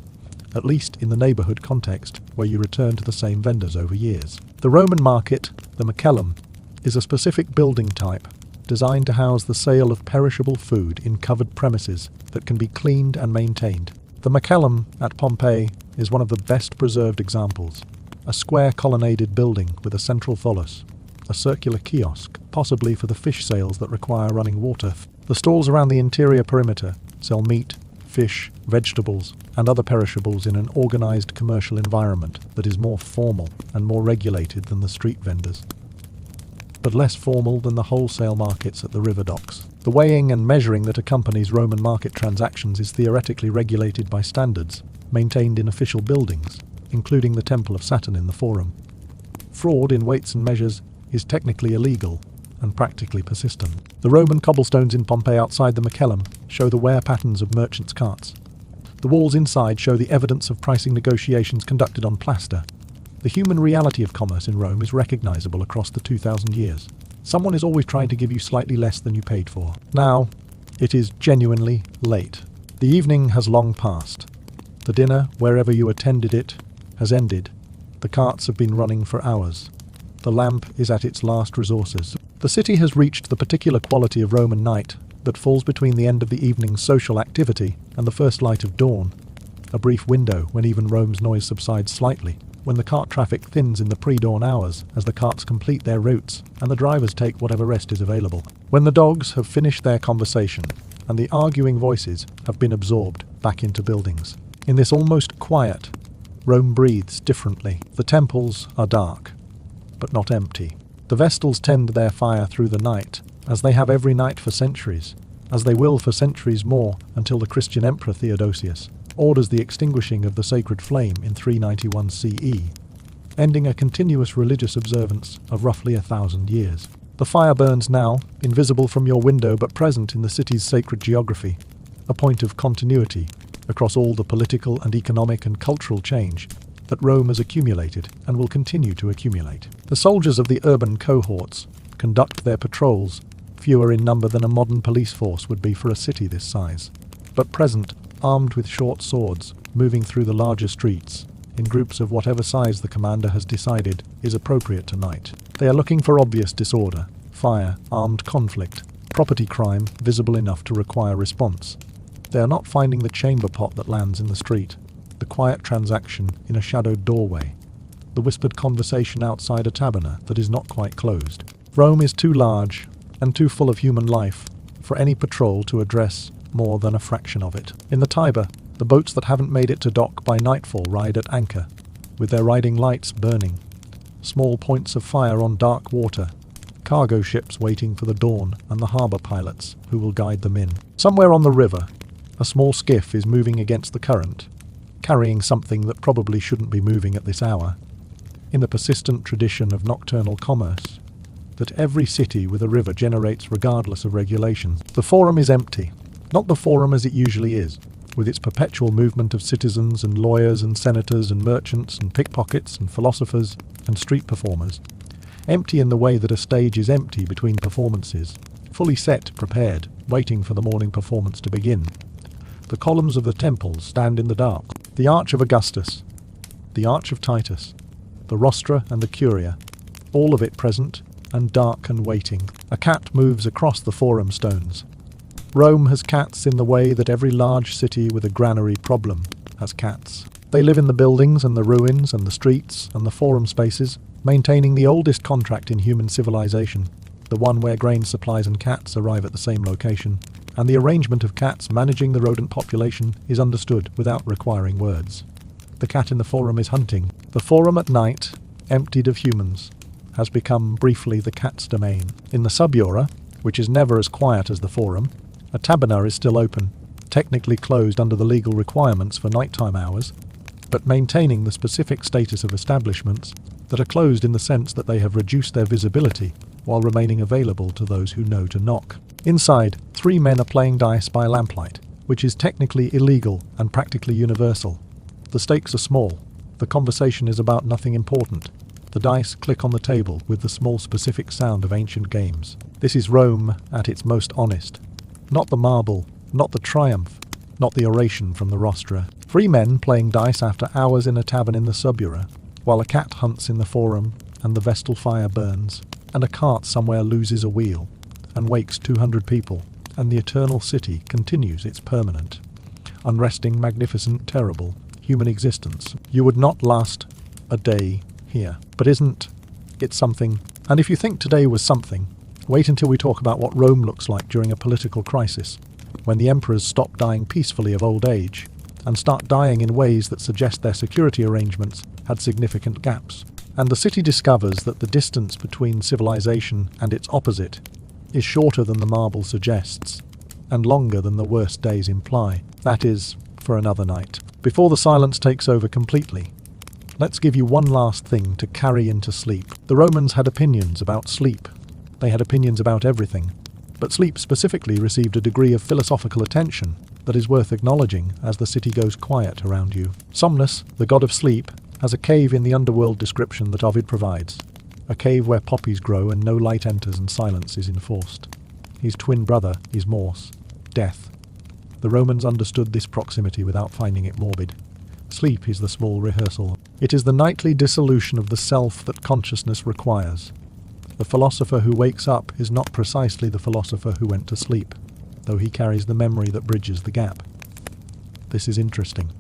at least in the neighbourhood context where you return to the same vendors over years. The Roman market, the Macellum, is a specific building type designed to house the sale of perishable food in covered premises that can be cleaned and maintained. The Macellum at Pompeii is one of the best preserved examples. A square colonnaded building with a central tholus, a circular kiosk, possibly for the fish sales that require running water. The stalls around the interior perimeter sell meat, fish, vegetables, and other perishables in an organised commercial environment that is more formal and more regulated than the street vendors, but less formal than the wholesale markets at the river docks. The weighing and measuring that accompanies Roman market transactions is theoretically regulated by standards maintained in official buildings, including the Temple of Saturn in the Forum. Fraud in weights and measures is technically illegal and practically persistent. The Roman cobblestones in Pompeii outside the Macellum show the wear patterns of merchants' carts. The walls inside show the evidence of pricing negotiations conducted on plaster. The human reality of commerce in Rome is recognizable across the 2,000 years. Someone is always trying to give you slightly less than you paid for. Now, it is genuinely late. The evening has long passed. The dinner, wherever you attended it, has ended. The carts have been running for hours. The lamp is at its last resources. The city has reached the particular quality of Roman night that falls between the end of the evening's social activity and the first light of dawn, a brief window when even Rome's noise subsides slightly, when the cart traffic thins in the pre-dawn hours as the carts complete their routes and the drivers take whatever rest is available, when the dogs have finished their conversation and the arguing voices have been absorbed back into buildings. In this almost quiet, Rome breathes differently. The temples are dark, but not empty. The Vestals tend their fire through the night, as they have every night for centuries, as they will for centuries more until the Christian emperor Theodosius orders the extinguishing of the sacred flame in 391 CE, ending a continuous religious observance of roughly 1,000 years. The fire burns now, invisible from your window but present in the city's sacred geography, a point of continuity across all the political and economic and cultural change that Rome has accumulated and will continue to accumulate. The soldiers of the urban cohorts conduct their patrols, fewer in number than a modern police force would be for a city this size, but present, armed with short swords, moving through the larger streets, in groups of whatever size the commander has decided is appropriate tonight. They are looking for obvious disorder, fire, armed conflict, property crime visible enough to require response. They are not finding the chamber pot that lands in the street, the quiet transaction in a shadowed doorway, the whispered conversation outside a taberna that is not quite closed. Rome is too large and too full of human life for any patrol to address more than a fraction of it. In the Tiber, the boats that haven't made it to dock by nightfall ride at anchor, with their riding lights burning, small points of fire on dark water, cargo ships waiting for the dawn and the harbour pilots who will guide them in. Somewhere on the river, a small skiff is moving against the current, carrying something that probably shouldn't be moving at this hour. In the persistent tradition of nocturnal commerce that every city with a river generates regardless of regulations, the Forum is empty. Not the Forum as it usually is, with its perpetual movement of citizens and lawyers and senators and merchants and pickpockets and philosophers and street performers. Empty in the way that a stage is empty between performances, fully set, prepared, waiting for the morning performance to begin. The columns of the temples stand in the dark. The Arch of Augustus, the Arch of Titus, the Rostra and the Curia, all of it present and dark and waiting. A cat moves across the Forum stones. Rome has cats in the way that every large city with a granary problem has cats. They live in the buildings and the ruins and the streets and the Forum spaces, maintaining the oldest contract in human civilization, the one where grain supplies and cats arrive at the same location, and the arrangement of cats managing the rodent population is understood without requiring words. The cat in the Forum is hunting. The Forum at night, emptied of humans, has become briefly the cat's domain. In the Subiora, which is never as quiet as the Forum, a taberna is still open, technically closed under the legal requirements for nighttime hours, but maintaining the specific status of establishments that are closed in the sense that they have reduced their visibility while remaining available to those who know to knock. Inside, 3 men are playing dice by lamplight, which is technically illegal and practically universal. The stakes are small. The conversation is about nothing important. The dice click on the table with the small specific sound of ancient games. This is Rome at its most honest. Not the marble, not the triumph, not the oration from the rostra. 3 men playing dice after hours in a tavern in the Subiora, while a cat hunts in the Forum and the Vestal fire burns, and a cart somewhere loses a wheel and wakes 200 people, and the eternal city continues its permanent, unresting, magnificent, terrible human existence. You would not last a day here. But isn't it something? And if you think today was something, wait until we talk about what Rome looks like during a political crisis, when the emperors stop dying peacefully of old age and start dying in ways that suggest their security arrangements had significant gaps, and the city discovers that the distance between civilization and its opposite is shorter than the marble suggests, and longer than the worst days imply. That is, for another night. Before the silence takes over completely, let's give you one last thing to carry into sleep. The Romans had opinions about sleep. They had opinions about everything, but sleep specifically received a degree of philosophical attention that is worth acknowledging as the city goes quiet around you. Somnus, the god of sleep, has a cave in the underworld description that Ovid provides, a cave where poppies grow and no light enters and silence is enforced. His twin brother is Morse, death. The Romans understood this proximity without finding it morbid. Sleep is the small rehearsal. It is the nightly dissolution of the self that consciousness requires. The philosopher who wakes up is not precisely the philosopher who went to sleep, though he carries the memory that bridges the gap. This is interesting.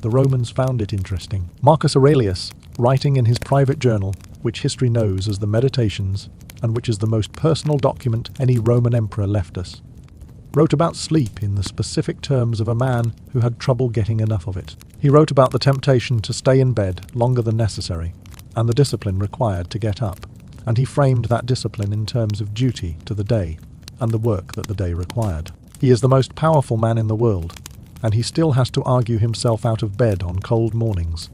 The Romans found it interesting. Marcus Aurelius, writing in his private journal, which history knows as the Meditations, and which is the most personal document any Roman emperor left us, wrote about sleep in the specific terms of a man who had trouble getting enough of it. He wrote about the temptation to stay in bed longer than necessary, and the discipline required to get up. And he framed that discipline in terms of duty to the day and the work that the day required. He is the most powerful man in the world, and he still has to argue himself out of bed on cold mornings,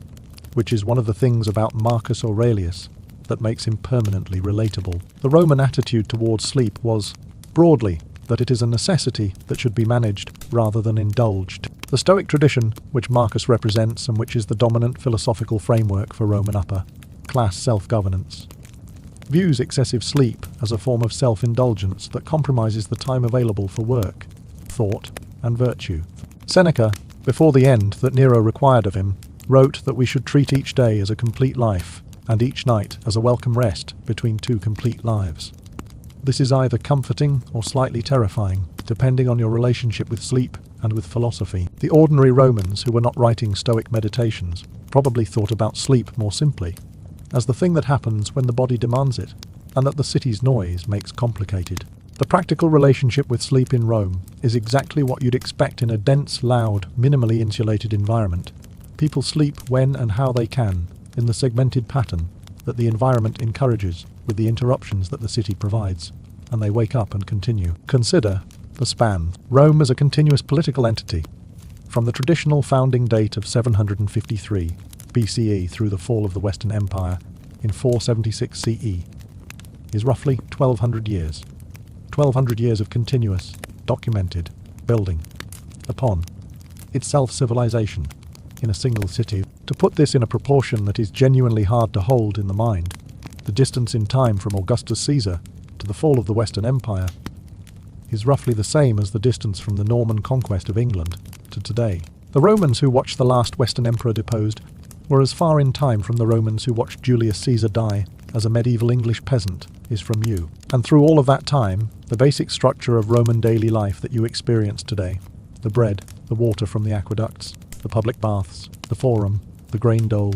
which is one of the things about Marcus Aurelius that makes him permanently relatable. The Roman attitude towards sleep was, broadly, that it is a necessity that should be managed rather than indulged. The Stoic tradition, which Marcus represents and which is the dominant philosophical framework for Roman upper-class self-governance, views excessive sleep as a form of self-indulgence that compromises the time available for work, thought, and virtue. Seneca, before the end that Nero required of him, wrote that we should treat each day as a complete life, and each night as a welcome rest between two complete lives. This is either comforting or slightly terrifying, depending on your relationship with sleep and with philosophy. The ordinary Romans who were not writing Stoic meditations probably thought about sleep more simply, as the thing that happens when the body demands it, and that the city's noise makes complicated. The practical relationship with sleep in Rome is exactly what you'd expect in a dense, loud, minimally insulated environment. People sleep when and how they can, in the segmented pattern that the environment encourages, with the interruptions that the city provides, and they wake up and continue. Consider the span. Rome as a continuous political entity, from the traditional founding date of 753 BCE through the fall of the Western Empire in 476 CE, is roughly 1200 years. 1200 years of continuous, documented, building upon its self-civilization in a single city. To put this in a proportion that is genuinely hard to hold in the mind, the distance in time from Augustus Caesar to the fall of the Western Empire is roughly the same as the distance from the Norman conquest of England to today. The Romans who watched the last Western emperor deposed were as far in time from the Romans who watched Julius Caesar die as a medieval English peasant is from you. And through all of that time, the basic structure of Roman daily life that you experience today, the bread, the water from the aqueducts, the public baths, the forum, the grain dole,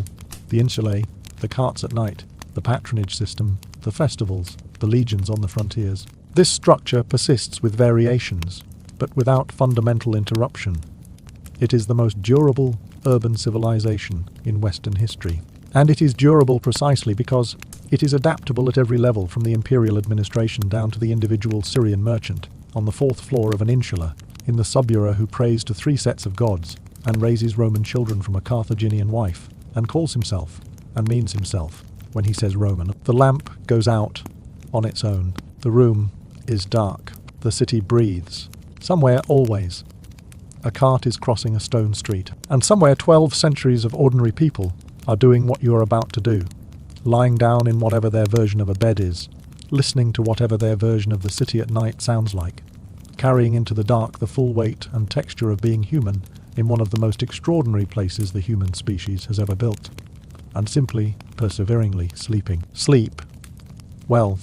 the insulae, the carts at night, the patronage system, the festivals, the legions on the frontiers. This structure persists with variations, but without fundamental interruption. It is the most durable urban civilization in Western history. And it is durable precisely because it is adaptable at every level, from the imperial administration down to the individual Syrian merchant on the fourth floor of an insula in the suburra who prays to three sets of gods and raises Roman children from a Carthaginian wife and calls himself and means himself when he says Roman. The lamp goes out on its own. The room is dark. The city breathes. Somewhere, always, a cart is crossing a stone street. And somewhere 12 centuries of ordinary people are doing what you are about to do, lying down in whatever their version of a bed is, listening to whatever their version of the city at night sounds like, carrying into the dark the full weight and texture of being human in one of the most extraordinary places the human species has ever built, and simply, perseveringly sleeping. Sleep, well,